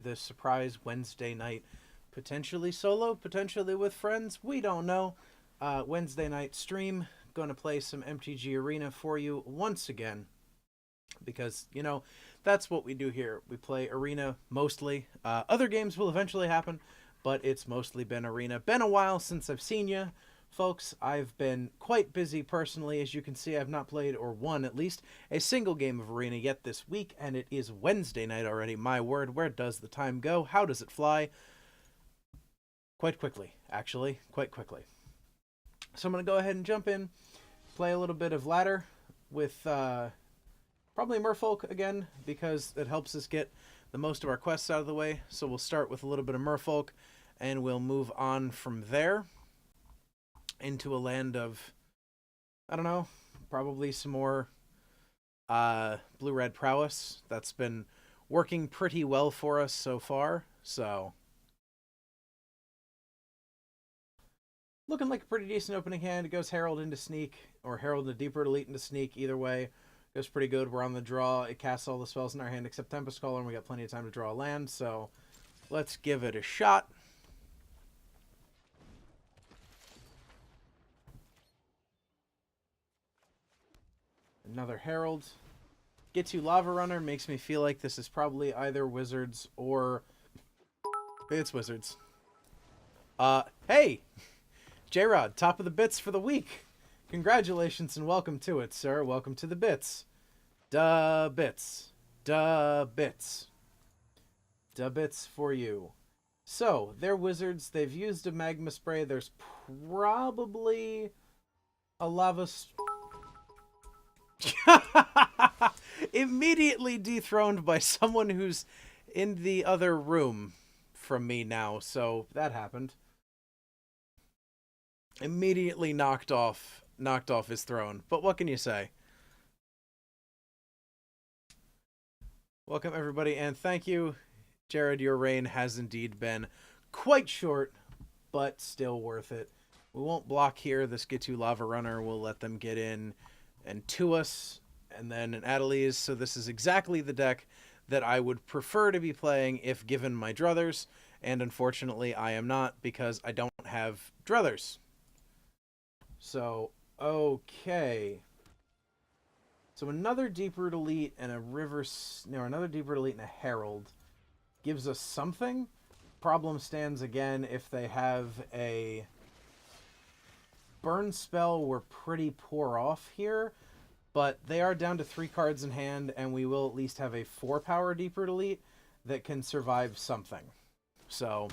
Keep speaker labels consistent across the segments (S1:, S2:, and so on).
S1: this surprise Wednesday night, potentially solo, potentially with friends. We don't know. Wednesday night stream. Going to play some MTG Arena for you once again. Because, you know, that's what we do here. We play Arena mostly. Other games will eventually happen, but it's mostly been Arena. Been a while since I've seen you. Folks, I've been quite busy personally. As you can see, I've not played or won at least a single game of Arena yet this week, and it is Wednesday night already. My word, where does the time go? How does it fly? Quite quickly, actually. Quite quickly. So I'm going to go ahead and jump in, play a little bit of ladder with probably Merfolk again, because it helps us get the most of our quests out of the way. So we'll start with a little bit of Merfolk, and we'll move on from there into a land of, I don't know, probably some more blue-red prowess. That's been working pretty well for us so far, so looking like a pretty decent opening hand. It goes Herald into Sneak, or Herald into Deeper Elite into Sneak, either way. Goes pretty good. We're on the draw. It casts all the spells in our hand except Tempest Caller, and we got plenty of time to draw a land, so let's give it a shot. Another Herald. Get you Lava Runner makes me feel like this is probably either Wizards or... It's Wizards. Hey! J-Rod, top of the bits for the week. Congratulations and welcome to it, sir. Welcome to the bits. Duh bits. Duh bits. Duh bits for you. So, they're Wizards. They've used a Magma Spray. There's probably a Lava... Immediately dethroned by someone who's in the other room from me now, so that happened. Immediately knocked off his throne. But what can you say? Welcome everybody, and thank you, Jared. Your reign has indeed been quite short, but still worth it. We won't block here. This gets you Lava Runner. We'll let them get in and to us, and then an Adeliz. So this is exactly the deck that I would prefer to be playing if given my druthers, and unfortunately I am not, because I don't have druthers. So, okay. So another Deep-Root Elite and a another Deep-Root Elite and a Herald gives us something. Problem stands again if they have a burn spell. We're pretty poor off here, but they are down to 3 cards in hand, and we will at least have a 4-power Deep-Root Elite that can survive something. So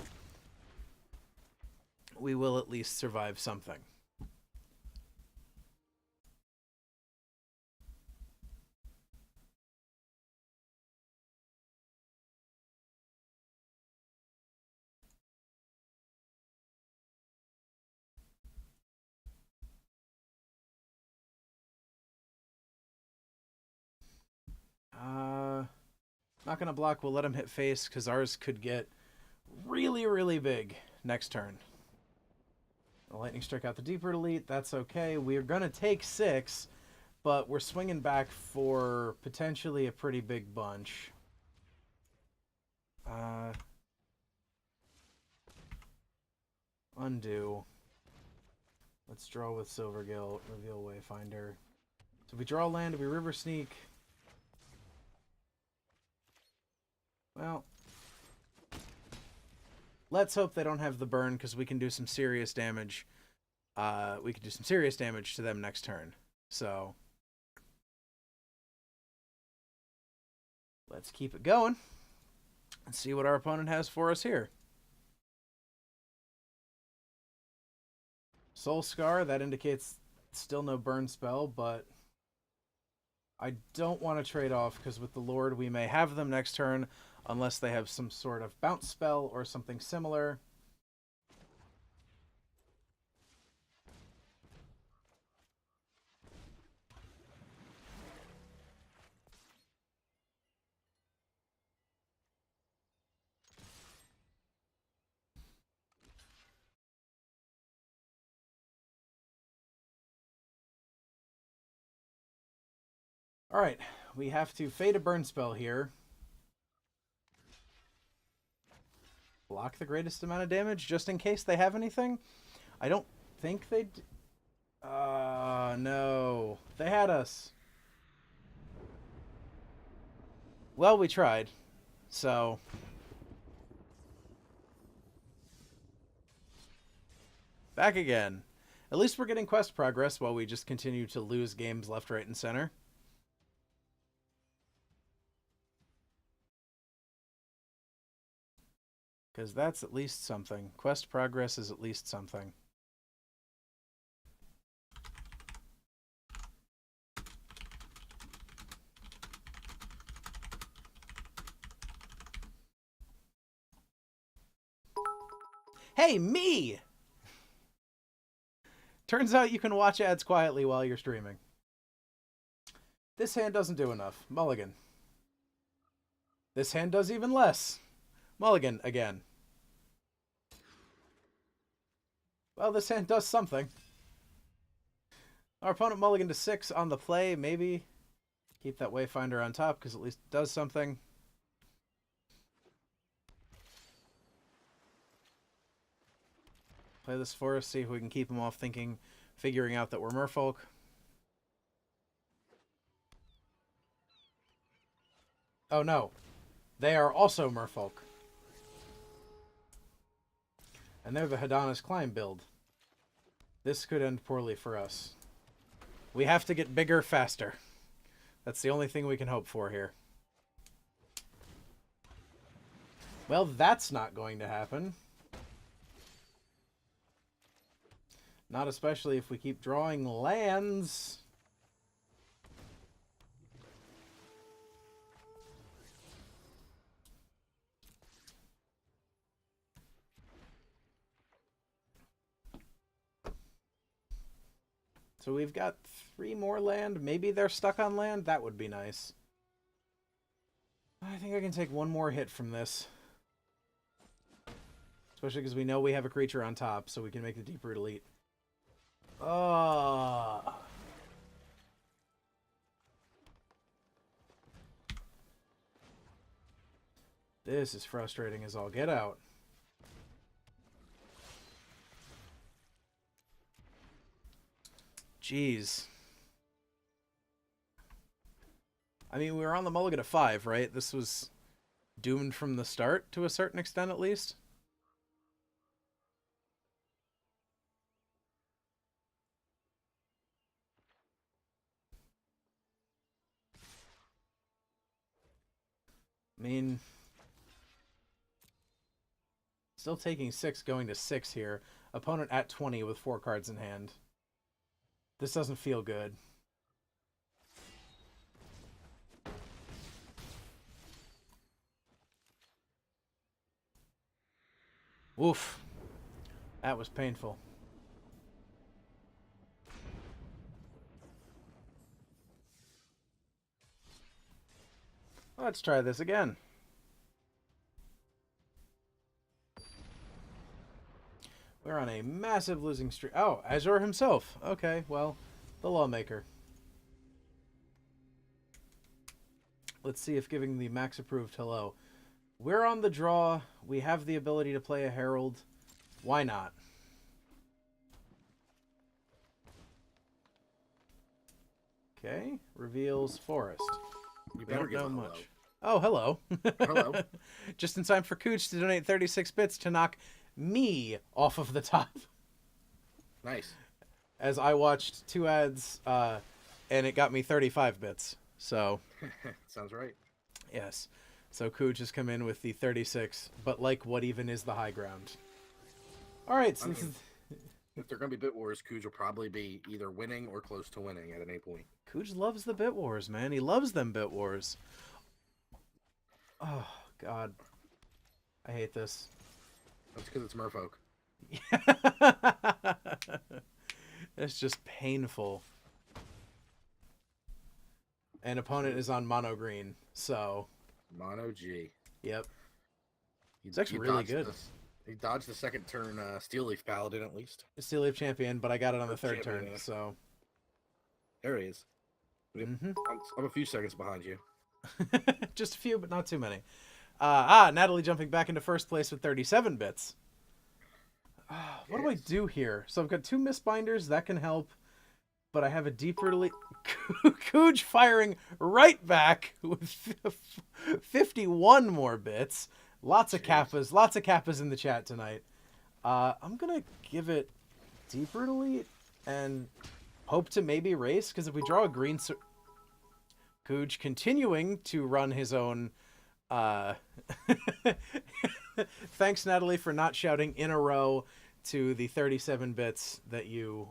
S1: we will at least survive something. Not going to block. We'll let him hit face, because ours could get really, really big next turn. The Lightning Strike out the Deeper Elite. That's okay. We're going to take 6, but we're swinging back for potentially a pretty big bunch. Undo. Let's draw with Silvergill. Reveal Wayfinder. So if we draw land, if we River Sneak... Well, let's hope they don't have the burn, because we can do some serious damage. We can do some serious damage to them next turn. So let's keep it going and see what our opponent has for us here. Soul Scar, that indicates still no burn spell, but I don't want to trade off, because with the Lord we may have them next turn, unless they have some sort of bounce spell or something similar. Alright, we have to fade a burn spell here. block the greatest amount of damage just in case they have anything. I don't think they... no. They had us. Well, we tried. So... back again. At least we're getting quest progress while we just continue to lose games left, right, and center. Because that's at least something. Quest progress is at least something. Hey, me! Turns out you can watch ads quietly while you're streaming. This hand doesn't do enough. Mulligan. This hand does even less. Mulligan again. Well, this hand does something. Our opponent mulligan to 6 on the play. Maybe keep that Wayfinder on top because at least it does something. Play this for us, see if we can keep him off figuring out that we're merfolk. Oh no. They are also merfolk. And they're the Hedonist Climb build. This could end poorly for us. We have to get bigger faster. That's the only thing we can hope for here. Well, that's not going to happen. Not especially if we keep drawing lands. So we've got 3 more land. Maybe they're stuck on land. That would be nice. I think I can take 1 more hit from this. Especially because we know we have a creature on top, so we can make the Deep Root Elite. This is frustrating as all get out. Jeez. I mean, we were on the mulligan of 5, right? This was doomed from the start, to a certain extent at least. I mean, still taking 6, going to 6 here. Opponent at 20 with 4 cards in hand. This doesn't feel good. Oof. That was painful. Let's try this again. We're on a massive losing streak. Oh, Azure himself. Okay, well, the Lawmaker. Let's see if giving the max approved hello. We're on the draw. We have the ability to play a Herald. Why not? Okay, reveals Forest.
S2: You better give
S1: know
S2: a hello.
S1: much. Oh, hello.
S2: Hello.
S1: Just in time for Cooch to donate 36 bits to knock me off of the top.
S2: Nice.
S1: As I watched 2 ads, and it got me 35 bits. So,
S2: Sounds right.
S1: yes. So Cooch has come in with the 36, but like, what even is the high ground? All right, since
S2: If they're going to be Bit Wars, Cooge will probably be either winning or close to winning at any point.
S1: Cooch loves the Bit Wars, man. He loves them Bit Wars. Oh, God. I hate this.
S2: That's because it's Merfolk.
S1: It's just painful. And opponent is on mono green, so...
S2: Mono G.
S1: Yep. It's actually really good.
S2: He dodged the second turn Steel Leaf Paladin, at least.
S1: Steel Leaf Champion, but I got it on the third turn,
S2: yeah.
S1: so...
S2: There he is. I'm a few seconds behind you.
S1: Just a few, but not too many. Natalie jumping back into first place with 37 bits. What do I do here? So I've got 2 Mistbinders. That can help. But I have a deeper lead. Cooge firing right back with 51 more bits. Lots of Kappas. Lots of Kappas in the chat tonight. I'm going to give it deeper delete and hope to maybe race. Because if we draw a green... Cooge continuing to run his own... Thanks, Natalie, for not shouting in a row to the 37 bits that you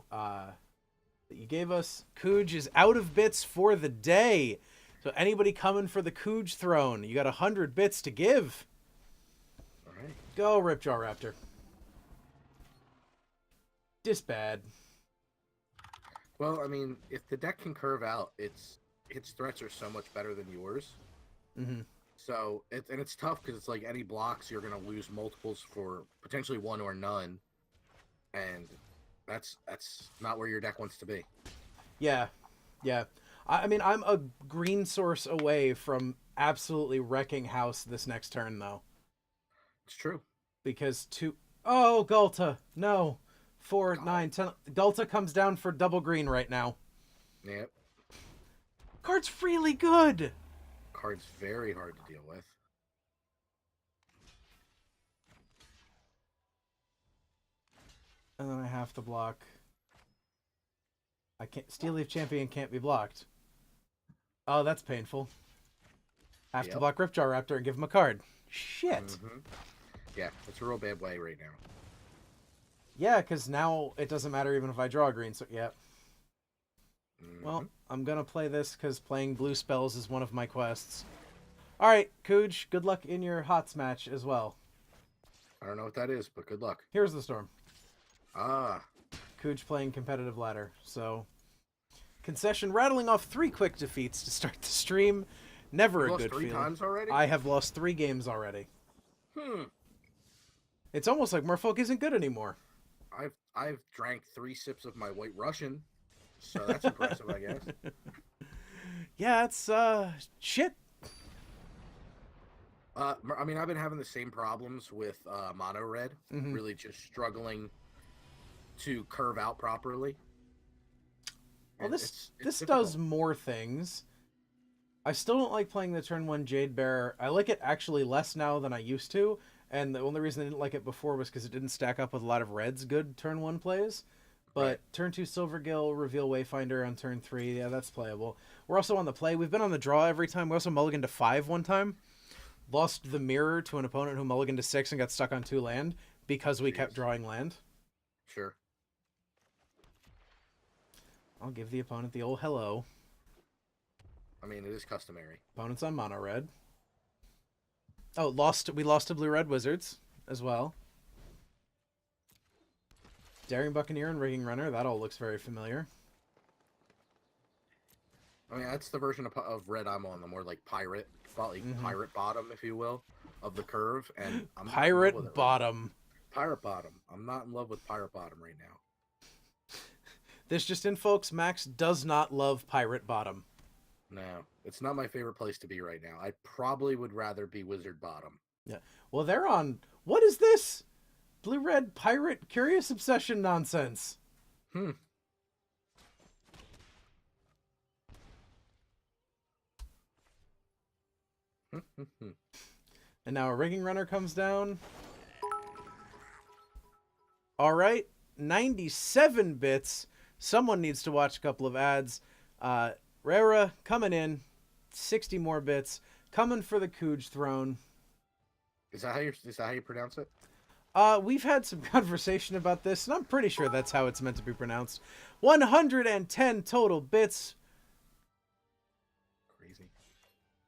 S1: gave us. Cooge is out of bits for the day. So anybody coming for the Cooge throne, you got 100 bits to give.
S2: All right.
S1: Go, Ripjaw Raptor. Disbad.
S2: Well, I mean, if the deck can curve out, its threats are so much better than yours.
S1: Mm-hmm.
S2: So, it's tough because it's like any blocks, you're going to lose multiples for potentially 1 or none. And that's not where your deck wants to be.
S1: Yeah. I mean, I'm a green source away from absolutely wrecking house this next turn, though.
S2: It's true.
S1: Because Oh, Gulta. No. 4, 9, 10. Gulta comes down for double green right now.
S2: Yep.
S1: Card's really good.
S2: Card's very hard to deal with.
S1: And then I have to block. I can't. Steel Leaf Champion can't be blocked. Oh, that's painful. Have to block Ripjaw Raptor and give him a card. Shit.
S2: Mm-hmm. Yeah, it's a real bad way right now.
S1: Yeah, because now it doesn't matter even if I draw a green. So, yeah.
S2: Mm-hmm.
S1: Well, I'm going to play this because playing blue spells is one of my quests. All right, Cooge, good luck in your HOTS match as well.
S2: I don't know what that is, but good luck.
S1: Here's the storm.
S2: Ah.
S1: Cooge playing competitive ladder. So, Concession rattling off 3 quick defeats to start the stream. Never a good feeling.
S2: 3 times already?
S1: I have lost 3 games already. It's almost like Merfolk isn't good anymore.
S2: I've drank 3 sips of my White Russian, so that's impressive, I guess.
S1: Yeah, it's shit.
S2: I mean, I've been having the same problems with Mono Red.
S1: Mm-hmm.
S2: Really just struggling to curve out properly.
S1: Well,
S2: And
S1: this
S2: difficult.
S1: does more things. I still don't like playing the turn 1 Jade Bear. I like it actually less now than I used to, and the only reason I didn't like it before was because it didn't stack up with a lot of Red's good turn 1 plays. But
S2: Right.
S1: turn 2 Silvergill, reveal Wayfinder on turn 3, yeah, that's playable. We're also on the play. We've been on the draw every time. We also mulliganed to 5 one time. Lost the mirror to an opponent who mulliganed to 6 and got stuck on 2 land because we kept drawing land.
S2: Sure.
S1: I'll give the opponent the old hello.
S2: I mean, it is customary.
S1: Opponent's on mono red. Oh, we lost to blue-red Wizards as well. Daring Buccaneer and Rigging Runner, that all looks very familiar.
S2: I mean, that's the version of red I'm on, the more like pirate, pirate bottom, if you will, of the curve. And I'm
S1: Pirate bottom.
S2: Pirate bottom. I'm not in love with pirate bottom right now.
S1: This just in, folks. Max does not love pirate bottom.
S2: No, it's not my favorite place to be right now. I probably would rather be wizard bottom.
S1: Yeah. Well, they're on. What is this? Blue-red pirate curious obsession nonsense.
S2: And
S1: now a Rigging Runner comes down. All right, 97 bits. Someone needs to watch a couple of ads. Rara coming in, 60 more bits, coming for the Cooge throne.
S2: Is that how you pronounce it?
S1: We've had some conversation about this, and I'm pretty sure that's how it's meant to be pronounced. 110 total bits.
S2: Crazy.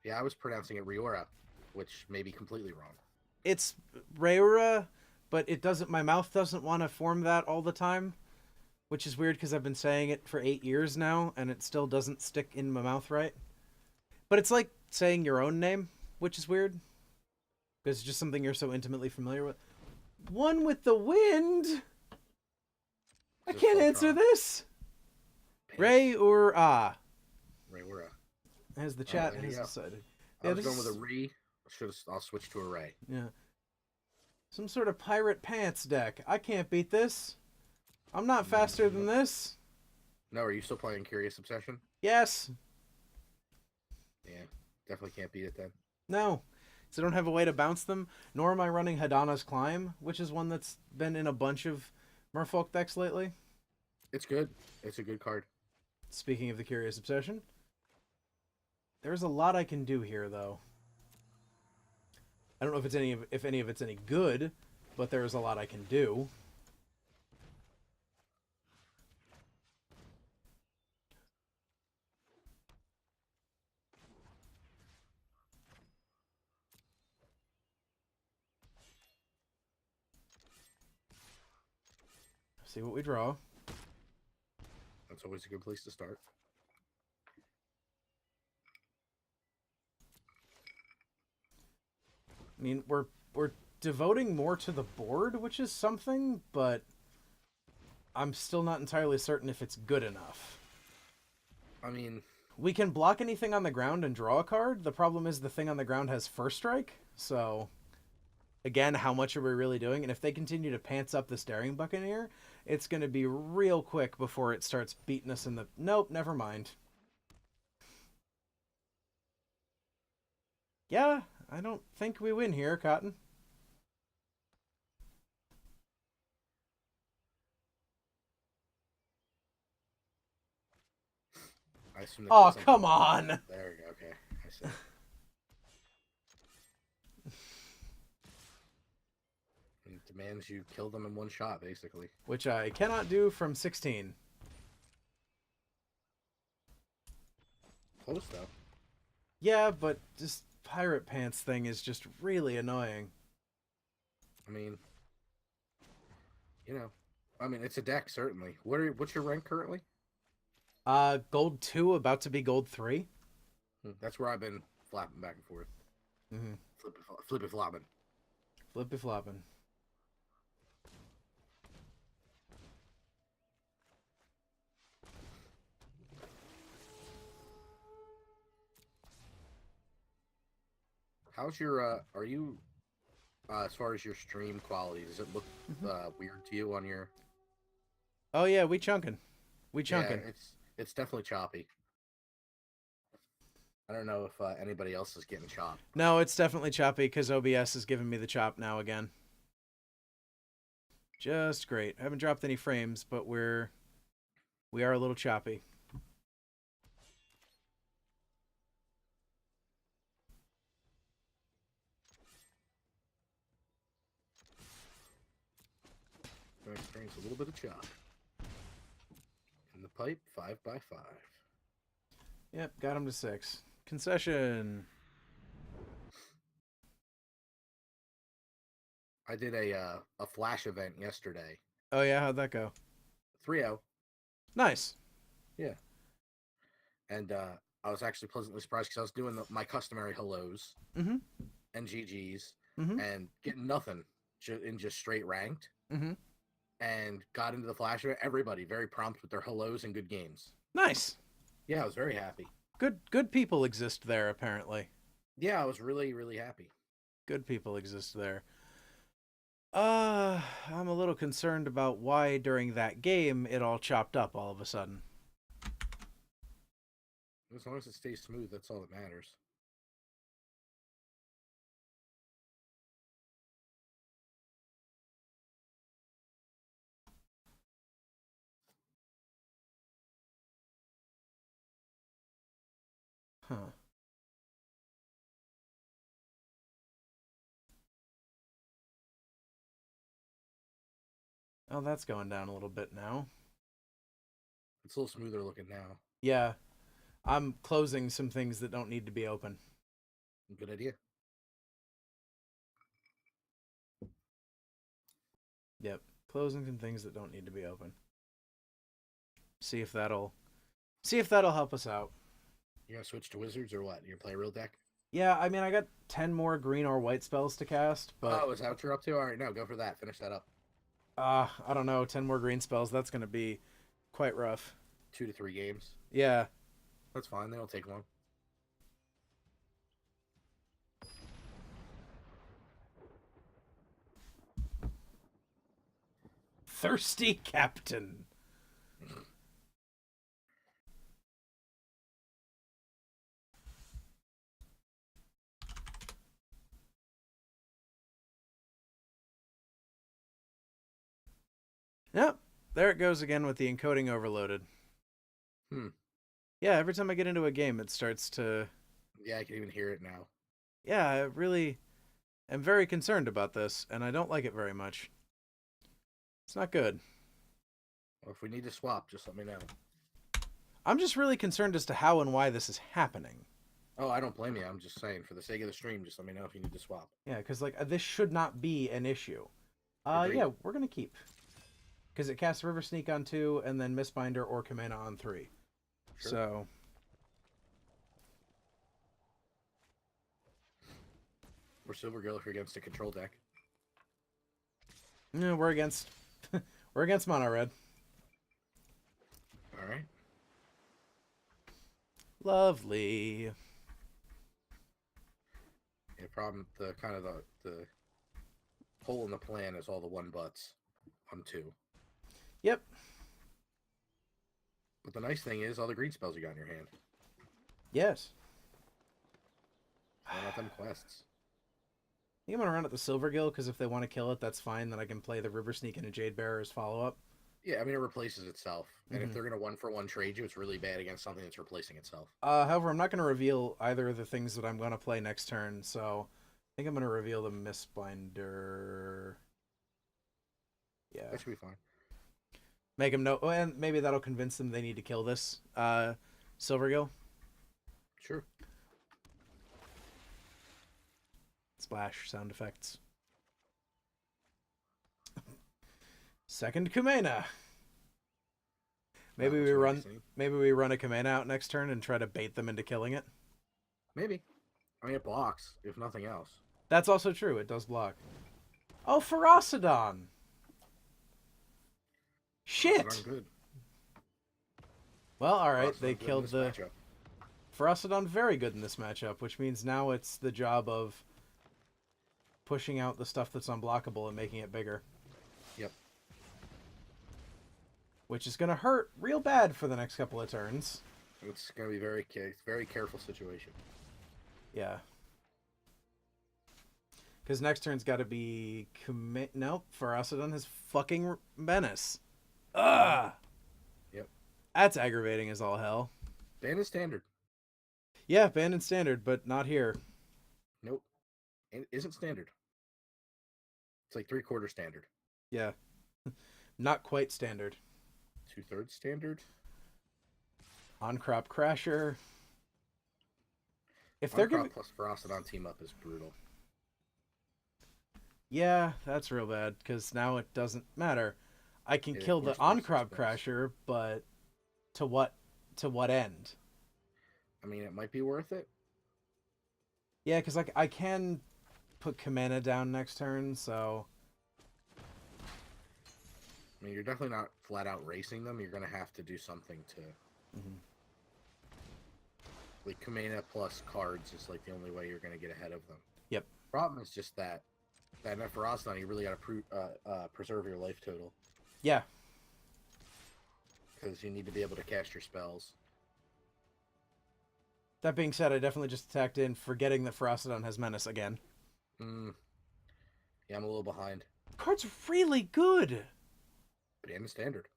S2: Yeah, I was pronouncing it Riora, which may be completely wrong.
S1: It's Rara, but it doesn't. My mouth doesn't want to form that all the time, which is weird because I've been saying it for 8 years now, and it still doesn't stick in my mouth right. But it's like saying your own name, which is weird because it's just something you're so intimately familiar with. One with the wind. I can't answer this. Ray or
S2: Riora.
S1: as the chat
S2: there
S1: has
S2: you go.
S1: decided.
S2: I was going with a re, I'll switch to Array.
S1: Yeah. Some sort of pirate pants deck. I can't beat this. I'm not faster than this.
S2: No, are you still playing Curious Obsession?
S1: Yes.
S2: Yeah, definitely can't beat it then.
S1: No. So I don't have a way to bounce them, nor am I running Hadana's Climb, which is one that's been in a bunch of Merfolk decks lately.
S2: It's good. It's a good card.
S1: Speaking of the Curious Obsession, there's a lot I can do here, though. I don't know if any of it's any good, but there's a lot I can do. See what we draw.
S2: That's always a good place to start.
S1: I mean, we're devoting more to the board, which is something, but I'm still not entirely certain if it's good enough.
S2: I mean,
S1: we can block anything on the ground and draw a card. The problem is the thing on the ground has first strike, so again, how much are we really doing? And if they continue to pants up this Daring Buccaneer, it's going to be real quick before it starts beating us in the... Nope, never mind. Yeah, I don't think we win here, Cotton.
S2: I assume
S1: oh, come on!
S2: There we go, okay. I see. It demands you kill them in one shot, basically.
S1: Which I cannot do from 16.
S2: Close, though.
S1: Yeah, but this Pirate Pants thing is just really annoying.
S2: I mean, it's a deck, certainly. What's your rank currently?
S1: Gold 2, about to be gold 3.
S2: That's where I've been flapping back and forth.
S1: Mm-hmm.
S2: Flippy flopping.
S1: Flippy flopping.
S2: How's your, are you, as far as your stream quality, does it look weird to you on your...
S1: Oh yeah, we chunking.
S2: Yeah, it's definitely choppy. I don't know if anybody else is getting chopped.
S1: No, it's definitely choppy because OBS is giving me the chop now again. Just great. I haven't dropped any frames, but we are a little choppy.
S2: I experience a little bit of chop. In the pipe, 5x5.
S1: Yep, got him to 6. Concession.
S2: I did a flash event yesterday.
S1: Oh yeah, how'd that go?
S2: 3-0.
S1: Nice.
S2: Yeah. And I was actually pleasantly surprised because I was doing my customary hellos and GGs and getting nothing in just straight ranked. And got into the flash event. Everybody very prompt with their hellos and good games.
S1: Nice.
S2: Yeah, I was very happy.
S1: Good people exist there, apparently.
S2: Yeah, I was really, really happy.
S1: Good people exist there. I'm a little concerned about why during that game it all chopped up all of a sudden.
S2: As long as it stays smooth, that's all that matters.
S1: Huh. Oh, that's going down a little bit now.
S2: It's a little smoother looking now.
S1: Yeah. I'm closing some things that don't need to be open.
S2: Good idea.
S1: Yep. Closing some things that don't need to be open. See if that'll help us out.
S2: You gonna switch to wizards or what? You gonna play a real deck?
S1: Yeah, I mean, I got 10 more green or white spells to cast, but...
S2: Oh, is that what you're up to? All right, no, go for that. Finish that up.
S1: I don't know. 10 more green spells, that's going to be quite rough.
S2: 2 to 3 games.
S1: Yeah.
S2: That's fine. They don't take long.
S1: Thirsty Captain. Yep, there it goes again with the encoding overloaded. Yeah, every time I get into a game, it starts to...
S2: Yeah, I can even hear it now.
S1: Yeah, I really am very concerned about this, and I don't like it very much. It's not good.
S2: Well, if we need to swap, just let me know.
S1: I'm just really concerned as to how and why this is happening.
S2: Oh, I don't blame you. I'm just saying, for the sake of the stream, just let me know if you need to swap.
S1: Yeah, because like this should not be an issue. Yeah, we're gonna keep. Because it casts River Sneak on 2, and then Mistbinder or Kamena on 3. Sure. So...
S2: We're Silvergill if you're against a control deck.
S1: Yeah, we're against... we're against Mono Red.
S2: Alright.
S1: Lovely.
S2: The problem, the hole in the plan is all the 1-butts on 2.
S1: Yep.
S2: But the nice thing is all the green spells you got in your hand.
S1: Yes.
S2: Why not them quests?
S1: I think I'm going to run at the Silvergill, because if they want to kill it, that's fine. Then I can play the River Sneak and a Jade Bearer as follow-up.
S2: Yeah, I mean, it replaces itself. And if they're going to 1-for-1 trade you, it's really bad against something that's replacing itself.
S1: However, I'm not going to reveal either of the things that I'm going to play next turn, so I think I'm going to reveal the Mistbinder. Yeah.
S2: That should be fine.
S1: Make them know, and maybe that'll convince them they need to kill this Silvergill.
S2: Sure.
S1: Splash sound effects. Second Kamena. Maybe we run a Kamena out next turn and try to bait them into killing it.
S2: Maybe. I mean, it blocks, if nothing else.
S1: That's also true. It does block. Oh, Ferocidon. Shit.
S2: Good.
S1: Well, all right. They killed the Ferocidon. Very good in this matchup, which means now it's the job of pushing out the stuff that's unblockable and making it bigger.
S2: Yep.
S1: Which is going to hurt real bad for the next couple of turns.
S2: It's going to be very careful situation.
S1: Yeah. Because next turn's got to be... Nope, Ferocidon has fucking Menace. Ugh!
S2: Yep.
S1: That's aggravating as all hell.
S2: Banned in Standard.
S1: Yeah, banned in Standard, but not here.
S2: Nope. It isn't Standard. It's like 3/4 Standard.
S1: Yeah. Not quite Standard.
S2: 2/3 Standard?
S1: On-Crop Crasher.
S2: If they're giving... plus Ferocidon team up is brutal.
S1: Yeah, that's real bad, because now it doesn't matter. I can kill the On-Crop Crasher, but to what end?
S2: I mean, it might be worth it.
S1: Yeah, because like I can put Kamena down next turn, so...
S2: I mean, you're definitely not flat out racing them. You're going to have to do something to... Like, Kamena plus cards is like the only way you're going to get ahead of them.
S1: Yep.
S2: Problem is just that Ferocidon, you really got to preserve your life total.
S1: Yeah.
S2: Because you need to be able to cast your spells.
S1: That being said, I definitely just attacked in, forgetting that Ferocidon has Menace again.
S2: Yeah, I'm a little behind.
S1: The card's really good.
S2: Banned in Standard.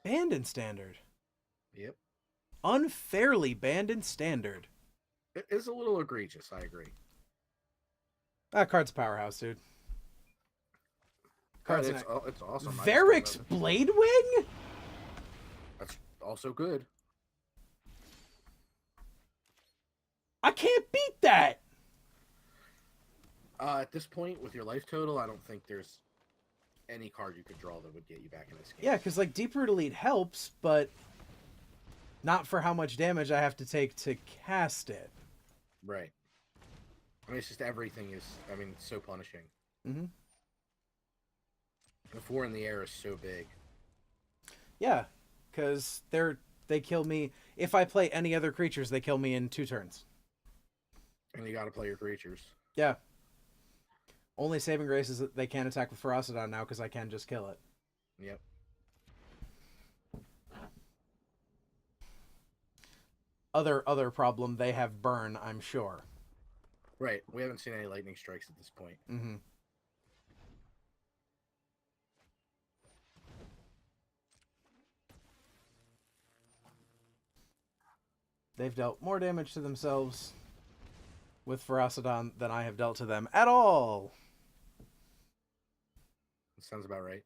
S1: Banned in Standard.
S2: Yep.
S1: Unfairly banned in Standard.
S2: It is a little egregious, I agree.
S1: That card's a powerhouse, dude.
S2: It's awesome.
S1: Varric's Bladewing?
S2: That's also good.
S1: I can't beat that!
S2: At this point, with your life total, I don't think there's any card you could draw that would get you back in this game.
S1: Yeah, because like Deep Root Elite helps, but not for how much damage I have to take to cast it.
S2: Right. I mean, it's just everything is, it's so punishing. The 4 in the air is so big.
S1: Yeah, because they kill me. If I play any other creatures, they kill me in 2 turns.
S2: And you gotta play your creatures.
S1: Yeah. Only saving grace is that they can't attack with Ferocidon now because I can just kill it.
S2: Yep.
S1: Other problem, they have burn, I'm sure.
S2: Right. We haven't seen any lightning strikes at this point.
S1: Mm-hmm. They've dealt more damage to themselves with Ferocidon than I have dealt to them at all.
S2: That sounds about right.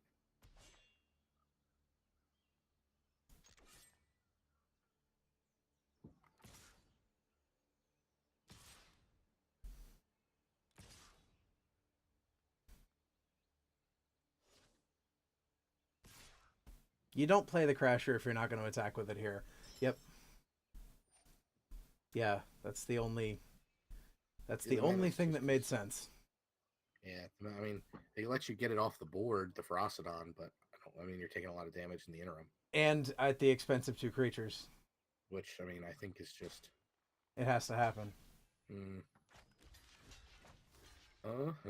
S1: You don't play the Crasher if you're not going to attack with it here. Yep. Yeah, that's the only thing that made sense.
S2: Yeah, I mean, they let you get it off the board, the Ferocidon, but I mean, you're taking a lot of damage in the interim.
S1: And at the expense of 2 creatures.
S2: Which, I mean, I think is just...
S1: It has to happen.
S2: Uh-huh. I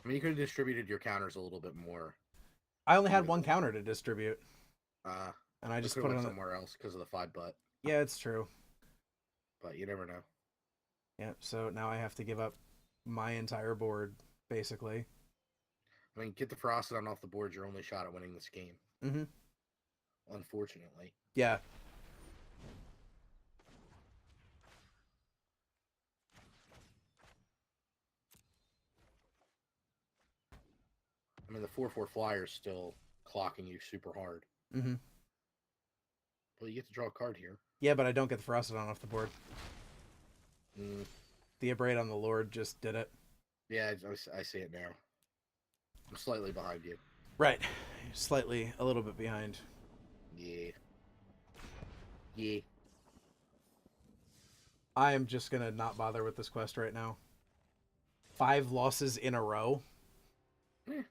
S2: mean, you could have distributed your counters a little bit more.
S1: I only had 1 counter to distribute.
S2: And I just put it on somewhere else because of the 5-butt.
S1: Yeah, it's true.
S2: But you never know.
S1: Yeah, so now I have to give up my entire board, basically.
S2: I mean, get the Ferocidon off the board, your only shot at winning this game.
S1: Mm-hmm.
S2: Unfortunately.
S1: Yeah.
S2: I mean, the 4/4 flyer's still clocking you super hard.
S1: Mm-hmm.
S2: Well, you get to draw a card here.
S1: Yeah, but I don't get the Ferocidon off the board.
S2: Mm.
S1: The Abrade on the Lord just did it.
S2: Yeah, I see it now. I'm slightly behind you.
S1: Right. Slightly, a little bit behind.
S2: Yeah. Yeah.
S1: I am just going to not bother with this quest right now. 5 losses in a row.
S2: Yeah.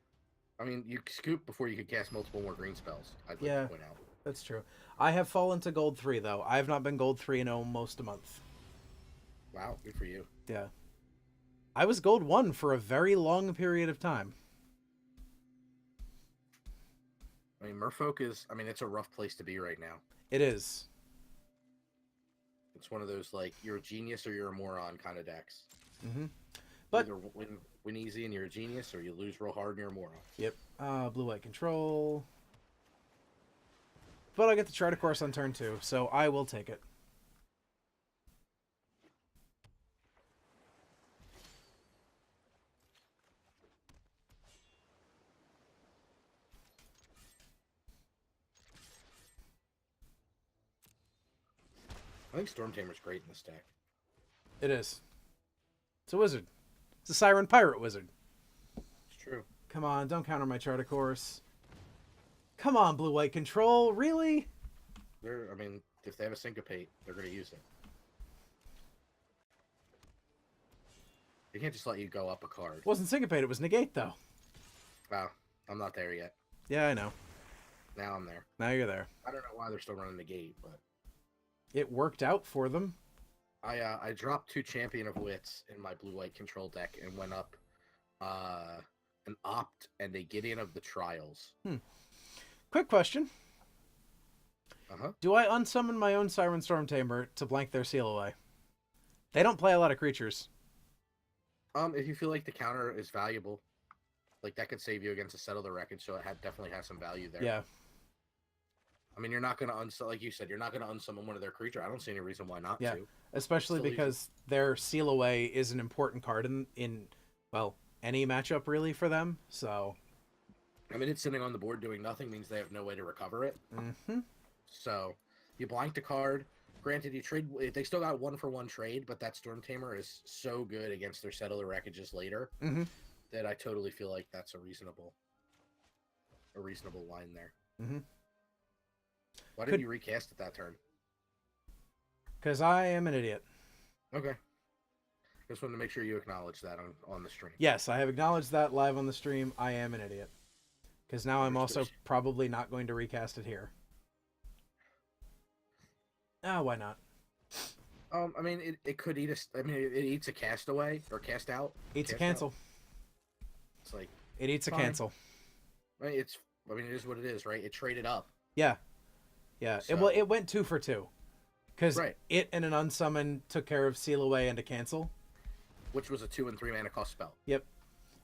S2: I mean, you scoop before you could cast multiple more green spells, I'd like to point out.
S1: That's true. I have fallen to gold 3, though. I have not been gold 3 in almost a month.
S2: Wow, good for you.
S1: Yeah. I was gold 1 for a very long period of time.
S2: I mean, Merfolk is... I mean, it's a rough place to be right now.
S1: It is.
S2: It's one of those, like, you're a genius or you're a moron kind of decks.
S1: Mm-hmm. But
S2: either win easy and you're a genius, or you lose real hard and you're a moron.
S1: Yep. Blue-white control. But I get to chart a course on turn 2, so I will take it.
S2: I think Storm Tamer's great in this deck.
S1: It is. It's a wizard. It's a Siren Pirate Wizard.
S2: It's true.
S1: Come on, don't counter my chart a course. Come on, blue-white control. Really?
S2: I mean, if they have a syncopate, they're going to use it. They can't just let you go up a card.
S1: It wasn't syncopate, it was negate, though.
S2: Wow, I'm not there yet.
S1: Yeah, I know.
S2: Now I'm there.
S1: Now you're there.
S2: I don't know why they're still running negate, but...
S1: It worked out for them.
S2: I dropped 2 Champion of Wits in my blue-white control deck and went up an Opt and a Gideon of the Trials.
S1: Quick question.
S2: Uh-huh.
S1: Do I unsummon my own Siren Storm Tamer to blank their seal away? They don't play a lot of creatures.
S2: If you feel like the counter is valuable, like that could save you against a Settle the Wreckage, so it definitely has some value there.
S1: Yeah.
S2: I mean, you're not going to like you said, you're not going to unsummon one of their creature. I don't see any reason why not to.
S1: Especially still because their seal away is an important card in well, any matchup really for them. So,
S2: I mean, it's sitting on the board doing nothing means they have no way to recover it.
S1: Mm-hmm.
S2: So, you blanked a card. Granted, you trade. They still got 1-for-1 trade, but that Storm Tamer is so good against their Settle the Wreckages later that I totally feel like that's a reasonable line there.
S1: Mm-hmm.
S2: Why didn't you recast it that turn?
S1: Because I am an idiot.
S2: Okay. Just wanted to make sure you acknowledge that on the stream.
S1: Yes, I have acknowledged that live on the stream. I am an idiot. Because now I'm also probably not going to recast it here. Why not?
S2: I mean, it could eat I mean, it eats a castaway or cast out.
S1: Eats a cancel.
S2: It's like
S1: it eats a cancel.
S2: I mean, I mean, it is what it is, right? It traded up.
S1: Yeah, yeah.
S2: So,
S1: It went 2 for 2 because
S2: right.
S1: it and an unsummon took care of Seal Away and a cancel.
S2: Which was a 2 and 3 mana cost spell.
S1: Yep.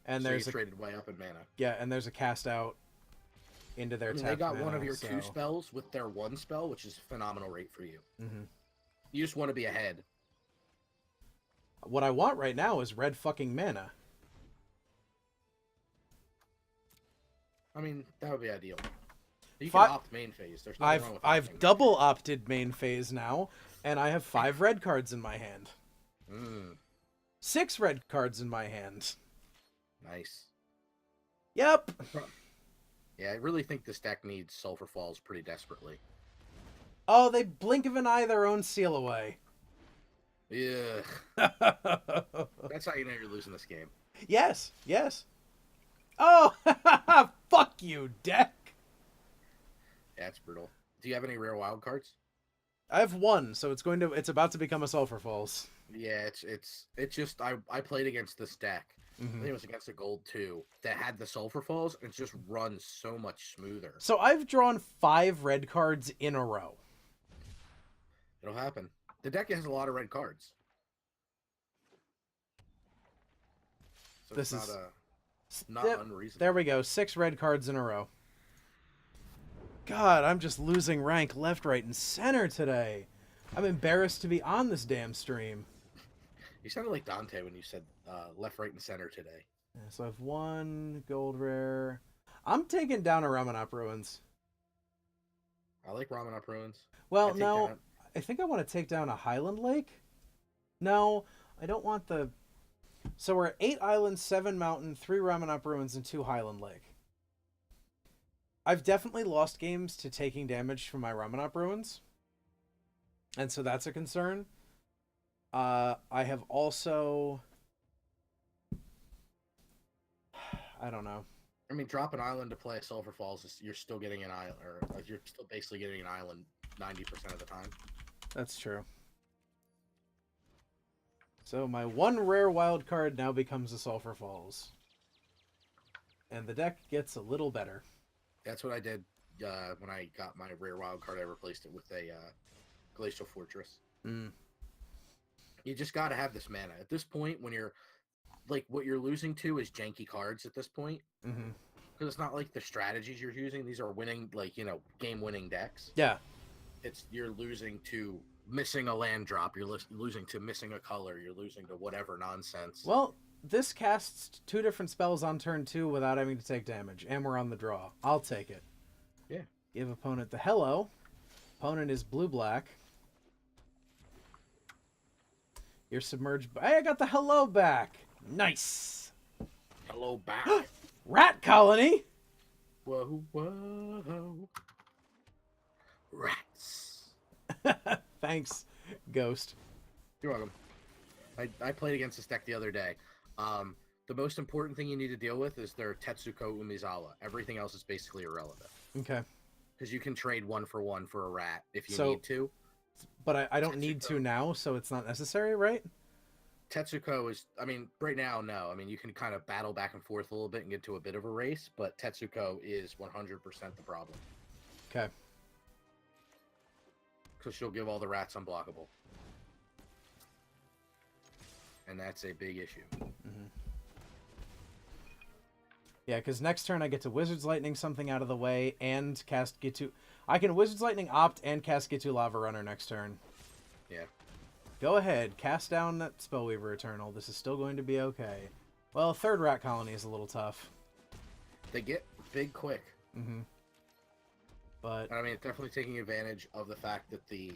S1: And
S2: so
S1: there's
S2: you traded way up in mana.
S1: Yeah, and there's a cast out into their
S2: they got
S1: mana,
S2: one of your
S1: so...
S2: 2 spells with their 1 spell, which is phenomenal rate for you.
S1: Mm-hmm.
S2: You just want to be ahead.
S1: What I want right now is red fucking mana.
S2: I mean, that would be ideal. You can opt main phase. There's nothing wrong with
S1: I've double opted main phase now, and I have 5 red cards in my hand. 6 red cards in my hand.
S2: Nice.
S1: Yep.
S2: Yeah, I really think this deck needs Sulfur Falls pretty desperately.
S1: Oh, they blink of an eye their own Seal Away.
S2: Yeah. That's how you know you're losing this game.
S1: Yes, yes. Oh, fuck you, deck.
S2: Yeah, it's brutal. Do you have any rare wild cards?
S1: I have 1, so it's about to become a Sulfur Falls.
S2: Yeah, it's just I played against this deck.
S1: Mm-hmm.
S2: I think it was against a gold 2 that had the Sulfur Falls, and it just runs so much smoother.
S1: So I've drawn 5 red cards in a row.
S2: It'll happen. The deck has a lot of red cards. So
S1: this
S2: it's
S1: is
S2: not unreasonable.
S1: There we go. 6 red cards in a row. God, I'm just losing rank left, right, and center today. I'm embarrassed to be on this damn stream.
S2: You sounded like Dante when you said left, right, and center today.
S1: Yeah, so I have 1 gold rare. I'm taking down a Ramanop Ruins.
S2: I like Ramanop Ruins.
S1: Well, no. I think I want to take down a Highland Lake. No, I don't want the... So we're at 8 islands, 7 mountain, 3 Ramanop Ruins, and 2 Highland Lake. I've definitely lost games to taking damage from my Ramanop Ruins. And so that's a concern. I have also... I don't know.
S2: I mean, drop an island to play Sulfur Falls, you're still getting an island, or like you're still basically getting an island 90% of the time.
S1: That's true. So my 1 rare wild card now becomes a Sulfur Falls. And the deck gets a little better.
S2: That's what I did when I got my rare wild card. I replaced it with a Glacial Fortress. You just got to have this mana. At this point, when you're... Like, what you're losing to is janky cards at this point. Because it's not like the strategies you're using. These are winning, like, game-winning decks.
S1: Yeah.
S2: You're losing to missing a land drop. You're losing to missing a color. You're losing to whatever nonsense.
S1: Well, this casts 2 different spells on turn 2 without having to take damage. And we're on the draw. I'll take it.
S2: Yeah.
S1: Give opponent the hello. Opponent is blue-black. You're submerged... Hey, I got the hello back! Nice!
S2: Hello back.
S1: Rat colony!
S2: Whoa, whoa. Rats.
S1: Thanks, Ghost.
S2: You're welcome. I played against this deck the other day. The most important thing you need to deal with is their Tetsuko Umizawa. Everything else is basically irrelevant.
S1: Okay.
S2: Because you can trade 1 for 1 for a rat if you
S1: So,
S2: need to.
S1: But I don't need to now, so it's not necessary, right?
S2: Tetsuko is, I mean, right now, no. I mean, you can kind of battle back and forth a little bit and get to a bit of a race, but Tetsuko is 100% the problem.
S1: Okay.
S2: Because she'll give all the rats unblockable. And that's a big issue.
S1: Yeah, because next turn I get to Wizard's Lightning something out of the way and cast Gitu. I can Wizard's Lightning opt and cast Gitu Lava Runner next turn.
S2: Yeah.
S1: Go ahead, cast down that Spellweaver Eternal. This is still going to be okay. Well, 3rd rat colony is a little tough.
S2: They get big quick.
S1: But
S2: I mean, it's definitely taking advantage of the fact that the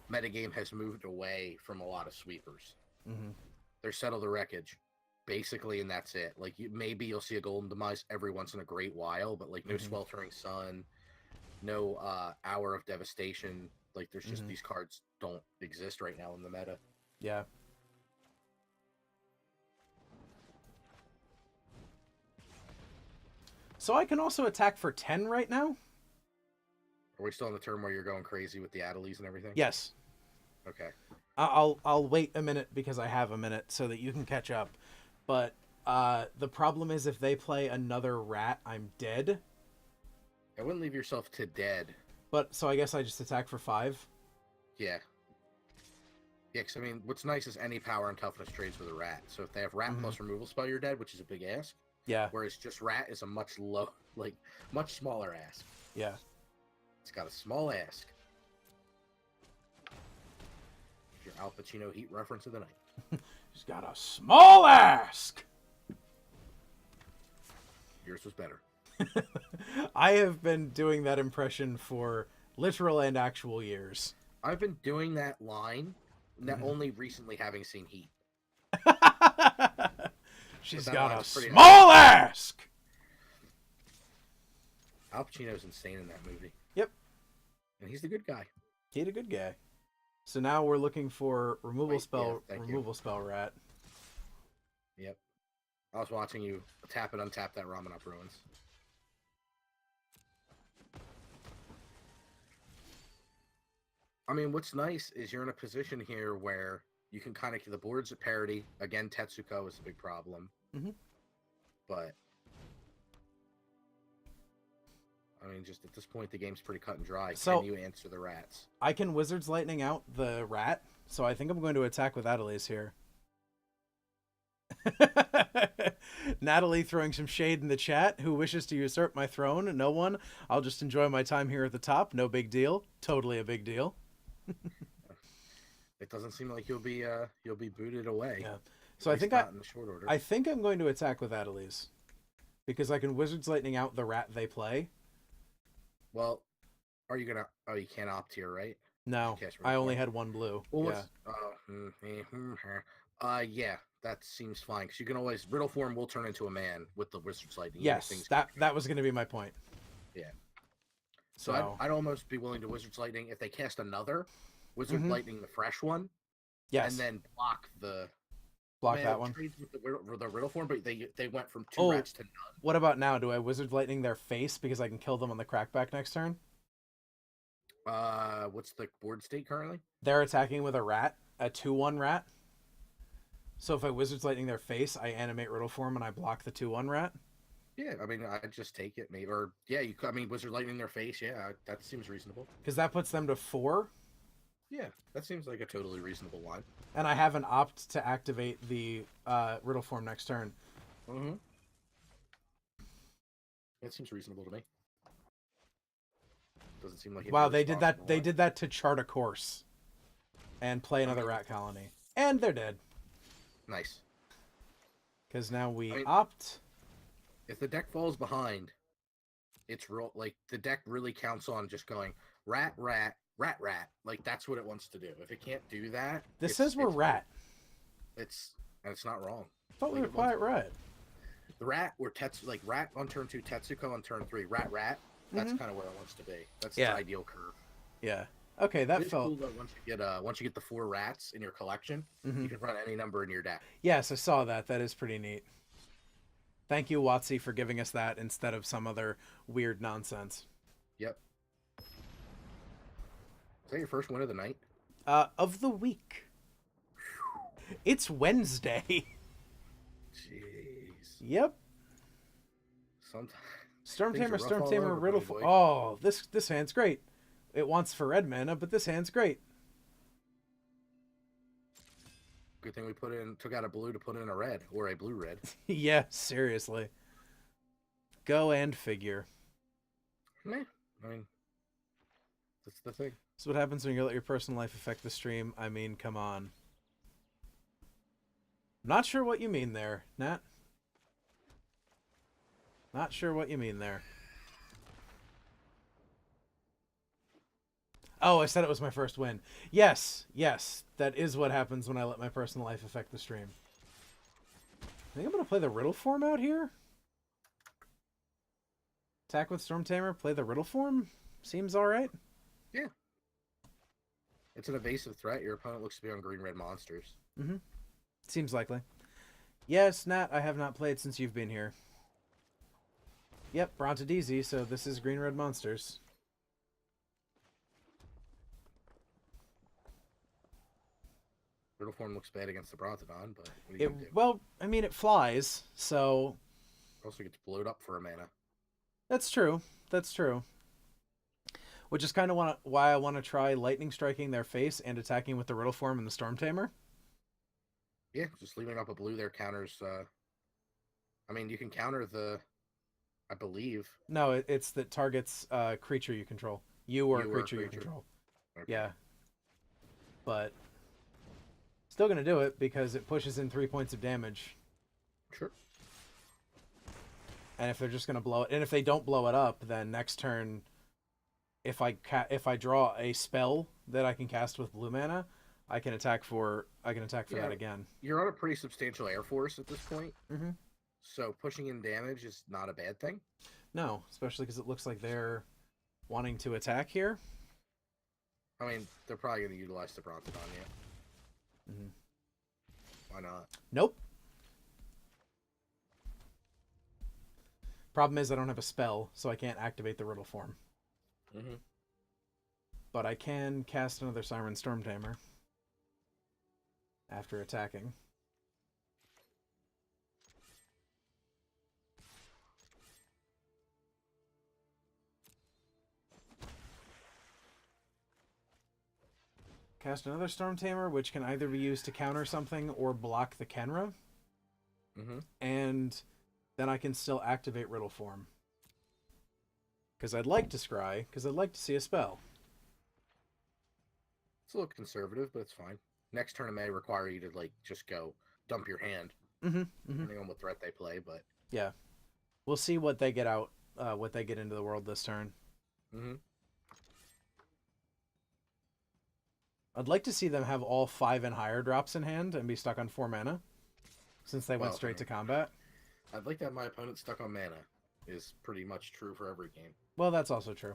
S2: metagame has moved away from a lot of sweepers. They're Settle the Wreckage, basically, and that's it. Like, maybe you'll see a Golden Demise every once in a great while, but, like, no Sweltering Sun, no Hour of Devastation. Like, there's just these cards don't exist right now in the meta.
S1: yeah. So I can also attack for 10 right now?
S2: Are we still in the turn where you're going crazy with the Adelies and everything?
S1: Yes.
S2: Okay.
S1: I'll wait a minute because I have a minute so that you can catch up. But the problem is if they play another rat, I'm dead.
S2: I wouldn't leave yourself to dead.
S1: But, so I guess I just attack for 5?
S2: Yeah. Yeah, because, I mean, what's nice is any power and toughness trades with a rat. So if they have rat plus removal spell, you're dead, which is a big ask.
S1: Yeah.
S2: Whereas just rat is a much much smaller ask.
S1: Yeah.
S2: It's got a small ask. Your Al Pacino Heat reference of the night.
S1: He's got a small ask!
S2: Yours was better.
S1: I have been doing that impression for literal and actual years.
S2: I've been doing that line, only recently having seen Heat.
S1: She's got a small ask!
S2: Al Pacino's insane in that movie.
S1: Yep.
S2: And he's the good guy.
S1: He's a good guy. So now we're looking for removal spell rat.
S2: Yep. I was watching you tap and untap that Ramen Up Ruins. I mean, what's nice is you're in a position here where you can kind of... The board's at parity. Again, Tetsuko is a big problem. But... I mean, just at this point, the game's pretty cut and dry. So, can you answer the rats?
S1: I can Wizard's Lightning out the rat, so I think I'm going to attack with Adelaise here. Natalie throwing some shade in the chat. Who wishes to usurp my throne? No one. I'll just enjoy my time here at the top. No big deal. Totally a big deal.
S2: It doesn't seem like you'll be booted away.
S1: Yeah. So I think in the short order. I think I'm going to attack with Adelaise because I can Wizard's Lightning out the rat they play.
S2: Well, are you gonna? Oh, you can't opt here, right?
S1: No, I only had 1 blue.
S2: Well, yeah, that seems fine because you can always Riddle Form will turn into a man with the Wizard's Lightning.
S1: Yes, that was going to be my point.
S2: Yeah. So I'd almost be willing to Wizard's Lightning if they cast another Wizard Lightning, the fresh one.
S1: Yes.
S2: And then block
S1: that one.
S2: With the Riddle Form, but they went from 2 rats to none.
S1: What about now? Do I Wizard Lightning their face because I can kill them on the crackback next turn?
S2: What's the board state currently?
S1: They're attacking with a rat, a 2/1 rat. So if I Wizard's Lightning their face, I animate Riddle Form and I block the 2/1 rat.
S2: Yeah, I mean, I'd just take it, maybe. Or, yeah, Wizard Lightning their face, yeah, that seems reasonable.
S1: Because that puts them to 4?
S2: Yeah, that seems like a totally reasonable line.
S1: And I have an opt to activate the Riddle Form next turn.
S2: That seems reasonable to me. Doesn't seem like...
S1: Wow, they did that. They did that to chart a course. And play another rat colony. And they're dead.
S2: Nice.
S1: Because now we opt...
S2: If the deck falls behind, it's real. Like, the deck really counts on just going rat, rat, rat, rat. Like, that's what it wants to do. If it can't do that,
S1: this says we're rat.
S2: It's not wrong.
S1: I thought we were quiet rat.
S2: The rat or rat on turn 2, Tetsuko on turn 3, rat, rat. That's kind of where it wants to be. That's the ideal curve.
S1: Yeah. Okay, that felt
S2: cool that once you get the 4 rats in your collection, you can run any number in your deck.
S1: Yes, I saw that. That is pretty neat. Thank you, Watsy, for giving us that instead of some other weird nonsense.
S2: Yep. Is that your first win of the night?
S1: Of the week. It's Wednesday.
S2: Jeez.
S1: Yep. Stormtamer, Riddle Form. Oh, this hand's great. It wants for red mana, but this hand's great.
S2: Good thing we took out a blue to put in a red, or a blue-red.
S1: Yeah, seriously. Go and figure.
S2: Meh. I mean, that's the thing.
S1: That's what happens when you let your personal life affect the stream. I mean, come on. Not sure what you mean there, Nat. Not sure what you mean there. Oh, I said it was my first win. Yes, that is what happens when I let my personal life affect the stream. I think I'm going to play the Riddle Form out here. Attack with Stormtamer, play the Riddle Form. Seems alright.
S2: Yeah. It's an evasive threat. Your opponent looks to be on green-red monsters.
S1: Seems likely. Yes, Nat, I have not played since you've been here. Yep, Bronta DZ, so this is green-red monsters.
S2: Riddle Form looks bad against the Brontodon, but what
S1: well, I mean, it flies, so...
S2: It also gets blowed up for a mana.
S1: That's true. That's true. Which is kind of why I want to try lightning striking their face and attacking with the Riddle Form and the Storm Tamer.
S2: Yeah, just leaving up a blue there counters. I mean, you can counter the, I believe.
S1: No, it's that targets creature you control. You or a
S2: You or a
S1: creature you
S2: creature.
S1: control.
S2: Okay.
S1: Yeah. But still going to do it because it pushes in 3 points of damage.
S2: Sure.
S1: And if they're just going to blow it, and if they don't blow it up, then next turn, if I draw a spell that I can cast with blue mana, I can attack for that again.
S2: You're on a pretty substantial air force at this point.
S1: Mm-hmm.
S2: So pushing in damage is not a bad thing.
S1: No, especially because it looks like they're wanting to attack here.
S2: I mean, they're probably going to utilize the Brontodon, yeah.
S1: Mm-hmm.
S2: Why not?
S1: Nope. Problem is I don't have a spell, so I can't activate the Riddle Form.
S2: Mm-hmm.
S1: But I can cast another Siren Storm Tamer after attacking. Cast another Storm Tamer, which can either be used to counter something or block the Kenra.
S2: Mm-hmm.
S1: And then I can still activate Riddle Form. Because I'd like to scry, because I'd like to see a spell.
S2: It's a little conservative, but it's fine. Next turn it may require you to, like, just go dump your hand.
S1: Mm-hmm. Mm-hmm.
S2: Depending on what threat they play, but...
S1: Yeah. We'll see what they get out, what they get into the world this turn.
S2: Mm-hmm.
S1: I'd like to see them have all 5 and higher drops in hand and be stuck on 4 mana, since they went straight to combat.
S2: I'd like to have my opponent stuck on mana. Is pretty much true for every game.
S1: Well, that's also true.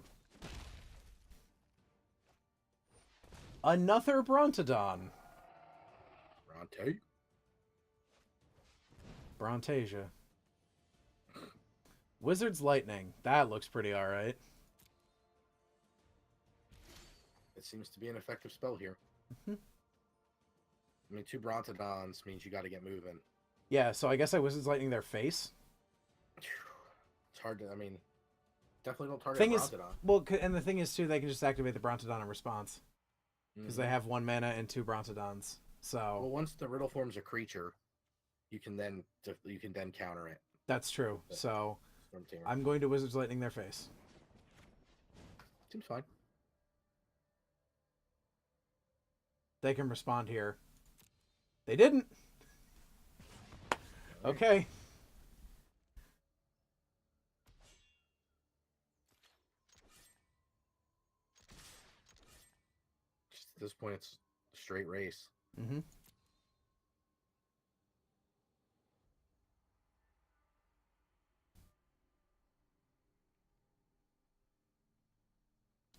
S1: Another Brontodon.
S2: Bronte?
S1: Brontasia. Wizard's Lightning. That looks pretty alright.
S2: It seems to be an effective spell here.
S1: Mm-hmm.
S2: I mean, 2 Brontodons means you got to get moving.
S1: Yeah, so I guess I Wizard's Lightning their face.
S2: It's hard to, I mean, definitely don't target Brontodon.
S1: Well, and the thing is, too, they can just activate the Brontodon in response. Because they have 1 mana and 2 Brontodons. So...
S2: Well, once the Riddle forms a creature, you can then counter it.
S1: That's true. So, I'm going to Wizard's Lightning their face.
S2: Seems fine.
S1: They can respond here. They didn't. Okay.
S2: Just at this point, it's a straight race.
S1: Mm-hmm.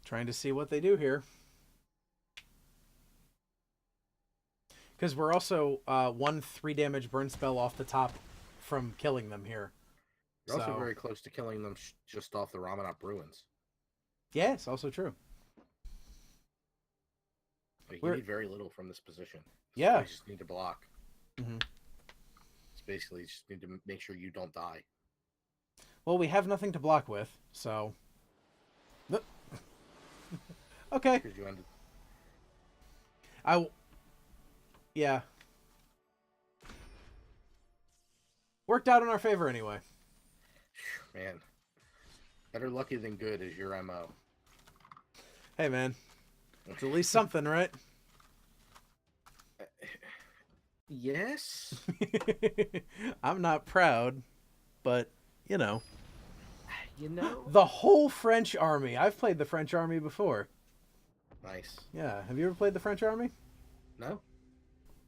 S1: Trying to see what they do here. Because we're also 1 3 damage burn spell off the top from killing them here.
S2: You're also very close to killing them just off the Ramanop Ruins.
S1: Yeah, it's also true.
S2: Like, you need very little from this position.
S1: Yeah.
S2: You just need to block.
S1: Mm-hmm.
S2: It's basically just need to make sure you don't die.
S1: Well, we have nothing to block with, so... Okay.
S2: Because you ended...
S1: Yeah. Worked out in our favor anyway.
S2: Man. Better lucky than good is your MO.
S1: Hey, man. It's at least something, right?
S2: Yes?
S1: I'm not proud, but, you know.
S2: You know?
S1: The whole French army. I've played the French army before.
S2: Nice.
S1: Yeah. Have you ever played the French army?
S2: No.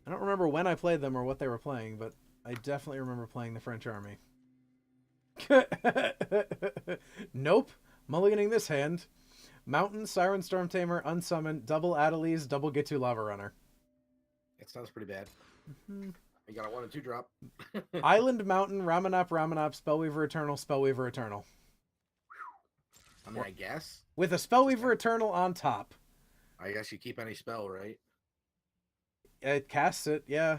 S1: I don't remember when I played them or what they were playing, but I definitely remember playing the French army. Nope. Mulliganing this hand. Mountain, Siren Storm Tamer, Unsummoned, double Adelies, double Gitu Lava Runner.
S2: It sounds pretty bad.
S1: Mm-hmm.
S2: You got a 1 and 2 drop.
S1: Island, Mountain, Ramanop, Spellweaver Eternal, Spellweaver Eternal.
S2: I mean, I guess.
S1: With a Spellweaver Eternal on top.
S2: I guess you keep any spell, right?
S1: It casts it, yeah.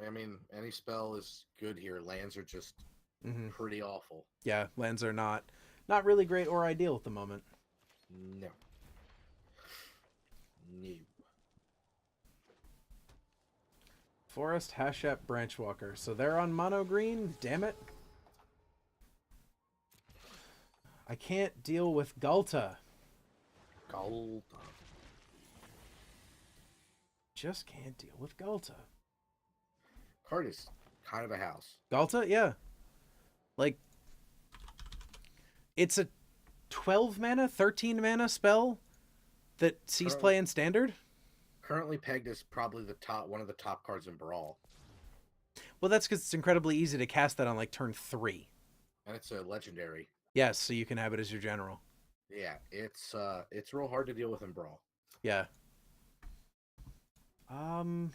S2: I mean, any spell is good here. Lands are just pretty awful.
S1: Yeah, lands are not Not really great or ideal at the moment.
S2: No. No.
S1: Forest, Hachette, Branchwalker. So they're on mono green? Damn it. I can't deal with Ghalta.
S2: Gold.
S1: Just can't deal with Ghalta.
S2: Card is kind of a house.
S1: Ghalta? Yeah. Like, it's a 12 mana, 13 mana spell that sees play in Standard.
S2: Currently pegged as probably one of the top cards in Brawl.
S1: Well, that's because it's incredibly easy to cast that on like turn 3.
S2: And it's a legendary.
S1: Yes, so you can have it as your general.
S2: Yeah, it's real hard to deal with in Brawl.
S1: Yeah. I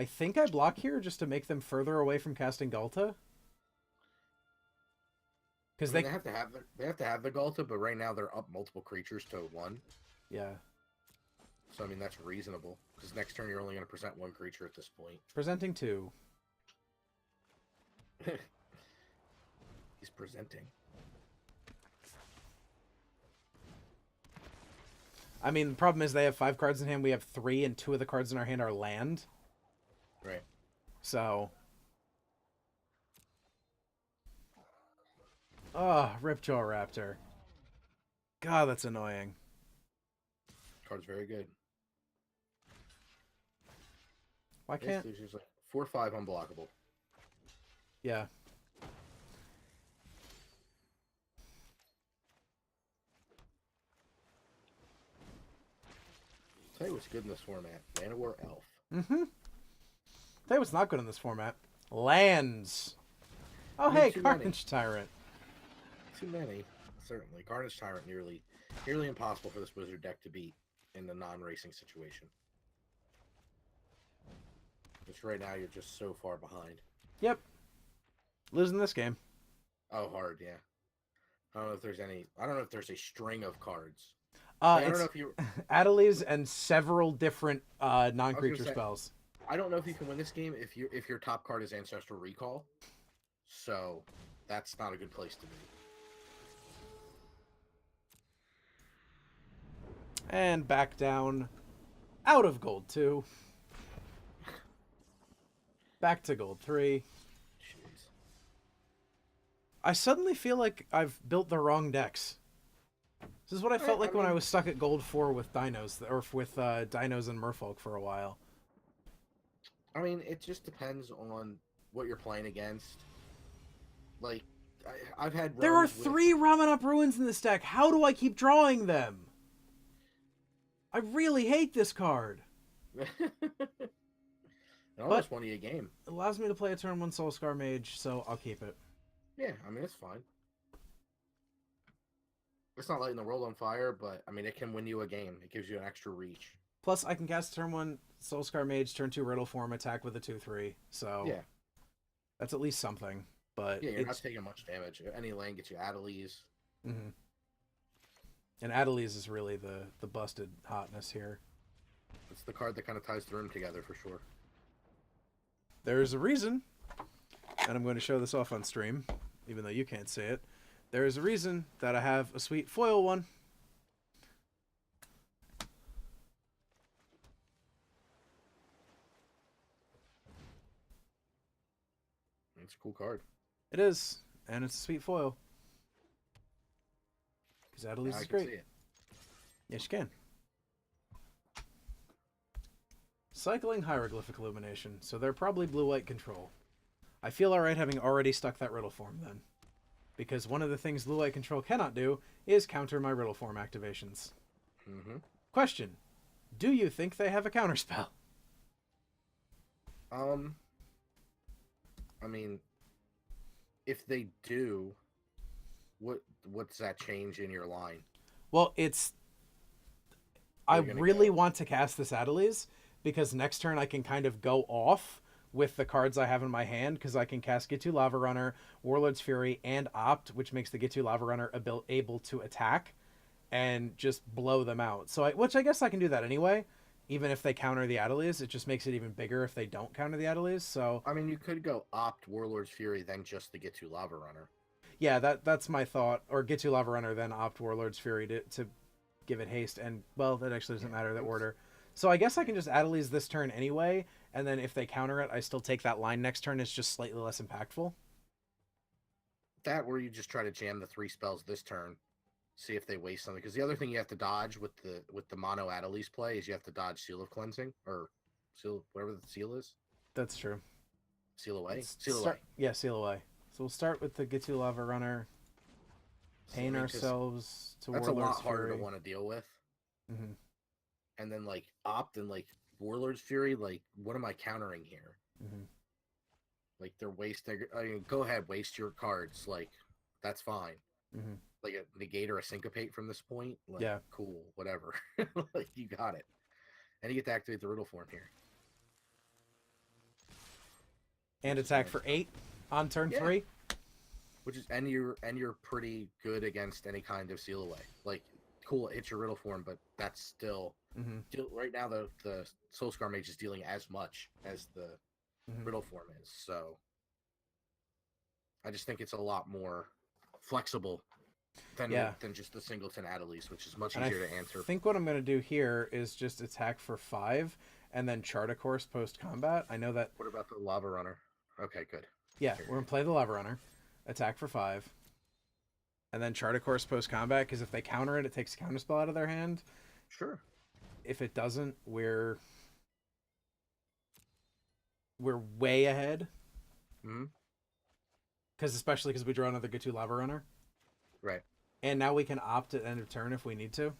S1: think I block here just to make them further away from casting Ghalta. Because
S2: they have to have the Ghalta, but right now they're up multiple creatures to 1.
S1: Yeah.
S2: So I mean that's reasonable. Because next turn you're only going to present 1 creature at this point.
S1: Presenting 2.
S2: He's presenting.
S1: I mean, the problem is they have 5 cards in hand. We have 3, and 2 of the cards in our hand are land.
S2: Right.
S1: So. Oh, Ripjaw Raptor. God, that's annoying.
S2: Card's very good.
S1: Why can't...
S2: There's just like 4/5 unblockable.
S1: Yeah.
S2: Tell you what's good in this format. Manowar Elf.
S1: Mm-hmm. Tell you what's not good in this format. Lands. Oh, hey, Carnage Tyrant.
S2: Too many, certainly. Carnage Tyrant nearly impossible for this Wizard deck to beat in the non-racing situation. Which right now you're just so far behind.
S1: Yep. Losing this game.
S2: Oh, hard, yeah. I don't know if there's a string of cards.
S1: I don't know if you Adelies and several different non-creature spells.
S2: I don't know if you can win this game if your top card is Ancestral Recall. So that's not a good place to be.
S1: And back down out of gold 2. Back to gold 3.
S2: Jeez.
S1: I suddenly feel like I've built the wrong decks. This is what I felt like when I was stuck at gold 4 with Dinos, or with Dinos and Merfolk for a while.
S2: I mean, it just depends on what you're playing against. Like, I've had...
S1: There are 3 Ramen Up Ruins in this deck. How do I keep drawing them? I really hate this card.
S2: It almost won you a game.
S1: It allows me to play a turn 1 Soulscar Mage, so I'll keep it.
S2: Yeah, I mean, it's fine. It's not lighting the world on fire, but, I mean, it can win you a game. It gives you an extra reach.
S1: Plus, I can cast turn 1 Soulscar Mage, turn 2 Riddle Form, attack with a 2/3. So,
S2: yeah.
S1: That's at least something. But
S2: yeah, you're not taking much damage. Any land gets you Adelies.
S1: Mm-hmm. And Adelies is really the busted hotness here.
S2: It's the card that kind of ties the room together, for sure.
S1: There's a reason, and I'm going to show this off on stream, even though you can't see it. There is a reason that I have a sweet foil one.
S2: It's a cool card.
S1: It is, and it's a sweet foil. Because Adelies is great.
S2: See it.
S1: Yes, you can. Cycling Hieroglyphic Illumination, so they're probably blue-white control. I feel alright having already stuck that Riddle Form, then. Because one of the things blue-white control cannot do is counter my Riddle Form activations.
S2: Mm-hmm.
S1: Question. Do you think they have a counterspell?
S2: I mean, if they do, what's that change in your line?
S1: Well, it's... I really want to cast this Adelies, because next turn I can kind of go off with the cards I have in my hand, because I can cast Gitu Lava Runner, Warlord's Fury, and Opt, which makes the Gitu Lava Runner able to attack and just blow them out. So, which I guess I can do that anyway, even if they counter the Adelies. It just makes it even bigger if they don't counter the Adelies. So,
S2: I mean, you could go Opt, Warlord's Fury, then just the Gitu Lava Runner.
S1: Yeah, that's my thought. Or get to Lava Runner, then opt Warlord's Fury to give it haste. And, well, that actually doesn't matter, the order. So I guess I can just Adelies this turn anyway, and then if they counter it, I still take that line next turn. It's just slightly less impactful.
S2: That, where you just try to jam the 3 spells this turn, see if they waste something. Because the other thing you have to dodge with the mono Adelies play is you have to dodge Seal of Cleansing, or Seal, whatever the seal is.
S1: That's true.
S2: Seal away?
S1: Away. Yeah, seal away. So we'll start with the Gitu Lava Runner. Pain ourselves to Warlord's Fury.
S2: That's a lot harder to want to deal with.
S1: Mm-hmm.
S2: And then, like, opt and, like, Warlord's Fury, like, what am I countering here?
S1: Mm-hmm.
S2: Like, they're wasting... I mean, go ahead, waste your cards. Like, that's fine.
S1: Mm-hmm.
S2: Like, a negate or a syncopate from this point? Like,
S1: yeah.
S2: Cool, whatever. Like, you got it. And you get to activate the Riddle Form here.
S1: And attack for 8 on turn 3.
S2: Which is... And you're pretty good against any kind of seal away. Like, cool, it's your Riddle Form, but that's still...
S1: Mm-hmm.
S2: Right now, the Soulscar Mage is dealing as much as the Riddle Form is, so I just think it's a lot more flexible than just the Singleton Adelies, which is much easier to answer.
S1: I think what I'm going to do here is just attack for 5 and then chart a course post-combat. I know that...
S2: What about the Lava Runner? Okay, good.
S1: Yeah, we're going to play the Lava Runner, attack for 5, and then chart a course post-combat, because if they counter it, it takes a counterspell out of their hand.
S2: Sure.
S1: If it doesn't, we're way ahead.
S2: Mm-hmm.
S1: Especially because we draw another Gitu Lava Runner.
S2: Right.
S1: And now we can opt at end of turn if we need to.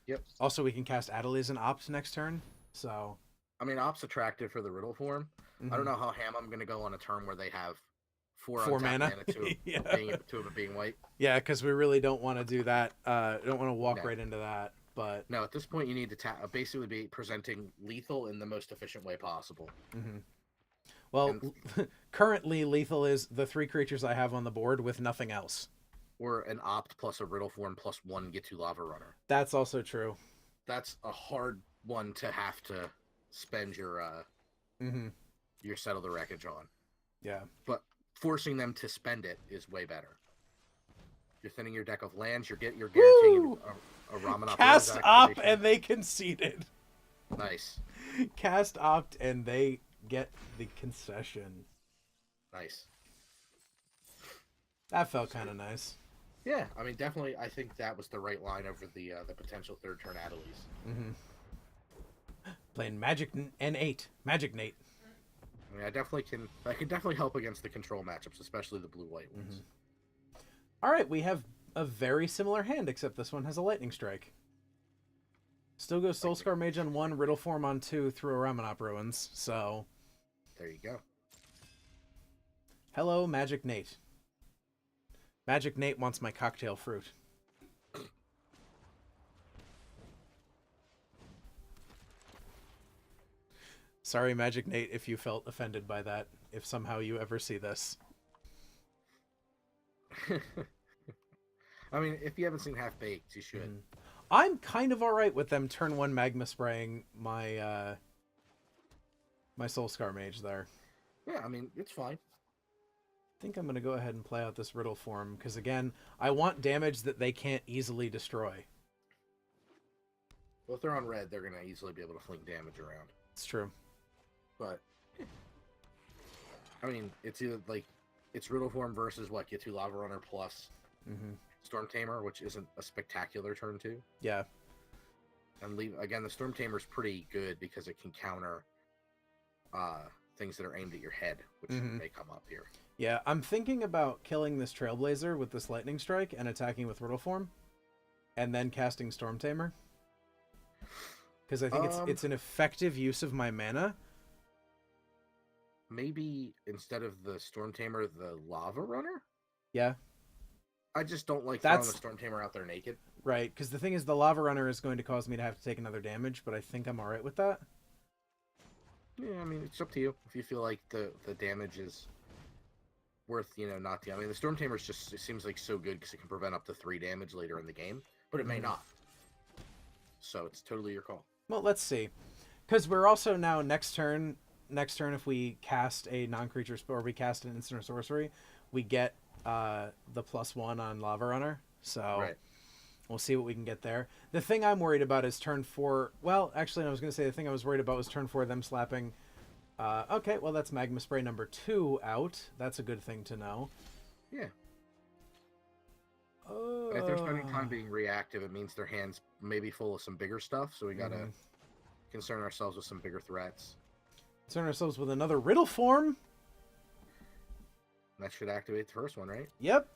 S2: Yep.
S1: Also, we can cast Adelies and opt next turn. So,
S2: I mean, opt's attractive for the Riddle Form. Mm-hmm. I don't know how ham I'm going to go on a turn where they have 4 mana, 2 of it being white.
S1: Yeah, because we really don't want to do that. Don't want to walk right into that. But
S2: no, at this point, you need to basically be presenting lethal in the most efficient way possible.
S1: Mm-hmm. Well, currently, lethal is the 3 creatures I have on the board with nothing else.
S2: Or an opt plus a Riddle Form plus 1 Gitu Lava Runner.
S1: That's also true.
S2: That's a hard one to have to spend your Settle the Wreckage on.
S1: Yeah.
S2: But forcing them to spend it is way better. You're thinning your deck of lands. You're guaranteeing a Ramanop.
S1: Cast opt and they conceded.
S2: Nice.
S1: Cast opt and they get the concession.
S2: Nice.
S1: That felt kind of nice.
S2: Yeah, I mean, definitely. I think that was the right line over the potential third turn Adelies.
S1: Mm-hmm. Playing Magic N8, Magic Nate.
S2: I mean, I can definitely help against the control matchups, especially the blue-white ones.
S1: Mm-hmm. All right, we have a very similar hand, except this one has a Lightning Strike. Still goes Soulscar Mage on 1, Riddle Form on 2 through a Ramanop Ruins, so...
S2: There you go.
S1: Hello, Magic Nate. Magic Nate wants my cocktail fruit. Sorry, Magic Nate, if you felt offended by that, if somehow you ever see this.
S2: I mean, if you haven't seen Half Baked, you should.
S1: I'm kind of alright with them turn 1 magma spraying my my Soulscar Mage there.
S2: Yeah, I mean, it's fine.
S1: I think I'm going to go ahead and play out this Riddle Form, because again, I want damage that they can't easily destroy.
S2: Well, if they're on red, they're going to easily be able to fling damage around.
S1: It's true.
S2: But, I mean, it's either, like, it's Riddle Form versus, what, get 2 Lava Runner plus Storm Tamer, which isn't a spectacular turn 2.
S1: Yeah.
S2: And again, the Storm Tamer's pretty good because it can counter things that are aimed at your head, which may come up here.
S1: Yeah, I'm thinking about killing this Trailblazer with this Lightning Strike and attacking with Riddle Form, and then casting Storm Tamer. Because I think it's an effective use of my mana.
S2: Maybe instead of the Storm Tamer, the Lava Runner?
S1: Yeah.
S2: I just don't like throwing the Storm Tamer out there naked.
S1: Right, because the thing is, the Lava Runner is going to cause me to have to take another damage, but I think I'm alright with that.
S2: Yeah, I mean, it's up to you. If you feel like the damage is worth, not the... I mean, the Storm Tamer it seems like so good because it can prevent up to 3 damage later in the game, but it may not. So it's totally your call.
S1: Well, let's see. Because we're also now, next turn, if we cast a non-creature spell, or we cast an instant or sorcery, we get the +1 on Lava Runner. So
S2: Right.
S1: we'll see what we can get there. The thing I'm worried about is turn 4. Well, actually, no, I was going to say the thing I was worried about was turn 4, them slapping. Okay, well, that's Magma Spray number 2 out. That's a good thing to know.
S2: Yeah. And if they're spending time being reactive, it means their hands may be full of some bigger stuff, so we gotta concern ourselves with some bigger threats.
S1: Concern ourselves with another Riddle form.
S2: That should activate the first one, right?
S1: Yep.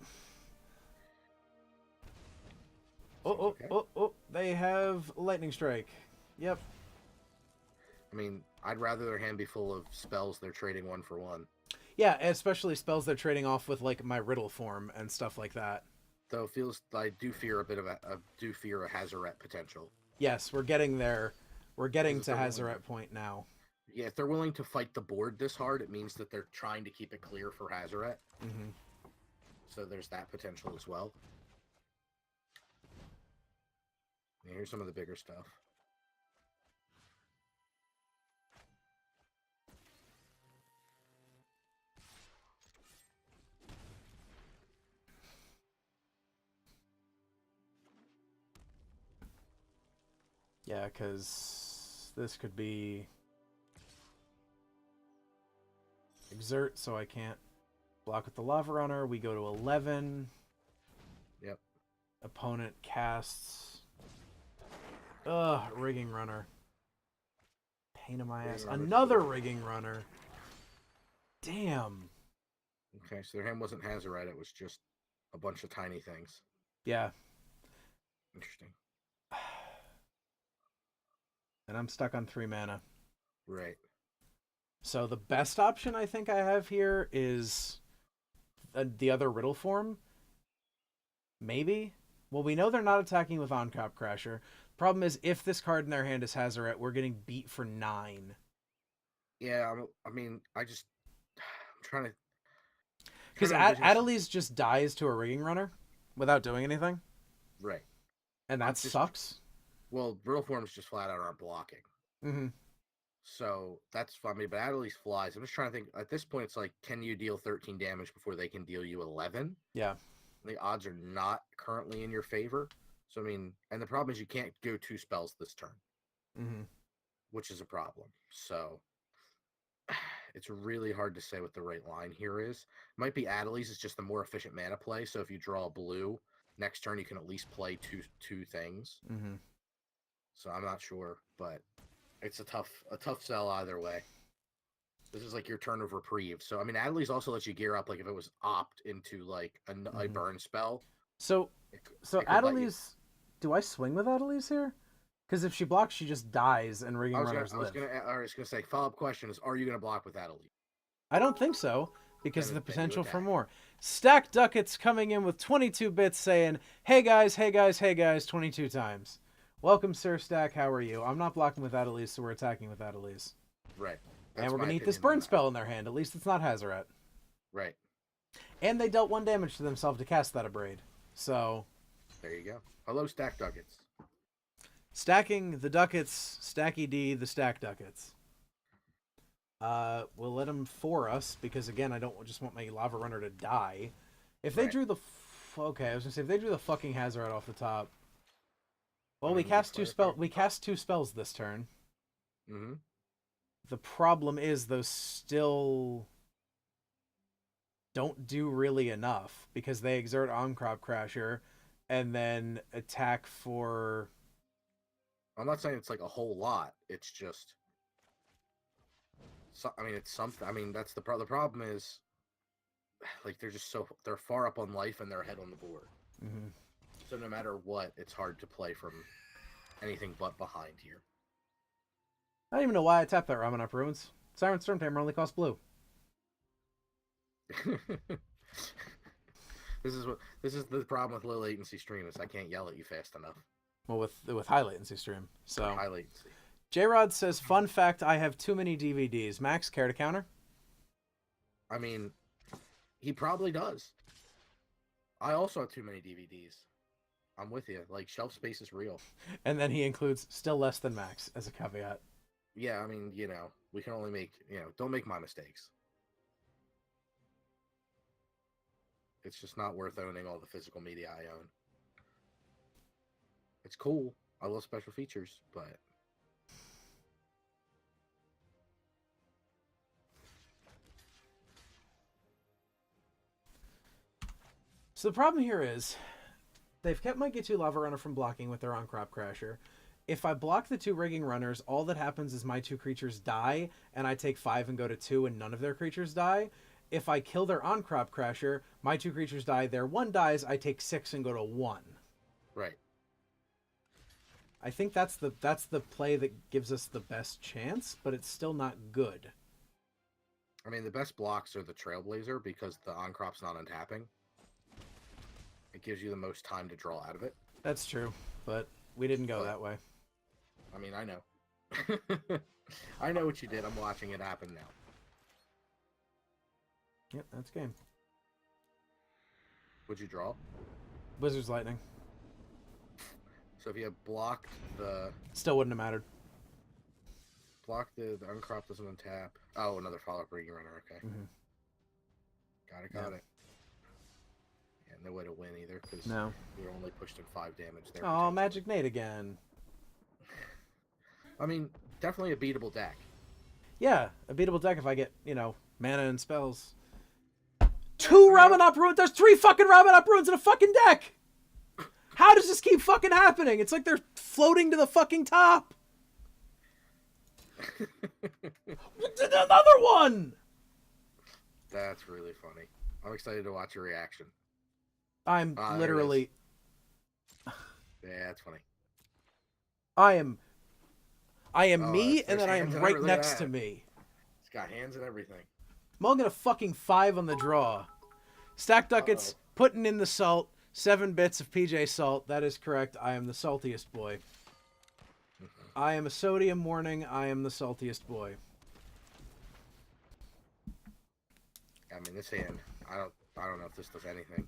S2: Okay.
S1: Oh, they have Lightning Strike. Yep.
S2: I mean, I'd rather their hand be full of spells they're trading 1 for 1.
S1: Yeah, especially spells they're trading off with, like, my Riddle form and stuff like that.
S2: Though it feels, I do fear a Hazoret potential.
S1: Yes, we're getting there. We're getting to Hazoret point now.
S2: Yeah, if they're willing to fight the board this hard, it means that they're trying to keep it clear for Hazoret.
S1: Mm-hmm.
S2: So there's that potential as well. And here's some of the bigger stuff.
S1: Yeah, because this could be Exert, so I can't block with the Lava Runner. We go to 11.
S2: Yep.
S1: Opponent casts. Rigging Runner. Pain in my ass. Another Rigging Runner. Damn.
S2: Okay, so their hand wasn't Hazoret, it was just a bunch of tiny things.
S1: Yeah.
S2: Interesting.
S1: And I'm stuck on 3 mana.
S2: Right.
S1: So the best option I think I have here is the other Riddle form. Maybe. Well, we know they're not attacking with On-Cop Crasher. Problem is, if this card in their hand is Hazoret, we're getting beat for 9.
S2: Yeah, I'm trying to...
S1: Because Adeliz just dies to a Rigging Runner without doing anything.
S2: Right.
S1: And that sucks.
S2: Well, Riddle forms just flat out aren't blocking.
S1: Mm-hmm.
S2: So that's funny, but Adeliz flies. I'm just trying to think. At this point, it's like, can you deal 13 damage before they can deal you 11?
S1: Yeah.
S2: The odds are not currently in your favor. So, I mean, and the problem is you can't go 2 spells this turn, which is a problem. So, it's really hard to say what the right line here is. It might be Adeliz is just the more efficient mana play. So, if you draw a blue, next turn you can at least play two things.
S1: Mm-hmm.
S2: So, I'm not sure, but it's a tough sell either way. This is like your turn of reprieve. So, I mean, Adeliz also lets you gear up, like if it was opt into like a burn spell.
S1: So Adeliz, do I swing with Adeliz here? Because if she blocks, she just dies and Rigging Runners live.
S2: I was gonna say, follow-up question is, are you gonna block with Adeliz?
S1: I don't think so, because of the potential for more. Stack Ducats coming in with 22 bits saying, hey guys, 22 times. Welcome, Sir Stack, how are you? I'm not blocking with Adeliz, so we're attacking with Adeliz.
S2: Right.
S1: And we're going to eat this burn spell in their hand. At least it's not Hazoret.
S2: Right.
S1: And they dealt 1 damage to themselves to cast that Abrade. So...
S2: there you go. Hello, Stack Ducats.
S1: Stacking the Ducats, Stacky D, the Stack Ducats. We'll let them for us, because again, I don't just want my Lava Runner to die. If they drew the... okay, I was going to say, if they drew the fucking Hazoret off the top... well, we cast 2 spells this turn.
S2: Mm-hmm.
S1: The problem is those still don't do really enough because they exert On-Crop Crasher and then attack for...
S2: I'm not saying it's like a whole lot. It's just... I mean, it's something. I mean, that's the problem is... like, they're far up on life and they're ahead on the board.
S1: Mm-hmm.
S2: So no matter what, it's hard to play from anything but behind here.
S1: I don't even know why I tapped that Ramen Up Ruins. Siren Stormtamer only costs blue.
S2: This is the problem with low latency stream is I can't yell at you fast enough.
S1: Well, with high latency stream. So
S2: high latency.
S1: J-Rod says, fun fact, I have too many DVDs. Max, care to counter?
S2: I mean, he probably does. I also have too many DVDs. I'm with you. Like, shelf space is real.
S1: And then he includes still less than Max as a caveat.
S2: Yeah, I mean, we can only make, don't make my mistakes. It's just not worth owning all the physical media I own. It's cool. I love special features, but
S1: So the problem here is they've kept my G2 Lava Runner from blocking with their on-crop crasher. If I block the 2 rigging runners, all that happens is my 2 creatures die, and I take 5 and go to 2, and none of their creatures die. If I kill their on-crop crasher, my 2 creatures die, their 1 dies, I take 6 and go to 1.
S2: right.
S1: I think that's the play that gives us the best chance, but it's still not good.
S2: I mean, the best blocks are the Trailblazer because the on-crop's not untapping. It gives you the most time to draw out of it.
S1: That's true, but we didn't go that way.
S2: I mean, I know. I know what you did. I'm watching it happen now.
S1: Yep, that's game.
S2: What'd you draw?
S1: Wizard's Lightning.
S2: So if you had blocked the...
S1: Still wouldn't have mattered.
S2: Blocked the uncrop doesn't untap. Oh, another follow-up rigging runner. Okay.
S1: Mm-hmm.
S2: Got it. Yeah, no way to win either because
S1: no.
S2: You're only pushed in 5 damage there.
S1: Oh, Magic Nate again.
S2: I mean, definitely a beatable deck.
S1: Yeah, a beatable deck if I get, mana and spells. 2 Ramanop Ruins! There's 3 fucking Ramanop Ruins in a fucking deck! How does this keep fucking happening? It's like they're floating to the fucking top! Another one!
S2: That's really funny. I'm excited to watch your reaction.
S1: I'm literally...
S2: Yeah, that's funny.
S1: I am me, and then I am right
S2: everything.
S1: next to me.
S2: It's got hands and everything.
S1: Mulligan a fucking 5 on the draw. Stack Ducats, putting in the salt. 7 bits of PJ salt. That is correct. I am the saltiest boy. I am a sodium warning. I am the saltiest boy.
S2: I mean, this hand, I don't know if this does anything.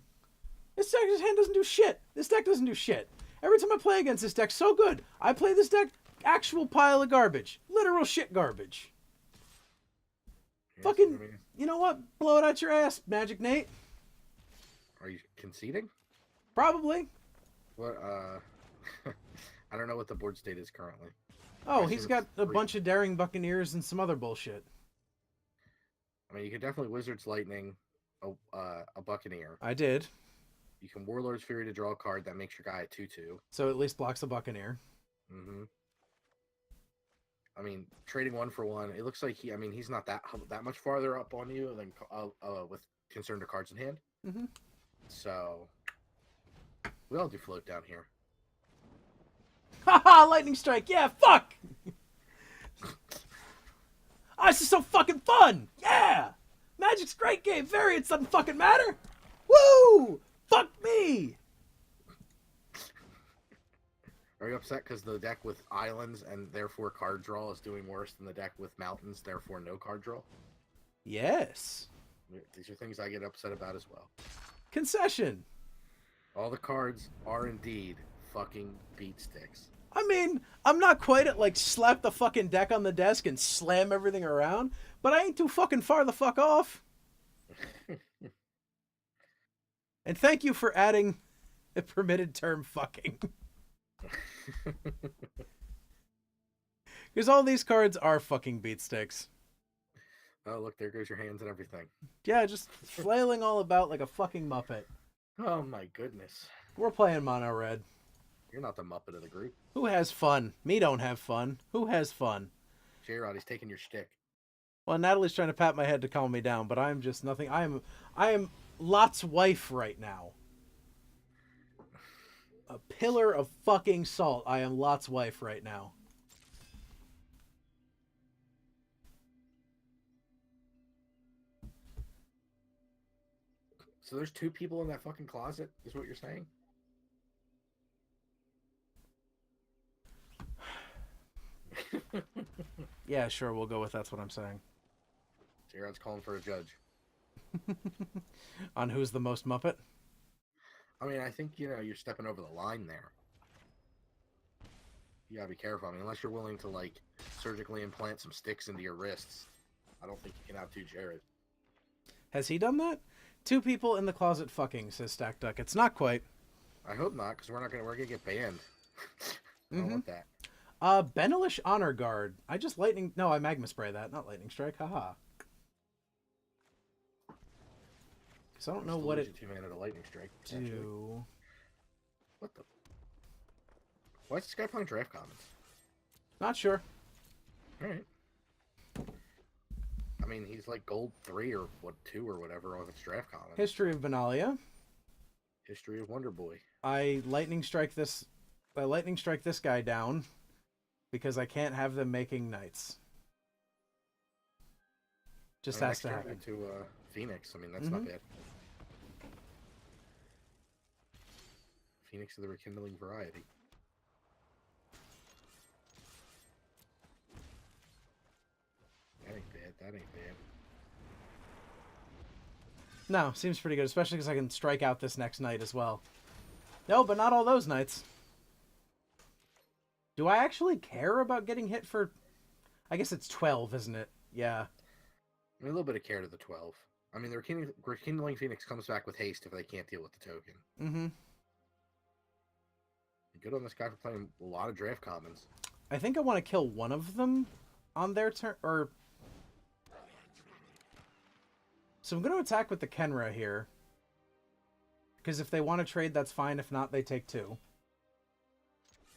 S1: This hand doesn't do shit. This deck doesn't do shit. Every time I play against this deck, so good. I play this deck, actual pile of garbage. Literal shit garbage. Yes, fucking, you know what? Blow it out your ass, Magic Nate.
S2: Are you conceding?
S1: Probably.
S2: What, I don't know what the board state is currently.
S1: Oh, he's got a bunch of Daring Buccaneers and some other bullshit.
S2: I mean, you could definitely Wizard's Lightning a Buccaneer.
S1: I did.
S2: You can Warlord's Fury to draw a card that makes your guy a 2/2.
S1: So at least blocks the Buccaneer.
S2: Mm-hmm. I mean, trading 1 for 1, it looks like he's not that much farther up on you than with concern to cards in hand.
S1: Mm-hmm.
S2: So we all do float down here.
S1: Haha, Lightning Strike. Yeah, fuck. Oh, this is so fucking fun. Yeah. Magic's a great game. Variants doesn't fucking matter. Woo! Fuck me.
S2: Are you upset because the deck with islands and therefore card draw is doing worse than the deck with mountains, therefore no card draw?
S1: Yes.
S2: These are things I get upset about as well.
S1: Concession.
S2: All the cards are indeed fucking beat sticks.
S1: I mean, I'm not quite at like slap the fucking deck on the desk and slam everything around, but I ain't too fucking far the fuck off. And thank you for adding the permitted term fucking. Because all these cards are fucking beat sticks.
S2: Oh, look, there goes your hands and everything.
S1: Yeah, just flailing all about like a fucking Muppet.
S2: Oh my goodness.
S1: We're playing mono red.
S2: You're not the Muppet of the group.
S1: Who has fun? Me don't have fun. Who has fun?
S2: J-Rod, he's taking your shtick.
S1: Well, Natalie's trying to pat my head to calm me down, but I'm just nothing. I am Lot's wife right now. A pillar of fucking salt. I am Lot's wife right now.
S2: So there's 2 people in that fucking closet, is what you're saying?
S1: Yeah, sure, we'll go with that's what I'm saying.
S2: J-Rod's calling for a judge.
S1: On who's the most Muppet?
S2: I mean, I think, you're stepping over the line there. You gotta be careful. I mean, unless you're willing to, like, surgically implant some sticks into your wrists, I don't think you can outdo Jared.
S1: Has he done that? 2 people in the closet fucking, says Stack Duck. It's not quite.
S2: I hope not, because we're gonna get banned. I don't want that.
S1: Benelish Honor Guard. I just lightning. No, I magma spray that, not lightning strike. Haha. Because I don't know what it
S2: 2 mana to lightning strike.
S1: do.
S2: What the? Why is this guy playing draft commons?
S1: Not sure.
S2: All right. I mean, he's like gold 3 or 2 or whatever on his draft commons.
S1: History of Benalia.
S2: History of Wonder Boy.
S1: I lightning strike this guy down because I can't have them making knights. Just has to happen.
S2: To Phoenix. I mean, that's not bad. Phoenix of the Rekindling variety. That ain't bad. That ain't bad.
S1: No, seems pretty good, especially because I can strike out this next knight as well. No, but not all those knights. Do I actually care about getting hit for... I guess it's 12, isn't it? Yeah.
S2: I mean, a little bit of care to the 12. I mean, the Rekindling Phoenix comes back with haste if they can't deal with the token.
S1: Mm-hmm.
S2: Good on this guy for playing a lot of draft commons.
S1: I think I want to kill one of them on their turn, or... So I'm going to attack with the Kenra here. Because if they want to trade, that's fine. If not, they take 2.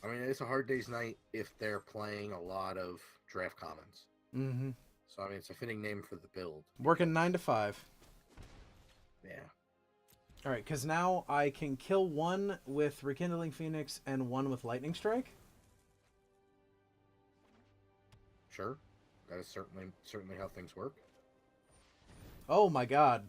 S2: I mean, it's a hard day's night if they're playing a lot of draft commons.
S1: Mm-hmm.
S2: So, I mean, it's a fitting name for the build.
S1: Working 9 to 5.
S2: Yeah.
S1: Alright, because now I can kill one with Rekindling Phoenix and one with Lightning Strike.
S2: Sure. That is certainly how things work.
S1: Oh my god.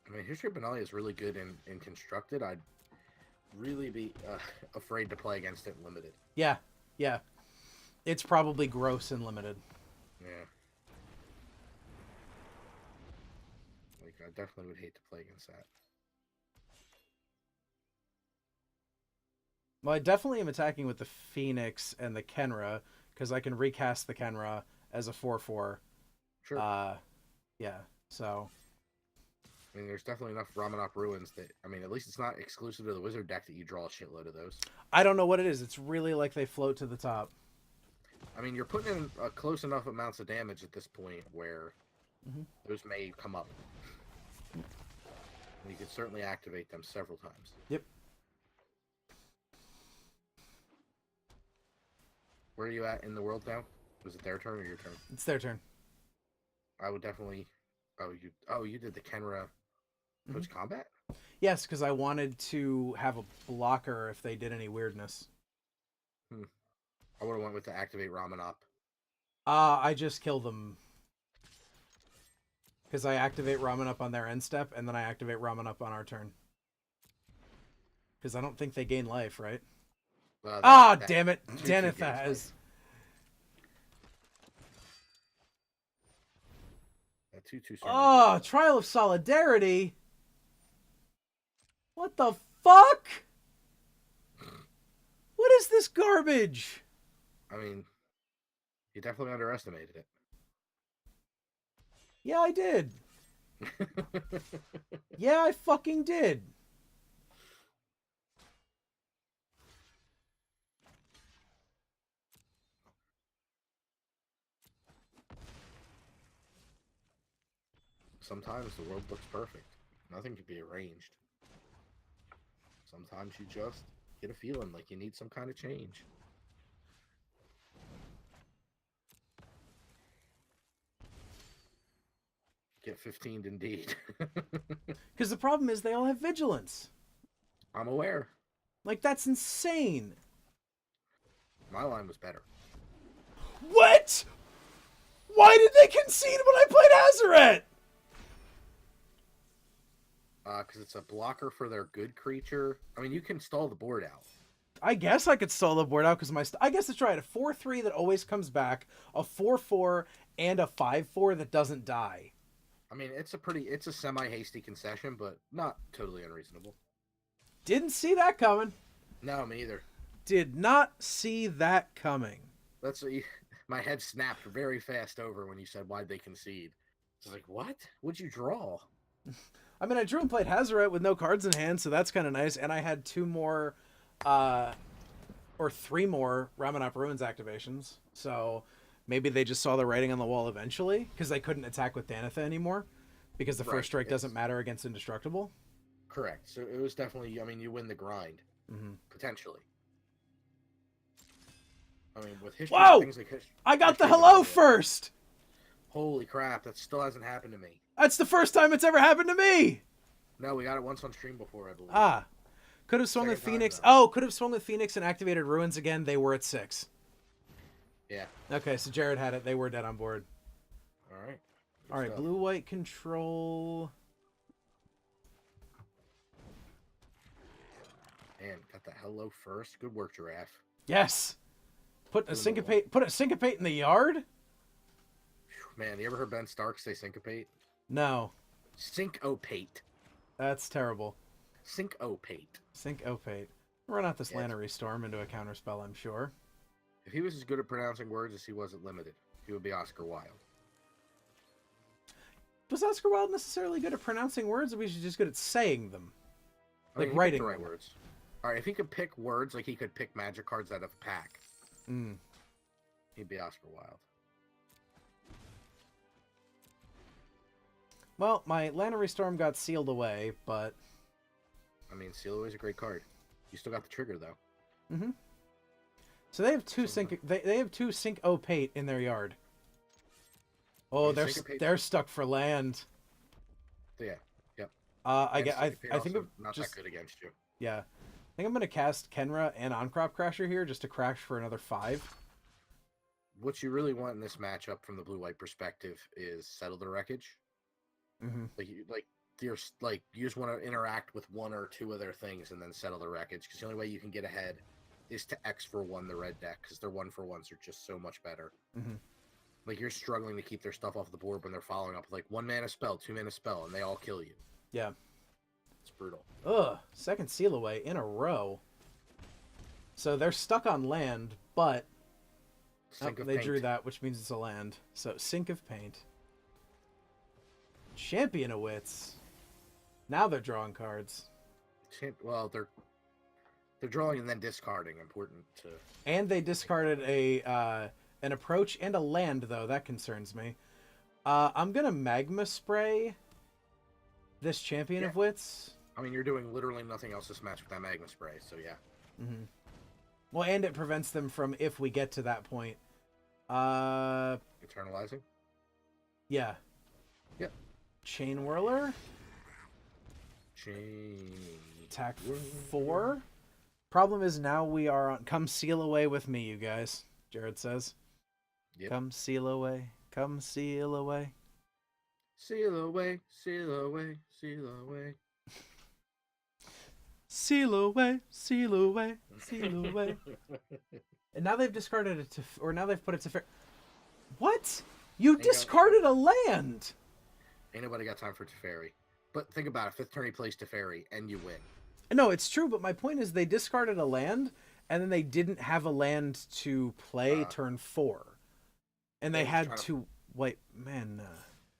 S2: I mean, History of Benalia is really good in constructed. I'd really be afraid to play against it in limited.
S1: Yeah, yeah. It's probably gross and limited.
S2: Yeah. Like, I definitely would hate to play against that.
S1: Well, I definitely am attacking with the Phoenix and the Kenra, because I can recast the Kenra as a 4/4.
S2: Sure.
S1: Yeah, so...
S2: I mean, there's definitely enough Ramanop Ruins that, I mean, at least it's not exclusive to the Wizard deck that you draw a shitload of those.
S1: I don't know what it is. It's really like they float to the top.
S2: I mean, you're putting in close enough amounts of damage at this point where those may come up. And you can certainly activate them several times.
S1: Yep.
S2: Where are you at in the world now? Was it their turn or your turn?
S1: It's their turn.
S2: I would definitely... Oh, you did the Kenra Coach Combat?
S1: Yes, because I wanted to have a blocker if they did any weirdness.
S2: I would have went with the Activate Ramanop.
S1: I just kill them. Because I activate Ramanop on their end step, and then I activate Ramanop on our turn. Because I don't think they gain life, right? Damn it! Daneth has.
S2: That 2/2.
S1: Oh, Trial of Solidarity. What the fuck? What is this garbage?
S2: I mean, you definitely underestimated it.
S1: Yeah, I did. Yeah, I fucking did.
S2: Sometimes the world looks perfect. Nothing can be arranged. Sometimes you just get a feeling like you need some kind of change. Get 15'd indeed.
S1: Because the problem is they all have vigilance.
S2: I'm aware.
S1: Like, that's insane.
S2: My line was better.
S1: What? Why did they concede when I played Azaret?
S2: Because it's a blocker for their good creature. I mean, you can stall the board out.
S1: I guess I could stall the board out because I guess it's right. A 4/3 that always comes back, a 4/4, and a 5/4 that doesn't die.
S2: I mean, it's a semi-hasty concession, but not totally unreasonable.
S1: Didn't see that coming.
S2: No, me either.
S1: did not see that coming.
S2: That's what my head snapped very fast over when you said why'd they concede. I was like, what? What'd you draw?
S1: I mean, I drew and played Hazoret with no cards in hand, so that's kind of nice. And I had 2 more, or 3 more Ramunap Ruins activations. So maybe they just saw the writing on the wall eventually, because they couldn't attack with Danitha anymore, because the first strike doesn't matter against Indestructible.
S2: Correct. So it was definitely, I mean, you win the grind, potentially. I mean, with history, things like history.
S1: I got the hello first!
S2: Holy crap, that still hasn't happened to me.
S1: That's the first time it's ever happened to me!
S2: No, we got it once on stream before, I believe.
S1: Ah. Could have swung with Phoenix. Could have swung with Phoenix and activated Ruins again. They were at 6.
S2: Yeah.
S1: Okay, so Jared had it. They were dead on board.
S2: Alright.
S1: Alright, blue-white control.
S2: Man, got the hello first. Good work, Giraffe.
S1: Yes! Put a syncopate in the yard?
S2: Man, you ever heard Ben Stark say syncopate?
S1: No.
S2: Syncopate.
S1: That's terrible.
S2: Syncopate.
S1: Syncopate. Run out this Lannery Storm into a counterspell, I'm sure.
S2: If he was as good at pronouncing words as he was at Limited, he would be Oscar Wilde.
S1: Was Oscar Wilde necessarily good at pronouncing words, or was he just good at saying them?
S2: Like writing the right words. Alright, if he could pick words like he could pick magic cards out of a pack, he'd be Oscar Wilde.
S1: Well, my Lannery Storm got sealed away, but...
S2: I mean, seal away is a great card. You still got the trigger, though.
S1: Mm-hmm. So they have 2 they have 2 syncopate in their yard. Oh, they're stuck for land.
S2: Yeah. Yep.
S1: I think I'm
S2: not that good against you.
S1: Yeah. I think I'm gonna cast Kenra and On-Crop Crasher here just to crash for another 5.
S2: What you really want in this matchup from the blue-white perspective is settle the wreckage.
S1: Mm-hmm.
S2: You just want to interact with 1 or 2 of their things and then settle the wreckage, because the only way you can get ahead is to X for 1 the red deck, because their 1-for-1s are just so much better.
S1: Mm-hmm.
S2: Like, you're struggling to keep their stuff off the board when they're following up with like 1 mana spell, 2 mana spell, and they all kill you.
S1: Yeah.
S2: It's brutal.
S1: Ugh, second seal away in a row. So they're stuck on land, but they drew that, which means it's a land. So Sink of Paint. Champion of Wits. Now they're drawing cards.
S2: Well, they're drawing and then discarding. Important to. And
S1: they discarded an approach and a land, though. That concerns me. I'm gonna Magma Spray this Champion of Wits.
S2: I mean, you're doing literally nothing else this match with that Magma Spray, so yeah.
S1: Mm-hmm. Well, and it prevents them from, if we get to that point.
S2: Eternalizing?
S1: Yeah.
S2: Yep.
S1: Chain Whirler? Attack 4? Problem is now we are on... Come seal away with me, you guys. Jared says. Yep. Come seal away. Come seal away.
S2: Seal away. Seal away. Seal away.
S1: Seal away. Seal away. Seal away. And now they've discarded it to... Or now they've put it to... Fair... What? You discarded a land!
S2: Ain't nobody got time for Teferi. But think about it. 5th turn he plays Teferi, and you win.
S1: No, it's true, but my point is they discarded a land, and then they didn't have a land to play turn 4. And they had to... Wait, man...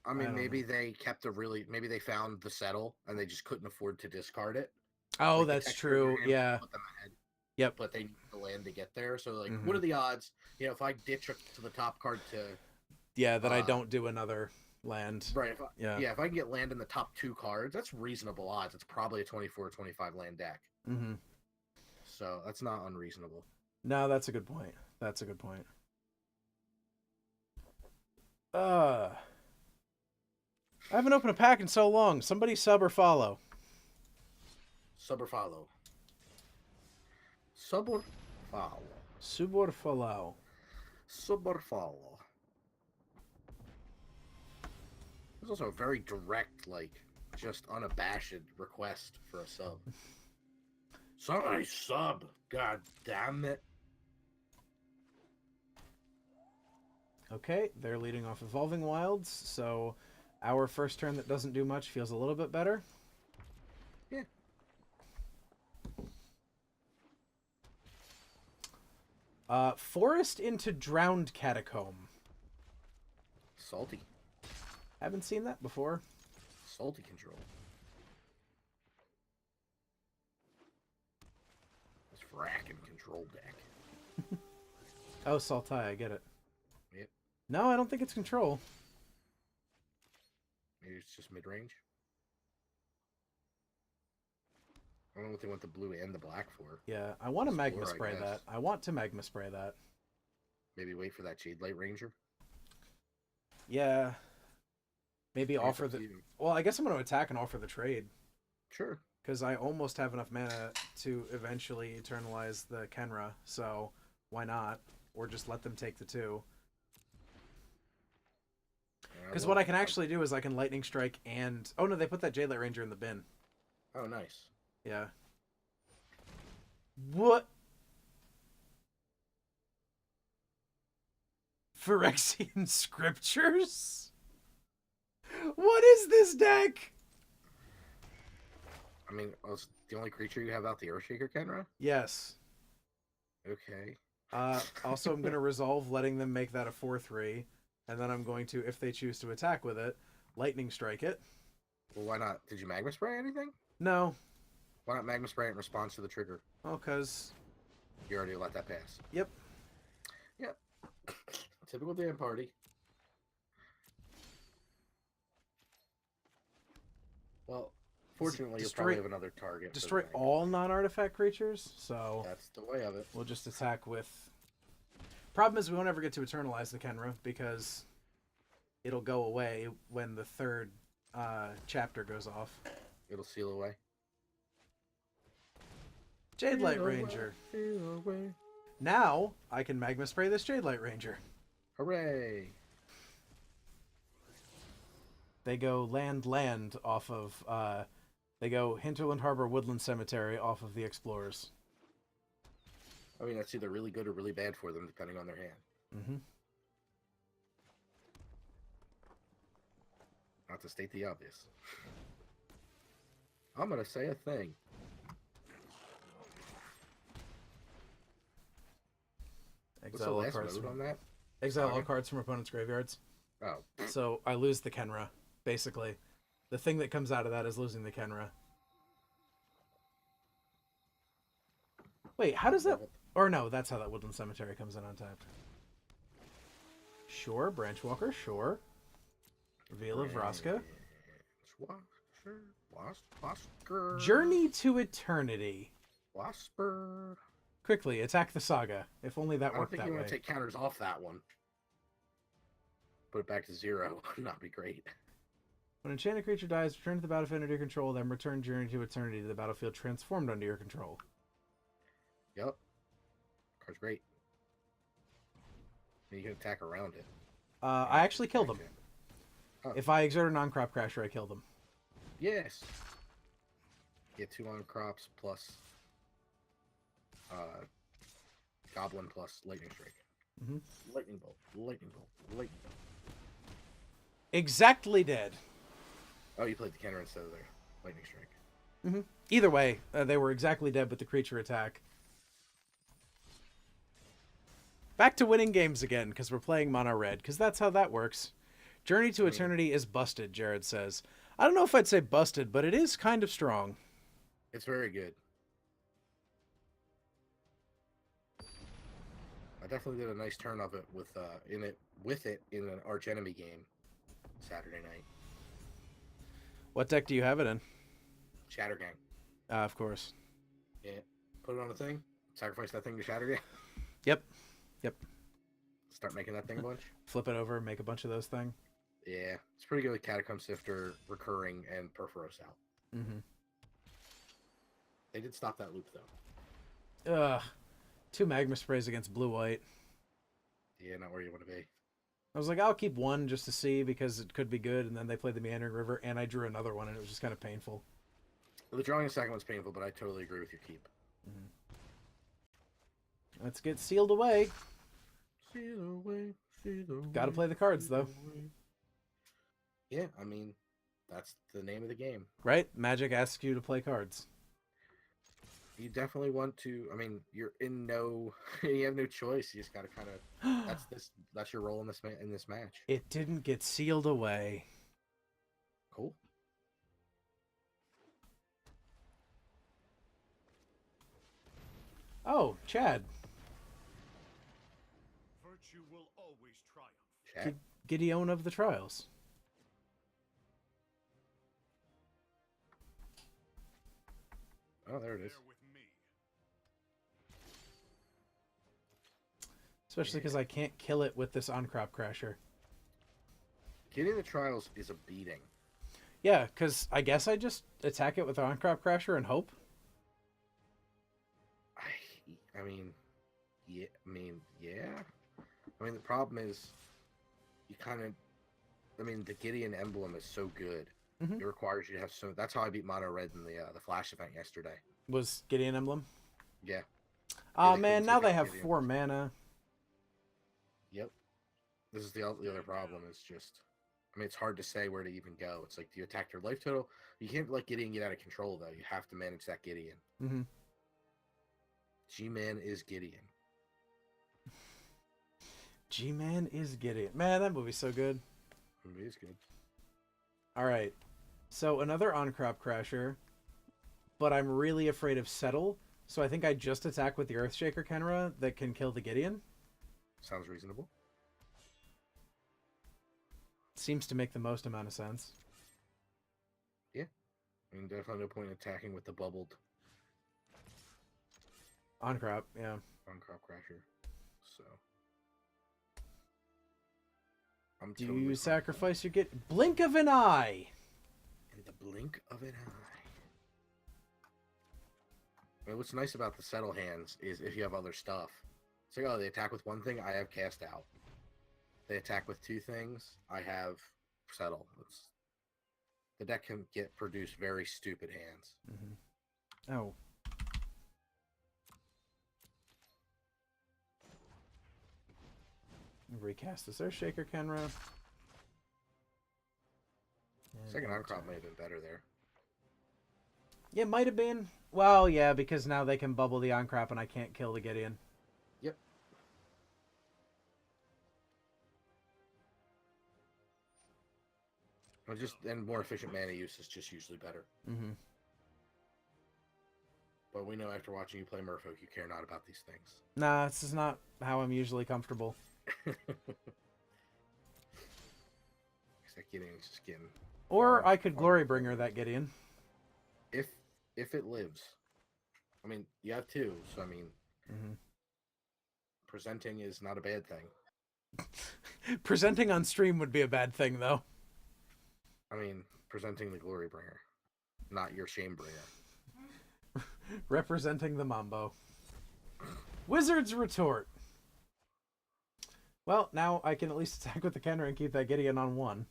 S2: I mean, maybe they kept maybe they found the settle, and they just couldn't afford to discard it.
S1: Oh, like that's true, yeah.
S2: Put them ahead,
S1: yep.
S2: But they need the land to get there, so, like, what are the odds? You know, if I ditch to the top card to...
S1: Yeah, that I don't do another... land.
S2: Right. If I can get land in the top 2 cards, that's reasonable odds. It's probably a 24 or 25 land deck.
S1: Mm-hmm.
S2: So that's not unreasonable.
S1: No, that's a good point. That's a good point. I haven't opened a pack in so long. Somebody sub or follow.
S2: Sub or follow. Sub or follow.
S1: Sub or follow.
S2: Sub or follow. There's also a very direct, like, just unabashed request for a sub. Somebody sub. God damn it.
S1: Okay, they're leading off Evolving Wilds, so our first turn that doesn't do much feels a little bit better.
S2: Yeah.
S1: Forest into Drowned Catacomb.
S2: Salty.
S1: Haven't seen that before.
S2: Salty control. It's fracking control deck.
S1: Oh, Sultai, I get it.
S2: Yep.
S1: No, I don't think it's control.
S2: Maybe it's just mid-range. I don't know what they want the blue and the black for.
S1: Yeah, I want to magma
S2: Explore, I
S1: spray
S2: guess.
S1: that. I want to magma spray that.
S2: Maybe wait for that Jade Light Ranger.
S1: Yeah. Maybe
S2: Yeah, it's
S1: offer
S2: up to
S1: the...
S2: you.
S1: Well, I guess I'm going to attack and offer the trade.
S2: Sure.
S1: Because I almost have enough mana to eventually eternalize the Kenra, so why not? Or just let them take the 2. Because what I can actually do is I can Lightning Strike and... Oh no, they put that Jade Light Ranger in the bin.
S2: Oh, nice.
S1: Yeah. What? Phyrexian Scriptures? What is this deck?
S2: I mean, it's the only creature you have out the Earthshaker, Kenra?
S1: Yes.
S2: Okay.
S1: Also, I'm going to resolve letting them make that a 4/3. And then I'm going to, if they choose to attack with it, Lightning Strike it.
S2: Well, why not? Did you Magma Spray anything?
S1: No.
S2: Why not Magma Spray it in response to the trigger?
S1: Oh, because...
S2: You already let that pass.
S1: Yep.
S2: Yep. Typical damn party. Well, fortunately, you'll probably have another target.
S1: Destroy all non-artifact creatures, so...
S2: That's the way of it.
S1: We'll just attack with... Problem is we won't ever get to Eternalize the Kenra, because it'll go away when the 3rd chapter goes off.
S2: It'll seal away.
S1: Jade Light Ranger.
S2: Seal away.
S1: Now, I can Magma Spray this Jade Light Ranger.
S2: Hooray!
S1: They go land off of... they go Hinterland Harbor Woodland Cemetery off of the Explorers.
S2: I mean, that's either really good or really bad for them, depending on their hand.
S1: Mm-hmm.
S2: Not to state the obvious. I'm going to say a thing. What's the
S1: Exile all
S2: last
S1: cards
S2: mode
S1: from...
S2: on that?
S1: Exile all cards from opponents' graveyards.
S2: Oh.
S1: So I lose the Kenra, basically. The thing that comes out of that is losing the Kenra. Wait, how does that... Or no, that's how that Woodland Cemetery comes in untapped. Sure, Branchwalker, sure. Reveal of Vraska.
S2: Wasker.
S1: Journey to Eternity.
S2: Wasper.
S1: Quickly, attack the Saga. If only that
S2: I don't
S1: worked
S2: think
S1: that
S2: you
S1: way.
S2: want to take counters off that one. Put it back to 0. Would not be great.
S1: When an enchanted creature dies, return to the battlefield under your control, then return Journey to Eternity to the battlefield transformed under your control.
S2: Yep. Card's great. You can attack around it.
S1: I actually killed them.
S2: Oh.
S1: If I exert a non-crop crasher, I kill them.
S2: Yes. Get 2 on crops plus Goblin plus Lightning Strike.
S1: Mm-hmm.
S2: Lightning Bolt. Lightning Bolt. Lightning Bolt.
S1: Exactly dead.
S2: Oh, you played the Kenner instead of their Lightning Strike.
S1: Mm-hmm. Either way, they were exactly dead with the creature attack. Back to winning games again, because we're playing mono red, because that's how that works. Journey to Eternity is busted, Jared says. I don't know if I'd say busted, but it is kind of strong.
S2: It's very good. I definitely did a nice turn of it with it in an arch enemy game Saturday night.
S1: What deck do you have it in?
S2: Shattergang.
S1: Of course.
S2: Yeah. Put it on a thing. Sacrifice that thing to Shattergang.
S1: Yep. Yep.
S2: Start making that thing a bunch.
S1: Flip it over, make a bunch of those things.
S2: Yeah. It's pretty good with Catacomb Sifter, Recurring, and Perforos out.
S1: Mm-hmm.
S2: They did stop that loop, though.
S1: Ugh. 2 Magma Sprays against blue-white.
S2: Yeah, not where you want to be.
S1: I was like, I'll keep one just to see because it could be good, and then they played the Meandering River, and I drew another one, and it was just kind of painful.
S2: The drawing a second one's painful, but I totally agree with your keep.
S1: Mm-hmm. Let's get sealed away.
S2: Seal away, seal away.
S1: Gotta play the cards, though.
S2: Yeah, I mean, that's the name of the game.
S1: Right? Magic asks you to play cards.
S2: You definitely want to. I mean, you're in no. You have no choice. You just got to kind of. That's your role in this match.
S1: It didn't get sealed away.
S2: Cool.
S1: Oh, Chad.
S3: Virtue will always triumph.
S2: Chat.
S1: Gideon of the Trials.
S2: Oh, there it is.
S1: Especially because I can't kill it with this on-crop crasher.
S2: Getting the trials is a beating.
S1: Yeah, because I guess I just attack it with on-crop crasher and hope.
S2: I mean, yeah. I mean, the problem is, you kind of. I mean, the Gideon emblem is so good.
S1: Mm-hmm.
S2: It requires you to have so. That's how I beat Mono Red in the Flash event yesterday.
S1: Was Gideon emblem?
S2: Yeah.
S1: Oh man, now they have Gideon. 4 mana.
S2: Yep. This is the other problem. Is just. I mean, it's hard to say where to even go. It's like, do you attack your life total? You can't let Gideon get out of control, though. You have to manage that Gideon.
S1: Mm-hmm.
S2: G-Man is Gideon.
S1: G-Man is Gideon. Man, that movie's so good.
S2: The movie is good.
S1: All right. So another on-crop crasher, but I'm really afraid of Settle, so I think I just attack with the Earthshaker Kenra that can kill the Gideon.
S2: Sounds reasonable.
S1: Seems to make the most amount of sense.
S2: Yeah. I mean, definitely no point in attacking with the bubbled
S1: on-crop, yeah.
S2: On-crop crasher. So.
S1: Do totally you sacrifice your blink of an eye?
S2: In the blink of an eye. I mean, what's nice about the settle hands is if you have other stuff. It's like, oh, they attack with one thing, I have cast out. They attack with 2 things, I have settle. The deck can produce very stupid hands.
S1: Mm-hmm. Oh. Recast this Earthshaker Kenra.
S2: Second on-crop may have been better there.
S1: Yeah, might have been. Well, yeah, because now they can bubble the on-crop and I can't kill the Gideon.
S2: Yep. Well, and more efficient mana use is just usually better.
S1: Mm-hmm.
S2: But we know after watching you play Merfolk, you care not about these things.
S1: Nah, this is not how I'm usually comfortable.
S2: That Gideon's just getting.
S1: Or I could Glorybringer that Gideon.
S2: If it lives. I mean, you have 2, so I mean, presenting is not a bad thing.
S1: Presenting on stream would be a bad thing, though.
S2: I mean, presenting the Glorybringer, not your Shamebringer.
S1: Representing the Mambo. Wizard's Retort. Well, now I can at least attack with the Kenra and keep that Gideon on 1.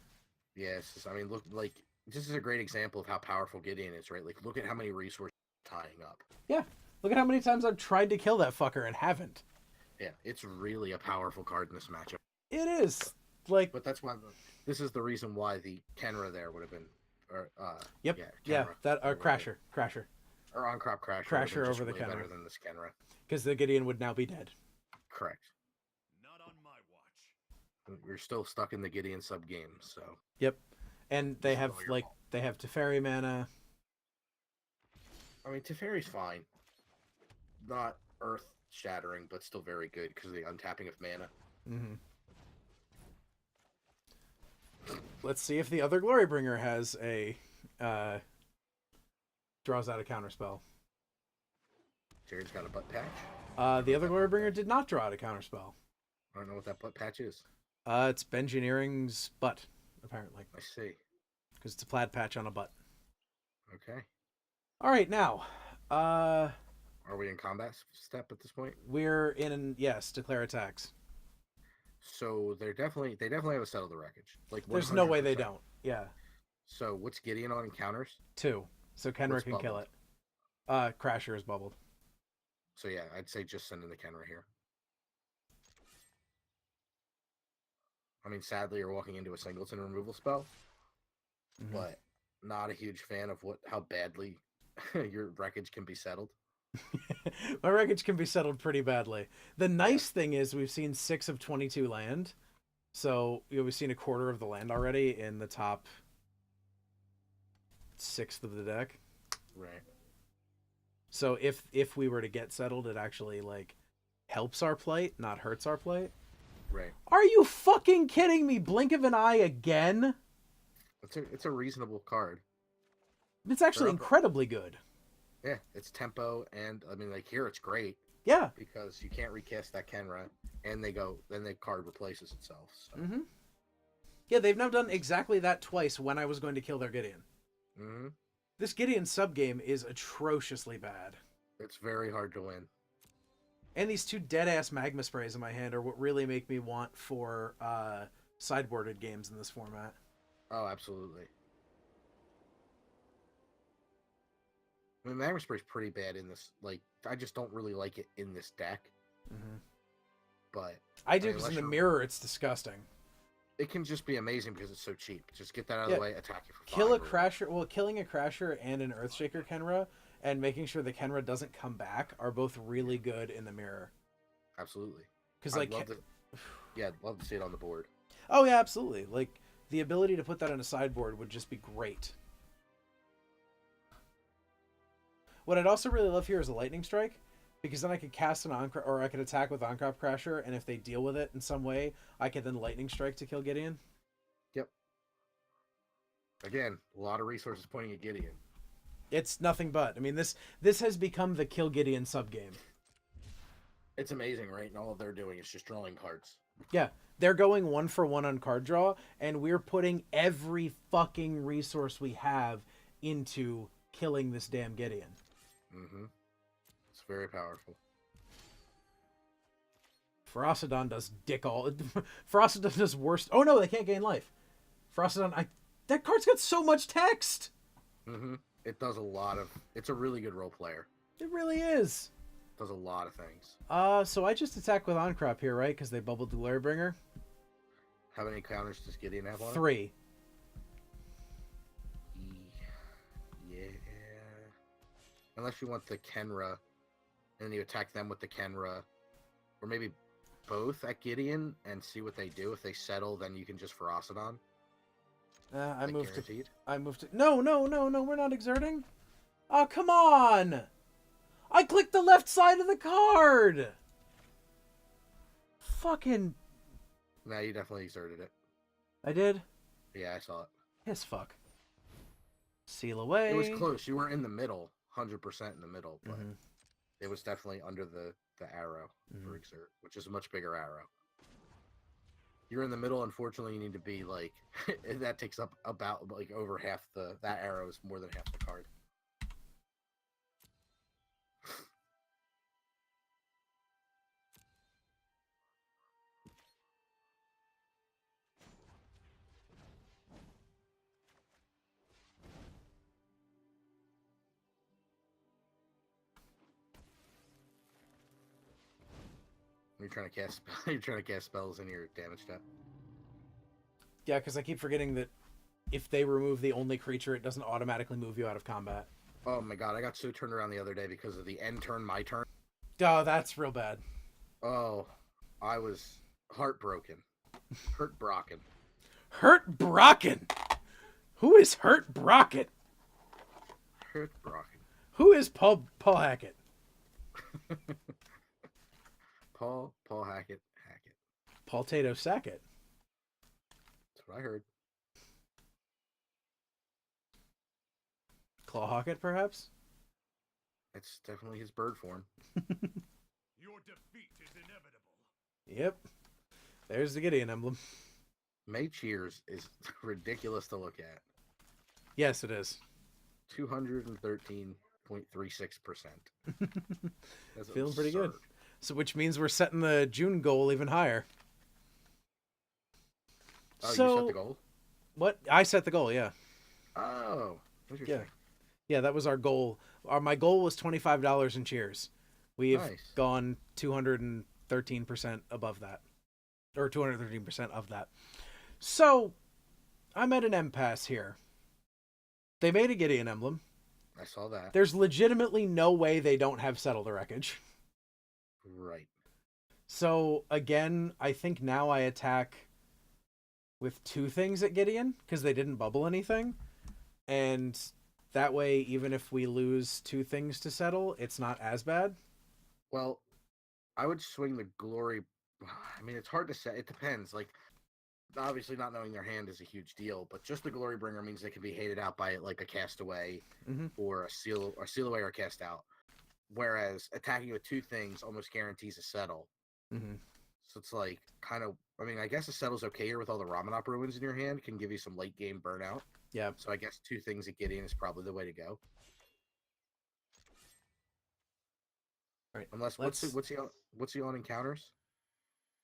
S2: Yes, I mean, look, like, this is a great example of how powerful Gideon is, right? Like, look at how many resources tying up.
S1: Yeah, look at how many times I've tried to kill that fucker and haven't.
S2: Yeah, it's really a powerful card in this matchup.
S1: It is. Like,
S2: but that's why this is the reason why the Kenra there would have been. Or,
S1: yep.
S2: Yeah,
S1: that Crasher.
S2: Or on-crop
S1: Crasher over the
S2: way
S1: Kenra.
S2: Better than this Kenra.
S1: Because the Gideon would now be dead.
S2: Correct.
S3: Not on my watch.
S2: We're still stuck in the Gideon sub game, so.
S1: Yep, and they have they have Teferi mana.
S2: I mean, Teferi's fine. Not earth-shattering, but still very good because of the untapping of mana.
S1: Mm-hmm. Let's see if the other Glorybringer has a draws out a counterspell.
S2: Jared's got a butt patch.
S1: The other Glorybringer did not draw out a counterspell.
S2: I don't know what that butt patch is.
S1: It's Bengineering's butt, apparently.
S2: I see.
S1: Because it's a plaid patch on a butt.
S2: Okay.
S1: All right, now.
S2: Are we in combat step at this point?
S1: We're in, yes, declare attacks.
S2: So they definitely have a settle the wreckage. Like 100%.
S1: There's no way they don't. Yeah.
S2: So what's Gideon on encounters?
S1: 2. So Kenra can kill it. Crasher is bubbled.
S2: So yeah, I'd say just send in the Kenra here. I mean, sadly, you're walking into a singleton removal spell, but not a huge fan of how badly your wreckage can be settled.
S1: My wreckage can be settled pretty badly. The nice thing is we've seen 6 of 22 land. So we've seen a quarter of the land already in the top 1/6 of the deck.
S2: Right.
S1: So if we were to get settled, it actually like helps our plight, not hurts our plight.
S2: Right.
S1: Are you fucking kidding me? Blink of an eye again?
S2: It's a reasonable card.
S1: It's actually incredibly good.
S2: Yeah, it's tempo, and I mean, like here it's great.
S1: Yeah,
S2: because you can't recast that Kenra, and then the card replaces itself. So.
S1: Mm-hmm. Yeah, they've now done exactly that twice when I was going to kill their Gideon.
S2: Mm-hmm.
S1: This Gideon subgame is atrociously bad.
S2: It's very hard to win.
S1: And these 2 dead-ass magma sprays in my hand are what really make me want for sideboarded games in this format.
S2: Oh, absolutely. I mean, magma spray's pretty bad in this. Like, I just don't really like it in this deck.
S1: Mm-hmm.
S2: But
S1: I do, because in the mirror it's disgusting.
S2: It can just be amazing because it's so cheap. Just get that out of the way, attack it for
S1: Kill a Crasher. Well, killing a Crasher and an Earthshaker Kenra, and making sure the Kenra doesn't come back are both really good in the mirror.
S2: Absolutely.
S1: Because like,
S2: I'd love to see it on the board.
S1: Oh yeah, absolutely. Like the ability to put that on a sideboard would just be great. What I'd also really love here is a Lightning Strike, because then I could cast an or I could attack with Oncrop Crasher, and if they deal with it in some way, I could then Lightning Strike to kill Gideon.
S2: Yep. Again, a lot of resources pointing at Gideon.
S1: It's nothing but. I mean, this has become the Kill Gideon subgame.
S2: It's amazing, right? And all they're doing is just drawing cards.
S1: Yeah, they're going 1-for-1 on card draw, and we're putting every fucking resource we have into killing this damn Gideon.
S2: Mm-hmm. It's very powerful.
S1: Ferocidon does dick all. Ferocidon does worst. Oh no, they can't gain life. Ferocidon, that card's got so much text.
S2: Mm-hmm. It does a lot of. It's a really good role player.
S1: It really is.
S2: Does a lot of things.
S1: So I just attack with Oncrop here, right? Because they bubbled the Glorybringer.
S2: How many counters does Gideon have on it?
S1: 3.
S2: Yeah. Unless you want the Kenra, and then you attack them with the Kenra, or maybe both at Gideon and see what they do. If they settle, then you can just Ferocidon.
S1: I moved
S2: guaranteed?
S1: to. No, we're not exerting. Oh, come on! I clicked the left side of the card! Fucking.
S2: No, you definitely exerted it.
S1: I did?
S2: Yeah, I saw it.
S1: Yes, fuck. Seal away.
S2: It was close. You were in the middle, 100% in the middle, but
S1: Mm-hmm.
S2: it was definitely under the arrow for exert, which is a much bigger arrow. You're in the middle. Unfortunately, you need to be like that takes up about like over half that arrow is more than half the card. You're trying to cast. You're trying to cast spells in your damage step.
S1: Yeah, because I keep forgetting that if they remove the only creature, it doesn't automatically move you out of combat.
S2: Oh my god, I got so turned around the other day because of the end turn, my turn.
S1: Oh, that's real bad.
S2: Oh, I was heartbroken. Hurt Brocken.
S1: Hurt Brocken? Who is Hurt Brocken?
S2: Hurt Brocken.
S1: Who is Paul Hackett?
S2: Paul Hackett.
S1: Paul Tato Sackett.
S2: That's what I heard.
S1: Claw Hackett, perhaps?
S2: It's definitely his bird form.
S3: Your defeat is inevitable.
S1: Yep. There's the Gideon emblem.
S2: May Cheers is ridiculous to look at.
S1: Yes, it is.
S2: 213.36%. That's
S1: Feeling pretty
S2: absurd.
S1: good. So, which means we're setting the June goal even higher.
S2: Oh,
S1: so,
S2: you set the goal?
S1: What? I set the goal, yeah.
S2: Oh, interesting.
S1: Yeah. Yeah, that was our goal. My goal was $25 in cheers. We've gone 213% above that. Or 213% of that. So, I'm at an impasse here. They made a Gideon emblem.
S2: I saw that.
S1: There's legitimately no way they don't have Settle the Wreckage.
S2: Right.
S1: So, again, I think now I attack with 2 things at Gideon, because they didn't bubble anything. And that way, even if we lose 2 things to Settle, it's not as bad.
S2: Well, I would swing the Glory. I mean, it's hard to say. It depends. Like, obviously, not knowing their hand is a huge deal, but just the Glory Bringer means they can be hated out by like a Castaway or a seal away or a cast out. Whereas attacking with 2 things almost guarantees a settle. So it's like kind of. I mean, I guess a settle's okay here with all the Ramanop ruins in your hand. Can give you some late game burnout.
S1: Yeah.
S2: So I guess 2 things at Gideon is probably the way to go.
S1: All right.
S2: Unless what's he on encounters?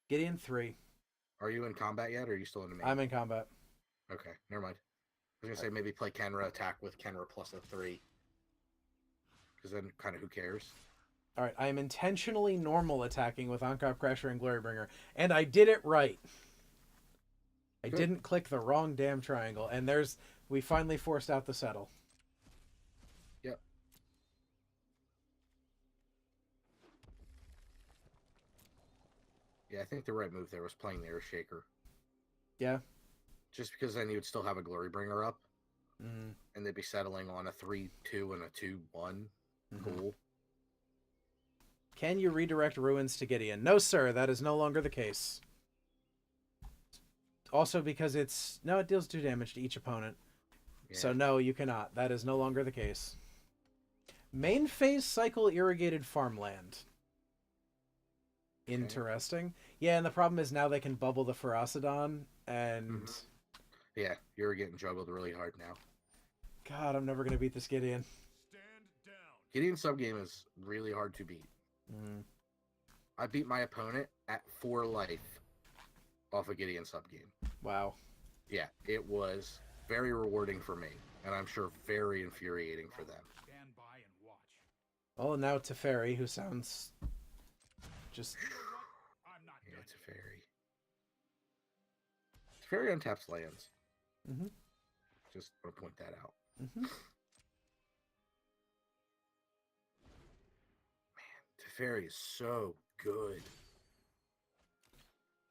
S1: Gideon 3.
S2: Are you in combat yet, or are you still in the main?
S1: I'm in combat.
S2: Okay, never mind. I was gonna say maybe play Kenra attack with Kenra plus a 3, because then kind of who cares?
S1: All right, I am intentionally normal attacking with Oncop Crasher and Glorybringer, and I did it right. I didn't click the wrong damn triangle, and we finally forced out the settle.
S2: Yep. Yeah, I think the right move there was playing the Earth Shaker.
S1: Yeah.
S2: Just because then you would still have a Glorybringer up, and they'd be settling on a 3-2 and a 2-1. Cool.
S1: Can you redirect ruins to Gideon? No, sir. That is no longer the case. Also because it deals 2 damage to each opponent. Yeah. So no, you cannot. That is no longer the case. Main phase cycle irrigated farmland. Okay. Interesting. Yeah, and the problem is now they can bubble the Ferocidon, and...
S2: Yeah, you're getting juggled really hard now.
S1: God, I'm never going to beat this Gideon.
S3: Stand down.
S2: Gideon subgame is really hard to beat. I beat my opponent at 4 life off a Gideon subgame.
S1: Wow.
S2: Yeah, it was very rewarding for me, and I'm sure very infuriating for them.
S3: Stand by and watch.
S1: Oh, now Teferi, who sounds just...
S3: I'm not
S2: yeah, Teferi. Teferi untaps lands. Just want to point that out. Man, Teferi is so good.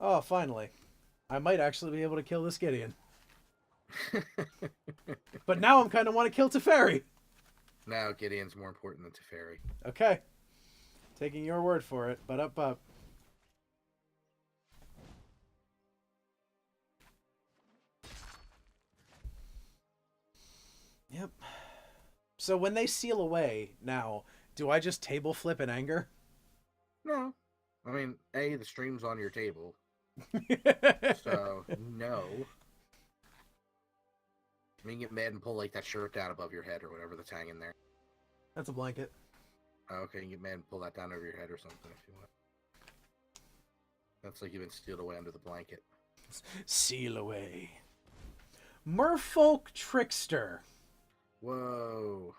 S1: Oh, finally. I might actually be able to kill this Gideon. But now I'm kind of want to kill Teferi.
S2: Now Gideon's more important than Teferi.
S1: Okay. Taking your word for it, but up. Yep. So when they seal away now, do I just table flip in anger?
S2: No. I mean, A, the stream's on your table. So, no. I mean, you get mad and pull like that shirt down above your head or whatever that's hanging there.
S1: That's a blanket.
S2: Oh, okay, you get mad and pull that down over your head or something if you want. That's like you've been sealed away under the blanket.
S1: Seal away. Merfolk Trickster.
S2: Whoa.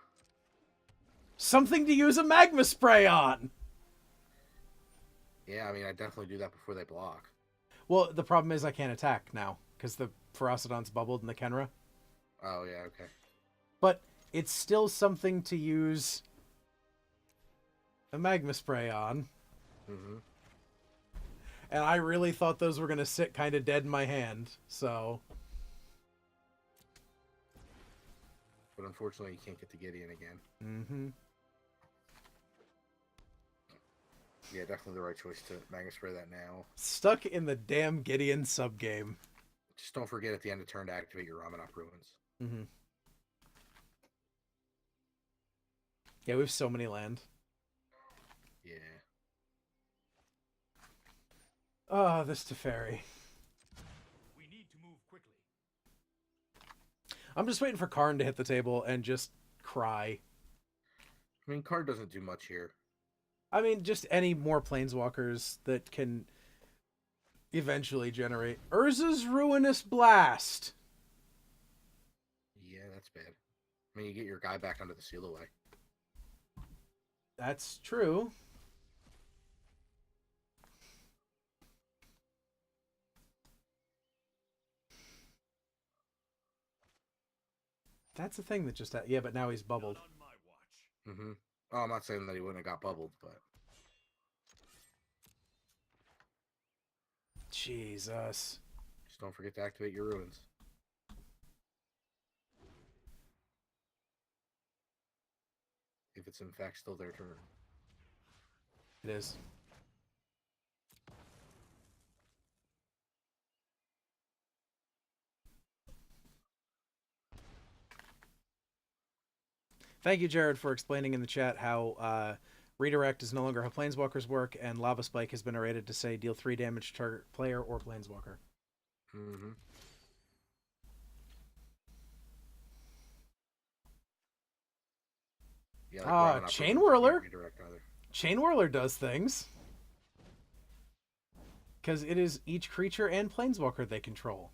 S1: Something to use a magma spray on.
S2: Yeah, I mean, I definitely do that before they block.
S1: Well, the problem is I can't attack now because the Ferocidon's bubbled in the Kenra.
S2: Oh, yeah, okay.
S1: But it's still something to use a magma spray on. And I really thought those were going to sit kind of dead in my hand, so...
S2: But unfortunately, you can't get the Gideon again. Yeah, definitely the right choice to Magma Spray that now.
S1: Stuck in the damn Gideon subgame.
S2: Just don't forget at the end of turn to activate your Ramanop Ruins.
S1: Yeah, we have so many land.
S2: Yeah.
S1: Oh, this Teferi.
S3: We need to move quickly.
S1: I'm just waiting for Karn to hit the table and just cry.
S2: I mean, card doesn't do much here.
S1: I mean, just any more planeswalkers that can eventually generate Urza's Ruinous Blast.
S2: Yeah, that's bad. I mean, you get your guy back under the seal away.
S1: That's true. That's the thing that just... Yeah, but now he's bubbled.
S3: Not on my
S2: Mm-hmm. Oh, I'm not saying that he wouldn't have got bubbled, but
S1: Jesus.
S2: just don't forget to activate your ruins. If it's in fact still their turn.
S1: It is. Thank you, Jared, for explaining in the chat how Redirect is no longer how Planeswalkers work, and Lava Spike has been errated to say deal 3 damage to target player or Planeswalker.
S2: Mm-hmm. Yeah, like
S1: Chain Whirler.
S2: Redirect either.
S1: Chain Whirler does things. Because it is each creature and Planeswalker they control.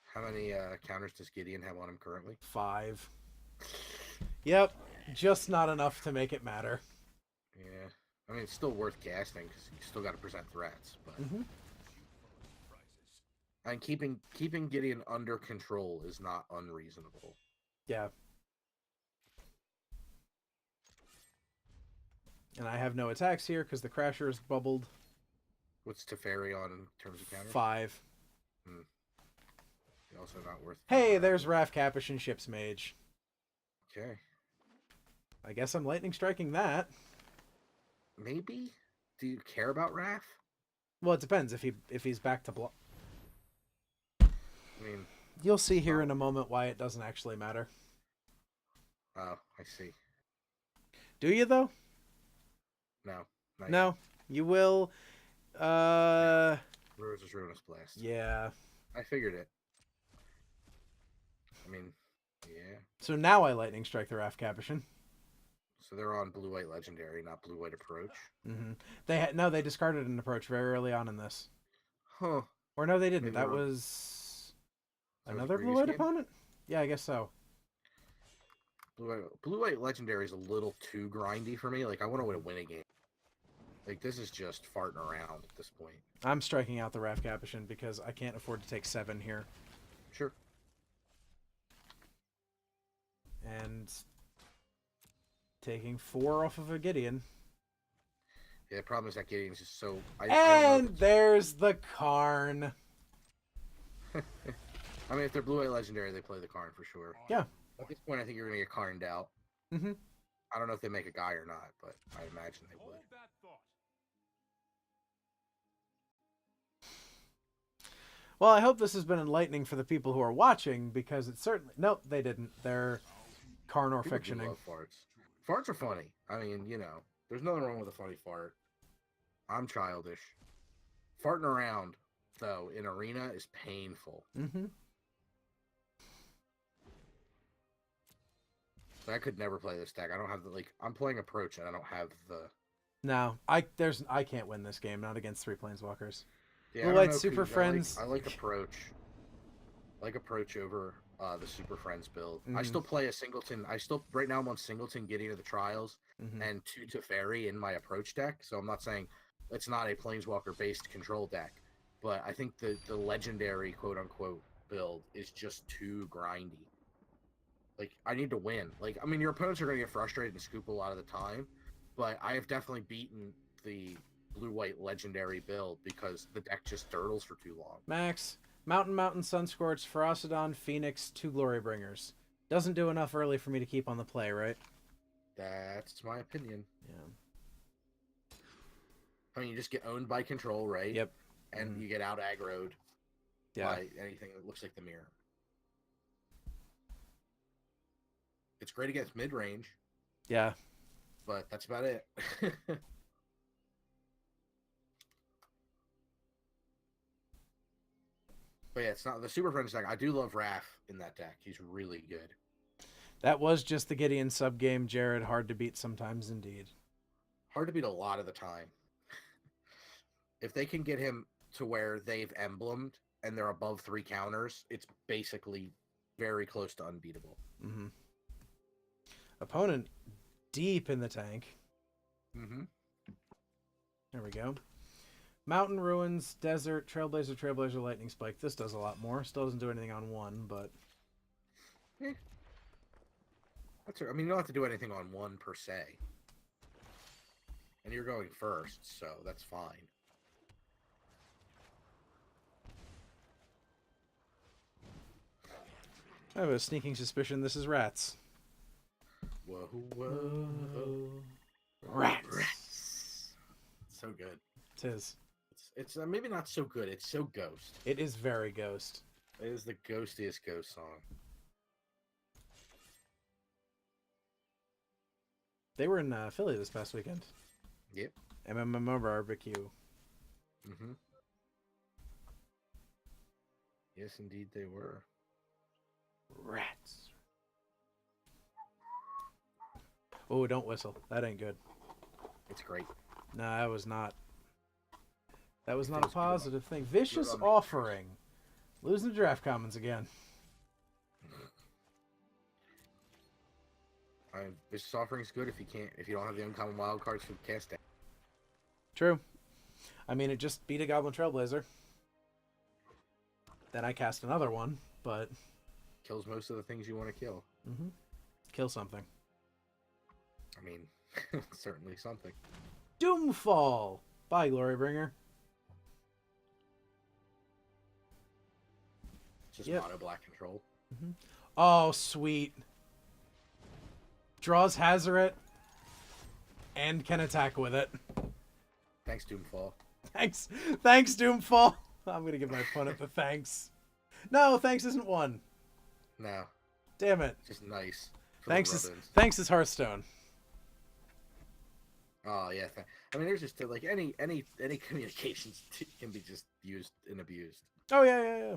S2: How many counters does Gideon have on him currently?
S1: 5. Yep. Just not enough to make it matter.
S2: Yeah. I mean, it's still worth casting because you still got to present threats. But and keeping Gideon under control is not unreasonable.
S1: Yeah. And I have no attacks here because the Crasher is bubbled.
S2: What's Teferi on in terms of counters?
S1: 5.
S2: Also not worth.
S1: Hey, there's Wrath Capish and Ship's Mage.
S2: Okay.
S1: I guess I'm lightning striking that.
S2: Maybe. Do you care about Wrath?
S1: Well, it depends if he's back to block.
S2: I mean,
S1: you'll see here in a moment why it doesn't actually matter.
S2: Oh, I see.
S1: Do you though?
S2: No.
S1: No, you will.
S2: Ruinous Blast.
S1: Yeah.
S2: I figured it. I mean, yeah.
S1: So now I lightning strike the Wrath Capuchin.
S2: So they're on blue-white legendary, not blue-white approach.
S1: Mm-hmm. They discarded an approach very early on in this.
S2: Huh.
S1: Or no, they didn't.
S2: Maybe
S1: That was another
S2: the
S1: blue-white
S2: game?
S1: opponent? Yeah, I guess so.
S2: Blue-white legendary is a little too grindy for me. Like, I want to win a game. Like, this is just farting around at this point.
S1: I'm striking out the Wrath Capuchin because I can't afford to take 7 here.
S2: Sure.
S1: And taking 4 off of a Gideon.
S2: Yeah, the problem is that Gideon's just so...
S1: There's the Karn.
S2: I mean, if they're blue-white legendary, they play the Karn for sure.
S1: Yeah.
S2: At this point, I think you're going to get Karned out.
S1: Mm-hmm.
S2: I don't know if they make a guy or not, but I imagine they would.
S3: Hold that thought.
S1: Well, I hope this has been enlightening for the people who are watching, because it's certainly... Nope, they didn't. They're Karn or
S2: People do
S1: fictioning.
S2: love farts. Farts are funny. I mean, you know, there's nothing wrong with a funny fart. I'm childish. Farting around, though, in Arena is painful.
S1: Mm-hmm.
S2: I could never play this deck. I don't have the, like, I'm playing Approach, and I don't have the...
S1: No, I can't win this game, not against 3 Planeswalkers.
S2: Yeah,
S1: Blue White Super Friends.
S2: I like Approach. I like Approach over the Super Friends build. I
S1: Mhm.
S2: still play a Singleton. Right now I'm on Singleton getting to the Trials
S1: Mhm.
S2: and 2 Teferi in my Approach deck. So I'm not saying it's not a Planeswalker-based control deck. But I think the legendary, quote-unquote, build is just too grindy. Like, I need to win. Like, I mean, your opponents are going to get frustrated and scoop a lot of the time. But I have definitely beaten the blue-white legendary build because the deck just turtles for too long.
S1: Max, Mountain, Sunscorch, Ferocidon, Phoenix, 2 Glorybringers. Doesn't do enough early for me to keep on the play, right?
S2: That's my opinion.
S1: Yeah.
S2: I mean, you just get owned by control, right?
S1: Yep.
S2: And you get out aggroed by anything that looks like the mirror. It's great against mid-range.
S1: Yeah.
S2: But that's about it. But yeah, it's not the Super Friends deck. I do love Raph in that deck. He's really good.
S1: That was just the Gideon sub-game, Jared. Hard to beat sometimes, indeed.
S2: Hard to beat a lot of the time. If they can get him to where they've emblemed and they're above 3 counters, it's basically very close to unbeatable.
S1: Mm-hmm. Opponent deep in the tank.
S2: Mm-hmm.
S1: There we go. Mountain, Ruins, Desert, Trailblazer, Lightning Spike. This does a lot more. Still doesn't do anything on 1, but...
S2: That's. I mean, you don't have to do anything on one per se, and you're going first, so that's fine.
S1: I have a sneaking suspicion this is rats.
S2: Whoa, whoa.
S1: Rats.
S2: So good.
S1: It is.
S2: It's maybe not so good. It's so ghost.
S1: It is very ghost.
S2: It is the ghostiest ghost song.
S1: They were in Philly this past weekend.
S2: Yep.
S1: MMO barbecue.
S2: Mm-hmm. Yes, indeed they were.
S1: Rats. Oh, don't whistle. That ain't good.
S2: It's great.
S1: No, that was not. That was not a
S2: Feels good.
S1: positive thing. Vicious
S2: Good on me.
S1: offering. Losing to draft commons again.
S2: Vicious offering's good if you don't have the uncommon wild cards for the cast deck.
S1: True. I mean, it just beat a Goblin Trailblazer. Then I cast another one, but...
S2: Kills most of the things you want to kill.
S1: Mm-hmm. Kill something.
S2: I mean, certainly something.
S1: Doomfall! Bye, Glorybringer.
S2: Just
S1: Yep.
S2: mono black control.
S1: Mm-hmm. Oh, sweet. Draws Hazoret and can attack with it.
S2: Thanks, Doomfall.
S1: Thanks, Doomfall. I'm gonna give my opponent the thanks. No, thanks isn't one.
S2: No,
S1: Damn it.
S2: just nice. for the
S1: Thanks
S2: rub-ins.
S1: is Hearthstone.
S2: Oh yeah. I mean, there's just like any communications can be just used and abused.
S1: Oh yeah.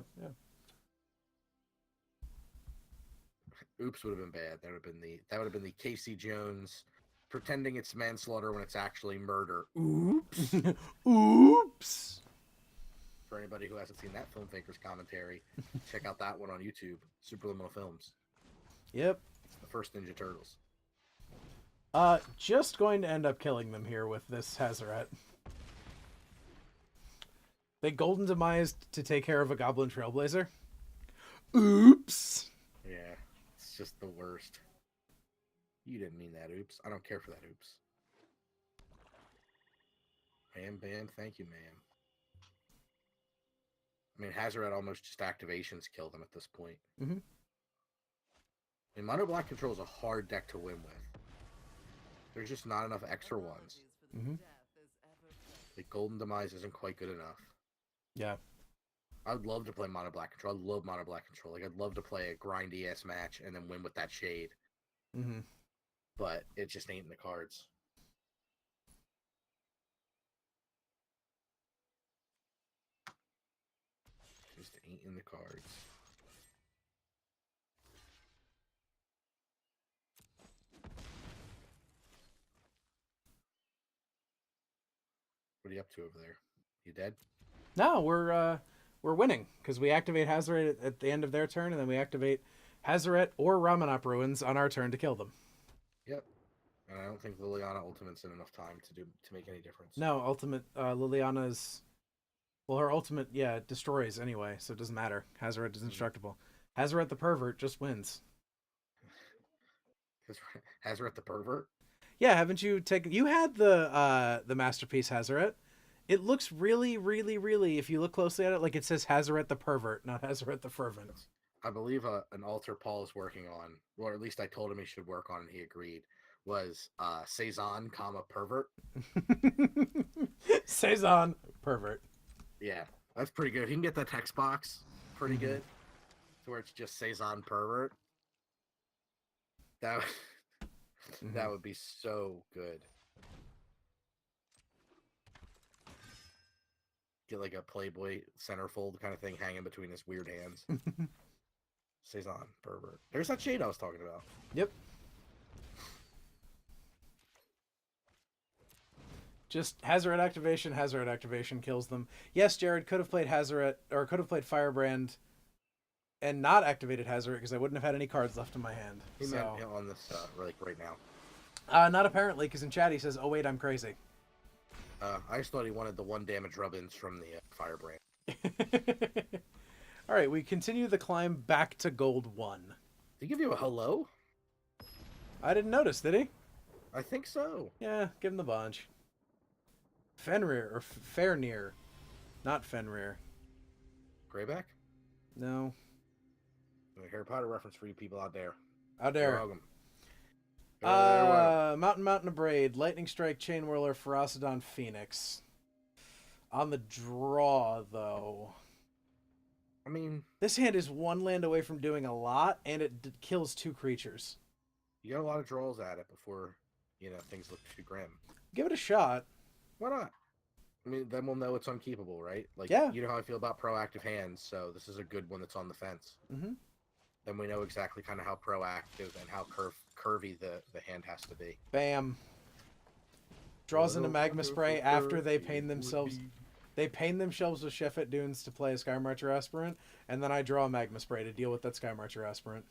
S2: Oops would have been bad. That would have been the Casey Jones pretending it's manslaughter when it's actually murder. Oops.
S1: Oops.
S2: For anybody who hasn't seen that Film Fakers commentary, check out that one on YouTube. Superliminal Films.
S1: Yep.
S2: It's the first Ninja Turtles.
S1: Just going to end up killing them here with this Hazoret. They golden demised to take care of a Goblin Trailblazer. Oops.
S2: Yeah, it's just the worst. You didn't mean that, oops. I don't care for that, oops. Bam, thank you, ma'am. I mean, Hazoret almost just activations kill them at this point.
S1: Mm-hmm.
S2: I mean, Mono Black Control is a hard deck to win with. There's just not enough extra ones.
S1: Mm-hmm.
S2: The Golden Demise isn't quite good enough.
S1: Yeah.
S2: I would love to play Mono Black Control. I love Mono Black Control. Like, I'd love to play a grindy ass match and then win with that shade.
S1: Mm-hmm.
S2: But it just ain't in the cards. Just ain't in the cards. What are you up to over there? You dead?
S1: No, we're winning because we activate Hazoret at the end of their turn, and then we activate Hazoret or Ramanop Ruins on our turn to kill them.
S2: Yep. And I don't think Liliana Ultimate's in enough time to make any difference.
S1: No, ultimate Liliana's. Well, her ultimate, destroys anyway, so it doesn't matter. Hazoret is indestructible. Hazoret the Pervert just wins.
S2: Hazoret the Pervert?
S1: Yeah, haven't you taken? You had the Masterpiece Hazoret. It looks really, really, really, if you look closely at it, like it says Hazoret the Pervert, not Hazoret the Fervent.
S2: I believe an altar Paul is working on, or at least I told him he should work on, and he agreed, was Cezanne, Pervert.
S1: Cezanne, Pervert.
S2: Yeah, that's pretty good. He can get that text box pretty good, to where it's just Cezanne, Pervert. That would be so good. Get like a Playboy centerfold kind of thing hanging between his weird hands. Cezanne, Pervert. There's that shade I was talking about.
S1: Yep. Just Hazoret activation kills them. Yes, Jared could have played Hazoret, or could have played Firebrand and not activated Hazoret because I wouldn't have had any cards left in my hand.
S2: He meant on this right
S1: So.
S2: now.
S1: Not apparently, because in chat he says, "Oh wait, I'm crazy."
S2: I just thought he wanted the 1 damage rub-ins from the Firebrand.
S1: All right, we continue the climb back to Gold 1.
S2: Did he give you a hello?
S1: I didn't notice, did he?
S2: I think so.
S1: Yeah, give him the bunch. Fenrir, or Fairnir. Not Fenrir.
S2: Greyback?
S1: No.
S2: A Harry Potter reference for you people out there.
S1: Out
S2: You're
S1: there.
S2: welcome. Well.
S1: Mountain Abrade, Lightning Strike, Chain Whirler, Ferocidon, Phoenix. On the draw, though.
S2: I mean,
S1: this hand is one land away from doing a lot, and it kills 2 creatures.
S2: You got a lot of draws at it before, things look too grim.
S1: Give it a shot.
S2: Why not? I mean, then we'll know it's unkeepable, right? Like,
S1: yeah.
S2: You know how I feel about proactive hands, so this is a good one that's on the fence.
S1: Mm-hmm.
S2: Then we know exactly kind of how proactive and how curvy the hand has to be.
S1: Bam. Draws into Magma Spray after they pain themselves. They pain themselves with Sheffet Dunes to play a Sky Marcher Aspirant, and then I draw a Magma Spray to deal with that Sky Marcher Aspirant.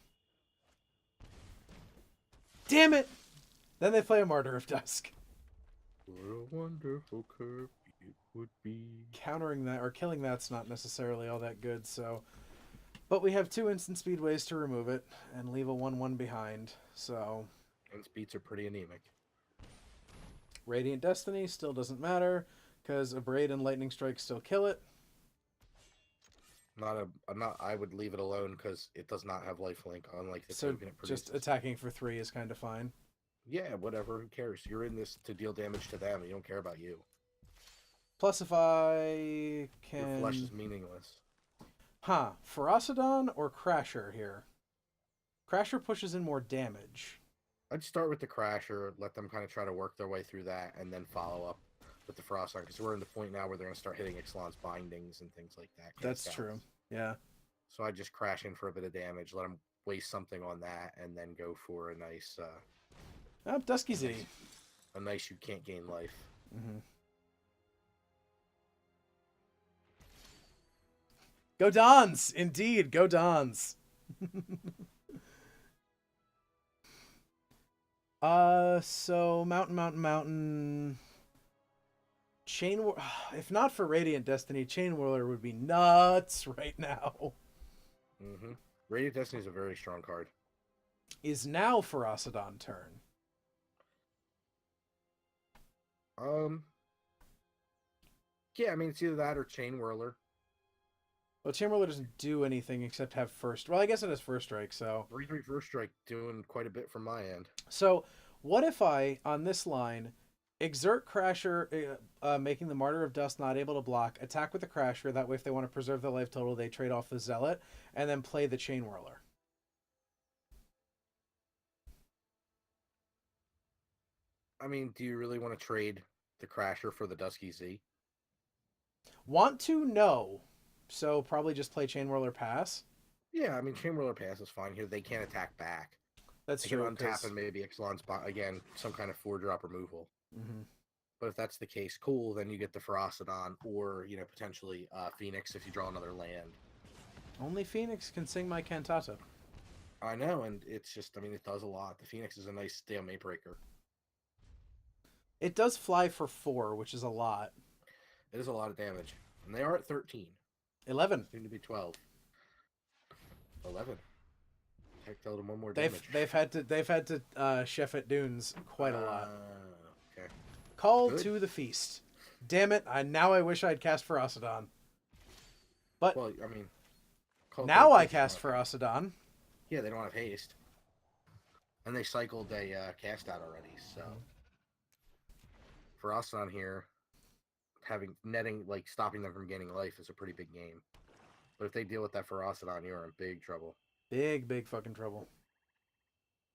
S1: Damn it! Then they play a Martyr of Dusk.
S2: What a wonderful curve it would be.
S1: Countering that, or killing that's not necessarily all that good, so... But we have 2 instant speed ways to remove it, and leave a 1/1 behind, so...
S2: And speeds are pretty anemic.
S1: Radiant Destiny still doesn't matter, because Abrade and Lightning Strike still kill it.
S2: I would leave it alone, because it does not have lifelink, unlike the
S1: so
S2: token it produces.
S1: Just attacking for 3 is kind of fine.
S2: Yeah, whatever, who cares? You're in this to deal damage to them, you don't care about you.
S1: Plus if I can...
S2: Your flesh is meaningless.
S1: Huh. Ferocidon or Crasher here? Crasher pushes in more damage.
S2: I'd start with the Crasher, let them kind of try to work their way through that, and then follow up with the Ferocidon, because we're in the point now where they're going to start hitting Ixalan's bindings and things like that.
S1: That's true. Yeah.
S2: So I'd just crash in for a bit of damage, let them waste something on that, and then go for a nice...
S1: Dusky Z.
S2: A nice you can't gain life.
S1: Mm-hmm. Go Dons! Indeed, go Dons! So Mountain. If not for Radiant Destiny, Chain Whirler would be nuts right now.
S2: Mm-hmm. Radiant Destiny is a very strong card.
S1: Is now Ferocidon turn?
S2: Yeah, I mean, it's either that or Chain Whirler.
S1: Well, Chain Whirler doesn't do anything except have first... Well, I guess it has first strike, so...
S2: 3/3 first strike doing quite a bit from my end.
S1: So, what if I, on this line, exert Crasher, making the Martyr of Dust not able to block, attack with the Crasher, that way if they want to preserve the life total, they trade off the Zealot, and then play the Chain Whirler?
S2: I mean, do you really want to trade the Crasher for the Dusky Z?
S1: Want to? No. So probably just play Chain Whirler pass?
S2: Yeah, I mean, Chain Whirler pass is fine here. They can't attack back.
S1: That's
S2: they
S1: true.
S2: Can untap and maybe Ixalan's, again, some kind of 4-drop removal.
S1: Mm-hmm.
S2: But if that's the case, cool, then you get the Ferocidon or, potentially Phoenix if you draw another land.
S1: Only Phoenix can sing my cantata.
S2: I know, and it's just, I mean, it does a lot. The Phoenix is a nice stalemate breaker.
S1: It does fly for 4, which is a lot.
S2: It is a lot of damage. And they are at 13.
S1: 11.
S2: Soon to be 12. 11. Heck, tell them one more damage.
S1: They've had to Sheffet Dunes quite a lot.
S2: Okay.
S1: Call to the feast. Damn it! I wish I'd cast Ferocidon. But
S2: well, I mean,
S1: now I cast Ferocidon.
S2: Yeah, they don't have haste, and they cycled a cast out already. So Ferocidon here, stopping them from gaining life is a pretty big game. But if they deal with that Ferocidon, you're in big trouble.
S1: Big fucking trouble.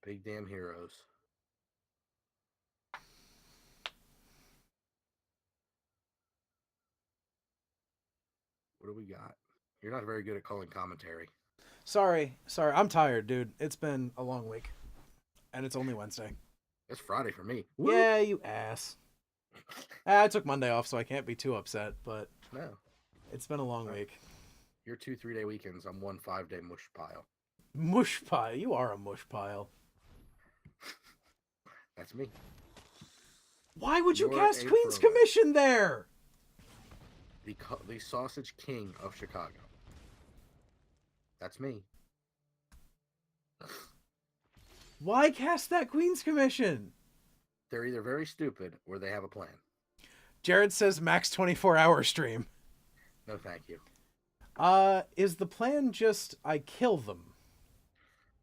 S2: Big damn heroes. What do we got? You're not very good at calling commentary.
S1: Sorry. I'm tired, dude. It's been a long week. And it's only Wednesday.
S2: It's Friday for me. Woo!
S1: Yeah, you ass. I took Monday off, so I can't be too upset, but
S2: no.
S1: It's been a long week.
S2: Your 2 3-day weekends, I'm 1 5-day mush pile.
S1: Mush pile? You are a mush pile.
S2: That's me.
S1: Why would you cast Queen's Commission there?
S2: The Sausage King of Chicago. That's me.
S1: Why cast that Queen's Commission?
S2: They're either very stupid or they have a plan.
S1: Jared says max 24-hour stream.
S2: No, thank you.
S1: Is the plan just I kill them?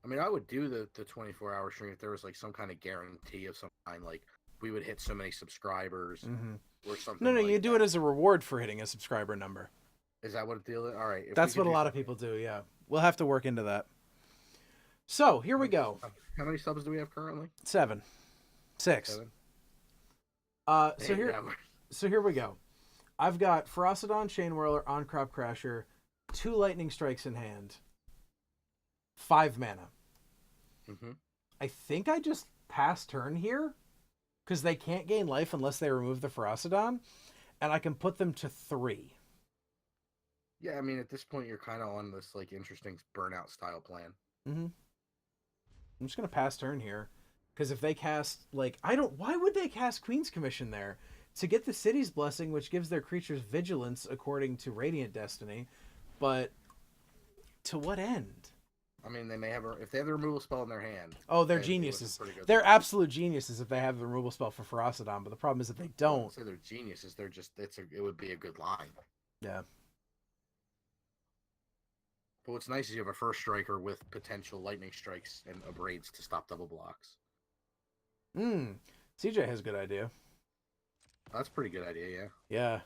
S2: I mean, I would do the 24-hour stream if there was like some kind of guarantee of some kind, like we would hit so many subscribers or something.
S1: No,
S2: like
S1: you do
S2: that.
S1: it as a reward for hitting a subscriber number.
S2: Is that what the deal is? All right.
S1: That's what a lot of people do, yeah. We'll have to work into that. So, here we go.
S2: How many subs do we have currently?
S1: 7. 6.
S2: 7?
S1: So here we go. I've got Ferocidon, Chain Whirler, On Crop Crasher, 2 Lightning Strikes in hand, 5 mana. I think I just pass turn here because they can't gain life unless they remove the Ferocidon, and I can put them to 3.
S2: Yeah, I mean, at this point, you're kind of on this like interesting burnout style plan.
S1: I'm just gonna pass turn here because if they cast why would they cast Queen's Commission there? To get the City's Blessing, which gives their creatures vigilance according to Radiant Destiny, but to what end?
S2: I mean, they may have if they have the removal spell in their hand.
S1: Oh, they're geniuses. They're absolute geniuses if they have the removal spell for Ferocidon, but the problem is if they don't. I don't
S2: say they're geniuses. They're just it would be a good line.
S1: Yeah.
S2: But what's nice is you have a first striker with potential lightning strikes and abrades to stop double blocks.
S1: CJ has a good idea.
S2: That's a pretty good idea, yeah.
S1: Yeah.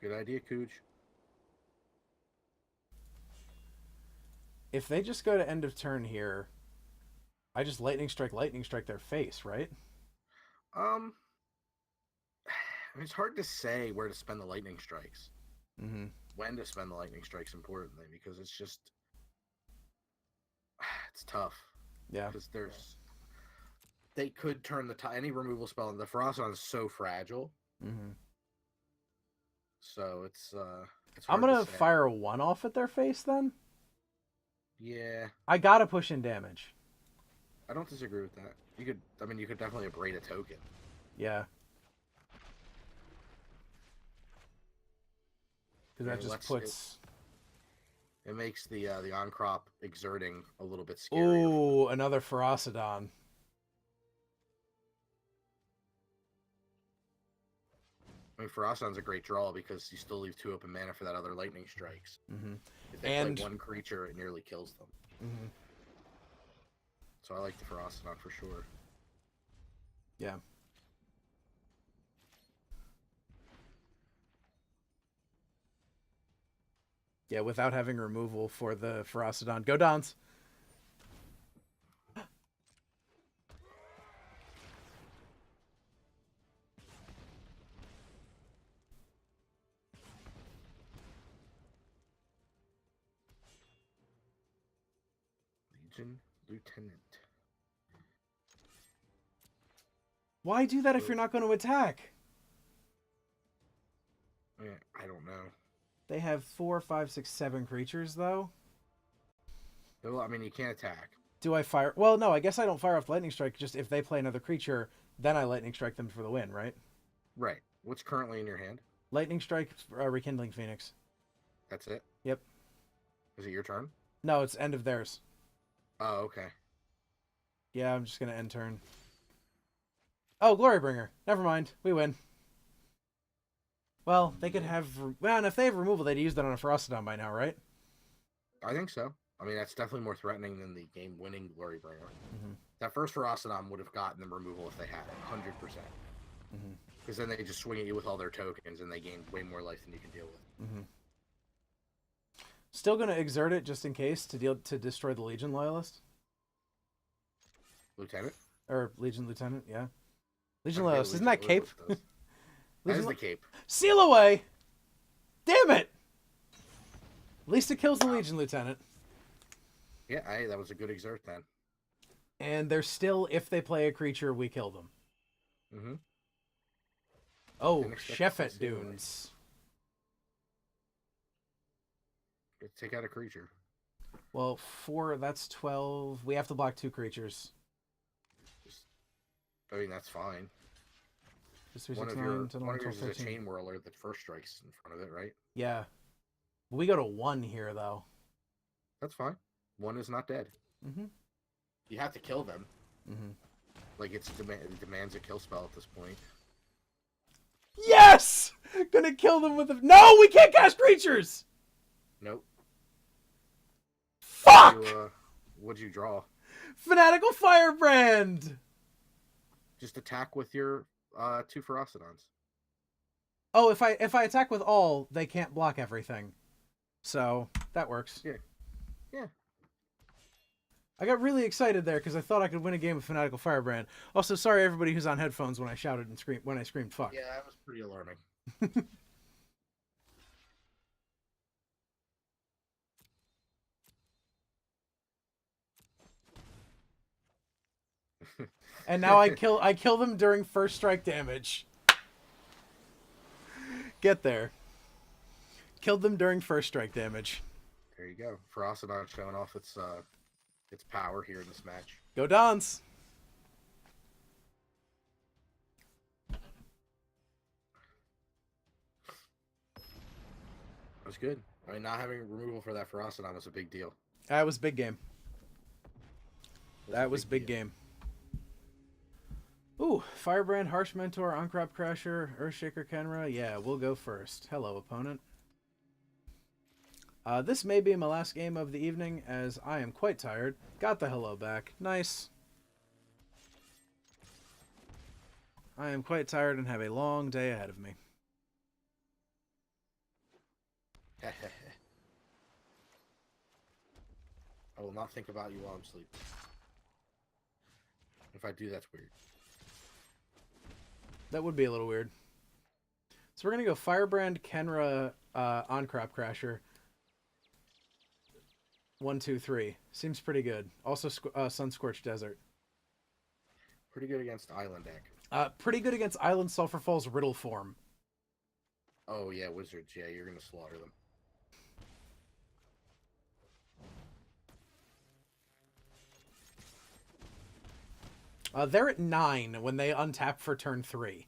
S2: Good idea, Cooch.
S1: If they just go to end of turn here, I just lightning strike their face, right?
S2: I mean, it's hard to say where to spend the lightning strikes. When to spend the lightning strikes, importantly, because it's just it's tough.
S1: Yeah,
S2: because they could turn any removal spell. The Ferocidon is so fragile. So it's
S1: I'm gonna fire a 1 off at their face then.
S2: Yeah,
S1: I gotta push in damage.
S2: I don't disagree with that. You could definitely abrade a token.
S1: Yeah. Because that just puts.
S2: It makes the on-crop exerting a little bit scary.
S1: Ooh, another Ferocidon.
S2: I mean, Ferocidon's a great draw because you still leave 2 open mana for that other lightning strikes. If they play 1 creature, it nearly kills them. So I like the Ferocidon for sure.
S1: Yeah. Yeah, without having removal for the Ferocidon. Go Dons!
S2: Legion Lieutenant.
S1: Why do that if you're not going to attack?
S2: I don't know.
S1: They have 4, 5, 6, 7 creatures, though.
S2: Well, I mean, you can't attack.
S1: Do I fire? Well, no, I guess I don't fire off Lightning Strike. Just if they play another creature, then I Lightning Strike them for the win, right?
S2: Right. What's currently in your hand?
S1: Lightning Strike, Rekindling Phoenix.
S2: That's it?
S1: Yep.
S2: Is it your turn?
S1: No, it's end of theirs.
S2: Oh, okay.
S1: Yeah, I'm just going to end turn. Oh, Glorybringer. Never mind. We win. Well, they could have... Well, and if they have removal, they'd use that on a Ferocidon by now, right?
S2: I think so. I mean, that's definitely more threatening than the game-winning Glorybringer. That first Ferocidon would have gotten the removal if they had it, 100%. Because then they just swing at you with all their tokens, and they gain way more life than you can deal with.
S1: Still going to exert it just in case to destroy the Legion Loyalist?
S2: Lieutenant?
S1: Or Legion Lieutenant, yeah. Legion Loyalist, isn't that Cape?
S2: That is the Cape.
S1: Seal away! Damn it! At least it kills the Legion Lieutenant.
S2: Yeah, that was a good exert then.
S1: And they're still, if they play a creature, we kill them. Oh, Sheffet Dunes.
S2: Take out a creature.
S1: Well, 4, that's 12. We have to block 2 creatures.
S2: I mean, that's fine.
S1: Just 3,
S2: One
S1: 6,
S2: of
S1: 9, 10, 11,
S2: yours
S1: 12,
S2: is a
S1: 13.
S2: chain whirler that first strikes in front of it, right?
S1: Yeah. We go to 1 here, though.
S2: That's fine. 1 is not dead.
S1: Mm-hmm.
S2: You have to kill them.
S1: Mm-hmm.
S2: Like, it demands a kill spell at this point.
S1: Yes! Gonna kill them with a... No, we can't cast creatures!
S2: Nope.
S1: Fuck!
S2: What'd you draw?
S1: Fanatical Firebrand!
S2: Just attack with your 2 Ferocidons.
S1: Oh, if I attack with all, they can't block everything. So, that works.
S2: Yeah. Yeah.
S1: I got really excited there because I thought I could win a game of Fanatical Firebrand. Also, sorry everybody who's on headphones when I shouted and screamed when I screamed fuck.
S2: Yeah, that was pretty alarming.
S1: And now I kill them during first strike damage. Get there. Killed them during first strike damage.
S2: There you go. Ferocidon showing off its power here in this match.
S1: Go Dons!
S2: That was good. I mean, not having removal for that Ferocidon was a big deal.
S1: That was big game. That was big game. Ooh, Firebrand, Harsh Mentor, Uncrop Crasher, Earthshaker Kenra. Yeah, we'll go first. Hello, opponent. This may be my last game of the evening, as I am quite tired. Got the hello back. Nice. I am quite tired and have a long day ahead of me.
S2: I will not think about you while I'm sleeping. If I do, that's weird.
S1: That would be a little weird. So we're going to go Firebrand, Kenra, Uncrop Crasher. 1, 2, 3. Seems pretty good. Also, Sunscorched Desert.
S2: Pretty good against Island deck.
S1: Pretty good against Island Sulphur Falls Riddle form.
S2: Oh, yeah, Wizards. Yeah, you're going to slaughter them.
S1: They're at 9 when they untap for turn 3.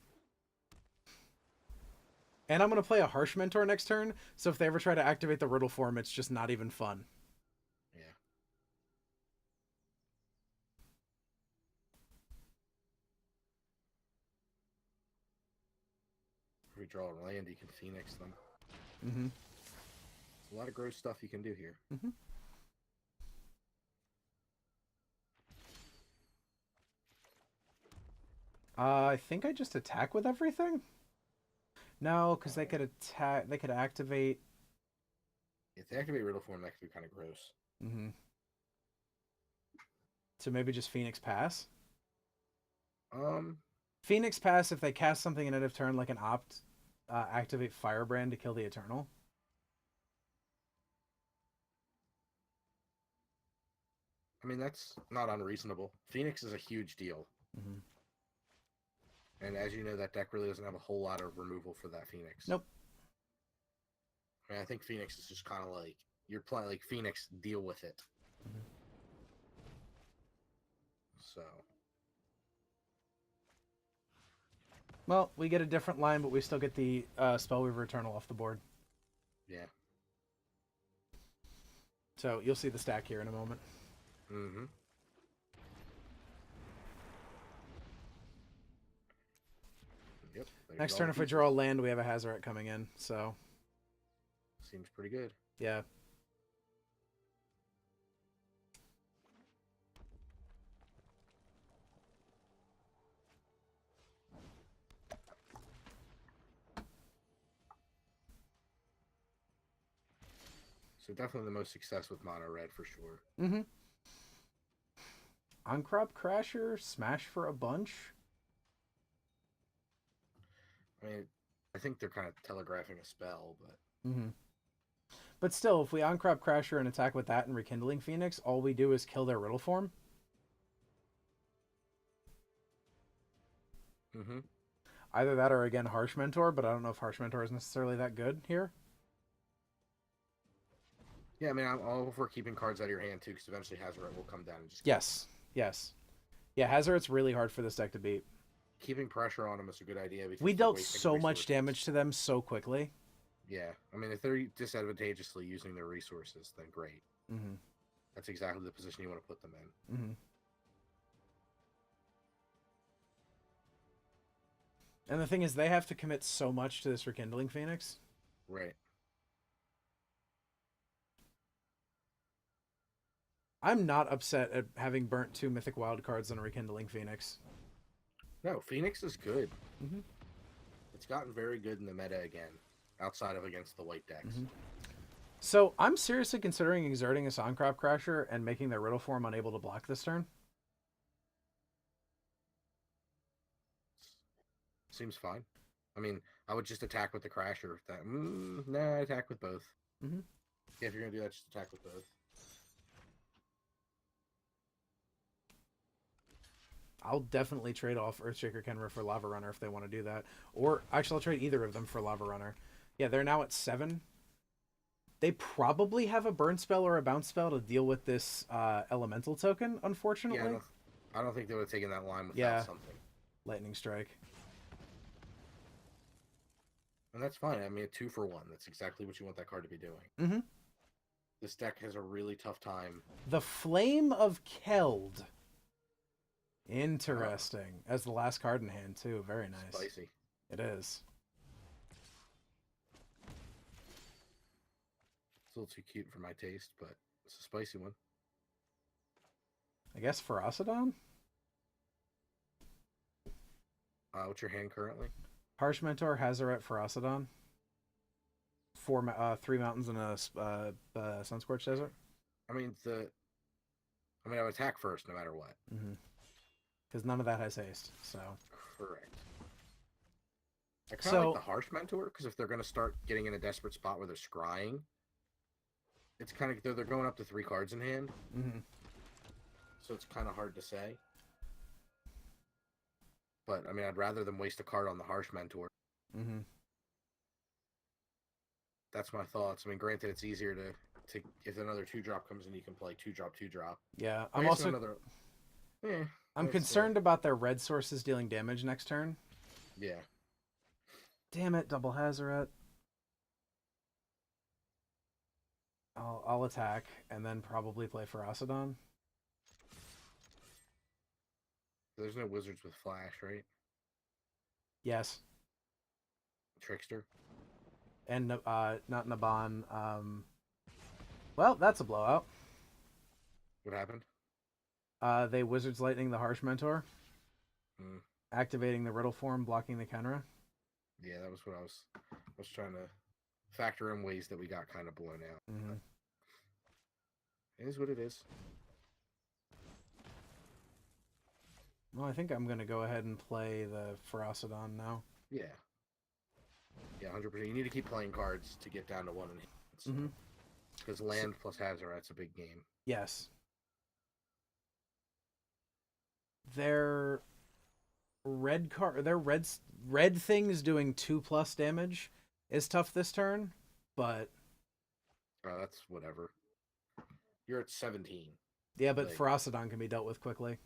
S1: And I'm going to play a Harsh Mentor next turn, so if they ever try to activate the Riddle form, it's just not even fun.
S2: Yeah. If we draw a land, you can Phoenix them.
S1: Mm-hmm.
S2: There's a lot of gross stuff you can do here.
S1: Mm-hmm. I think I just attack with everything? No, because they could attack. They could activate.
S2: If they activate Riddle form, that could be kind of gross.
S1: Mm-hmm. So maybe just Phoenix Pass? Phoenix Pass if they cast something in end of turn, like an opt, activate Firebrand to kill the Eternal.
S2: I mean, that's not unreasonable. Phoenix is a huge deal.
S1: Mm-hmm.
S2: And as you know, that deck really doesn't have a whole lot of removal for that Phoenix.
S1: Nope.
S2: I mean, I think Phoenix is just kind of like, you're playing like Phoenix, deal with it.
S1: Mm-hmm.
S2: So.
S1: Well, we get a different line, but we still get the Spellweaver Eternal off the board.
S2: Yeah.
S1: So you'll see the stack here in a moment.
S2: Mm-hmm. Yep.
S1: Next turn, if we draw a land, we have a Hazoret coming in, so...
S2: Seems pretty good.
S1: Yeah.
S2: So definitely the most success with mono red for sure.
S1: Mm-hmm. Uncrop Crasher, Smash for a bunch.
S2: I mean, I think they're kind of telegraphing a spell, but...
S1: Mm-hmm. But still, if we Uncrop Crasher and attack with that and Rekindling Phoenix, all we do is kill their Riddle form.
S2: Mm-hmm.
S1: Either that or, again, Harsh Mentor, but I don't know if Harsh Mentor is necessarily that good here.
S2: Yeah, I mean, I'm all for keeping cards out of your hand, too, because eventually Hazoret will come down and just...
S1: Yes. Yes. Yeah, Hazoret's really hard for this deck to beat.
S2: Keeping pressure on them is a good idea.
S1: We dealt so much damage to them so quickly.
S2: Yeah, I mean, if they're disadvantageously using their resources, then great.
S1: Mm-hmm.
S2: That's exactly the position you want to put them in.
S1: Mm-hmm. And the thing is, they have to commit so much to this Rekindling Phoenix.
S2: Right.
S1: I'm not upset at having burnt 2 Mythic Wild cards on a Rekindling Phoenix.
S2: No, Phoenix is good.
S1: Mm-hmm.
S2: It's gotten very good in the meta again, outside of against the white decks.
S1: Mm-hmm. So I'm seriously considering exerting a Songcrop Crasher and making their Riddle form unable to block this turn.
S2: Seems fine. I mean, I would just attack with the Crasher. Nah, attack with both.
S1: Mm-hmm.
S2: Yeah, if you're gonna do that, just attack with both.
S1: I'll definitely trade off Earthshaker Kenra for Lava Runner if they want to do that. Or, actually, I'll trade either of them for Lava Runner. Yeah, they're now at 7. They probably have a burn spell or a bounce spell to deal with this elemental token, unfortunately.
S2: Yeah, I don't think they would have taken that line without something.
S1: Lightning Strike.
S2: And that's fine. I mean, a 2-for-1. That's exactly what you want that card to be doing.
S1: Mm-hmm.
S2: This deck has a really tough time.
S1: The Flame of Keld. Interesting. As the last card in hand, too. Very nice.
S2: Spicy.
S1: It is.
S2: It's a little too cute for my taste, but it's a spicy one.
S1: I guess Ferocidon?
S2: What's your hand currently?
S1: Harsh Mentor, Hazaret, Ferocidon. 3 mountains and a Sunscorched Desert.
S2: I mean, I would attack first, no matter what.
S1: Mm-hmm. Because none of that has haste, so...
S2: Correct. I kind of like the Harsh Mentor, because if they're going to start getting in a desperate spot where they're scrying, it's kind of... They're going up to 3 cards in hand.
S1: Mm-hmm.
S2: So it's kind of hard to say. But, I mean, I'd rather them waste a card on the Harsh Mentor.
S1: Mm-hmm.
S2: That's my thoughts. I mean, granted, it's easier to if another 2-drop comes in, you can play 2-drop, 2-drop.
S1: Yeah, I'm also... I'm concerned about their red sources dealing damage next turn.
S2: Yeah.
S1: Damn it, double Hazaret. I'll attack and then probably play Ferocidon.
S2: There's no wizards with flash, right?
S1: Yes.
S2: Trickster.
S1: And not Naban. Well, that's a blowout.
S2: What happened?
S1: They Wizards Lightning the Harsh Mentor. Activating the Riddle form, blocking the Kenra.
S2: Yeah, that was what I was trying to factor in ways that we got kind of blown out.
S1: Mm-hmm.
S2: It is what it is.
S1: Well, I think I'm going to go ahead and play the Ferocidon now.
S2: Yeah. Yeah, 100%. You need to keep playing cards to get down to 1 in hand. Because land plus Hazaret's a big game.
S1: Yes. Their red things doing 2+ damage is tough this turn, but
S2: that's whatever. You're at 17.
S1: Yeah, but Ferocidon can be dealt with quickly.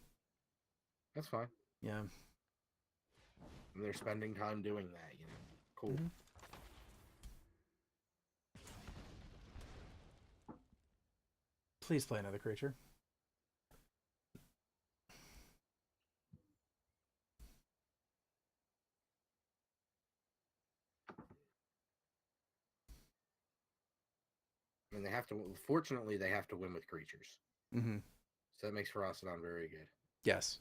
S2: That's fine.
S1: Yeah.
S2: And they're spending time doing that, you know. Cool.
S1: Mm-hmm. Please play another creature.
S2: And they have to. Fortunately, they have to win with creatures.
S1: Mm-hmm.
S2: So that makes Ferocidon very good.
S1: Yes.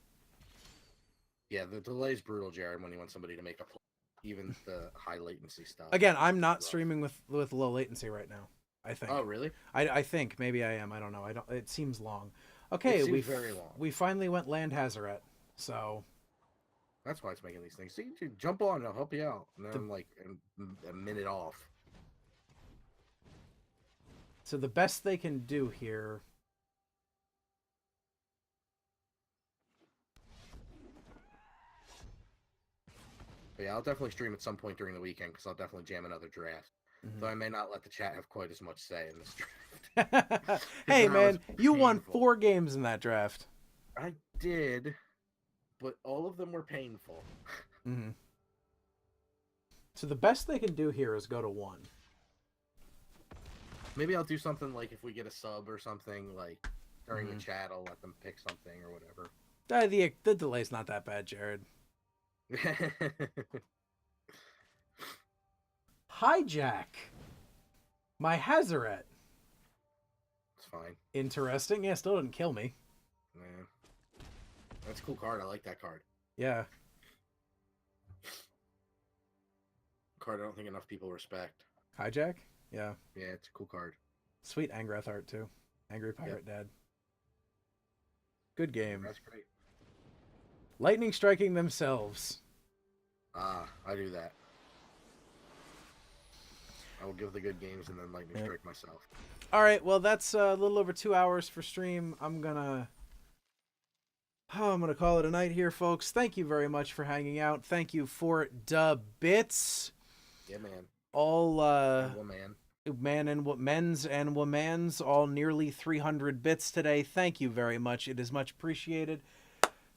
S2: Yeah, the delay is brutal, Jared, when you want somebody to make a play. Even the high latency stuff.
S1: Again, I'm not streaming with low latency right now. I think.
S2: Oh, really?
S1: I think maybe I am. I don't know. It seems long. Okay,
S2: very long.
S1: We finally went land Hazaret, so
S2: that's why it's making these things. See, dude, jump on, I'll help you out. And then I'm like a minute off.
S1: So the best they can do here.
S2: But yeah, I'll definitely stream at some point during the weekend because I'll definitely jam another draft.
S1: Mm-hmm.
S2: Though I may not let the chat have quite as much say in this draft.
S1: Hey man, you won 4 games in that draft.
S2: I did, but all of them were painful.
S1: Mm-hmm. So the best they can do here is go to 1.
S2: Maybe I'll do something like if we get a sub or something, like during the
S1: Mhm.
S2: chat, I'll let them pick something or whatever.
S1: The delay's not that bad, Jared. Hijack. My Hazaret.
S2: It's fine.
S1: Interesting. Yeah, still didn't kill me.
S2: Man. That's a cool card. I like that card.
S1: Yeah.
S2: Card I don't think enough people respect.
S1: Hijack? Yeah.
S2: Yeah, it's a cool card.
S1: Sweet Angrath art, too. Angry Pirate Dad. Good game.
S2: That's great.
S1: Lightning striking themselves.
S2: Ah, I do that. I will give the good games and then lightning strike myself.
S1: All right, well, that's a little over 2 hours for stream. I'm gonna call it a night here, folks. Thank you very much for hanging out. Thank you for the bits.
S2: Yeah, man.
S1: All
S2: Woman.
S1: men's and women's, all nearly 300 bits today. Thank you very much. It is much appreciated.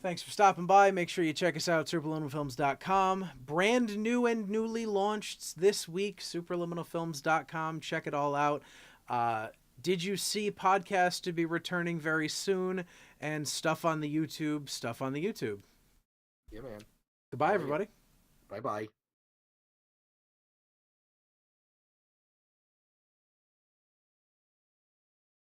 S1: Thanks for stopping by. Make sure you check us out, superliminalfilms.com. Brand new and newly launched this week, superliminalfilms.com. Check it all out. Did you see podcast to be returning very soon, and stuff on the YouTube.
S2: Yeah, man.
S1: Goodbye, everybody.
S2: Bye-bye.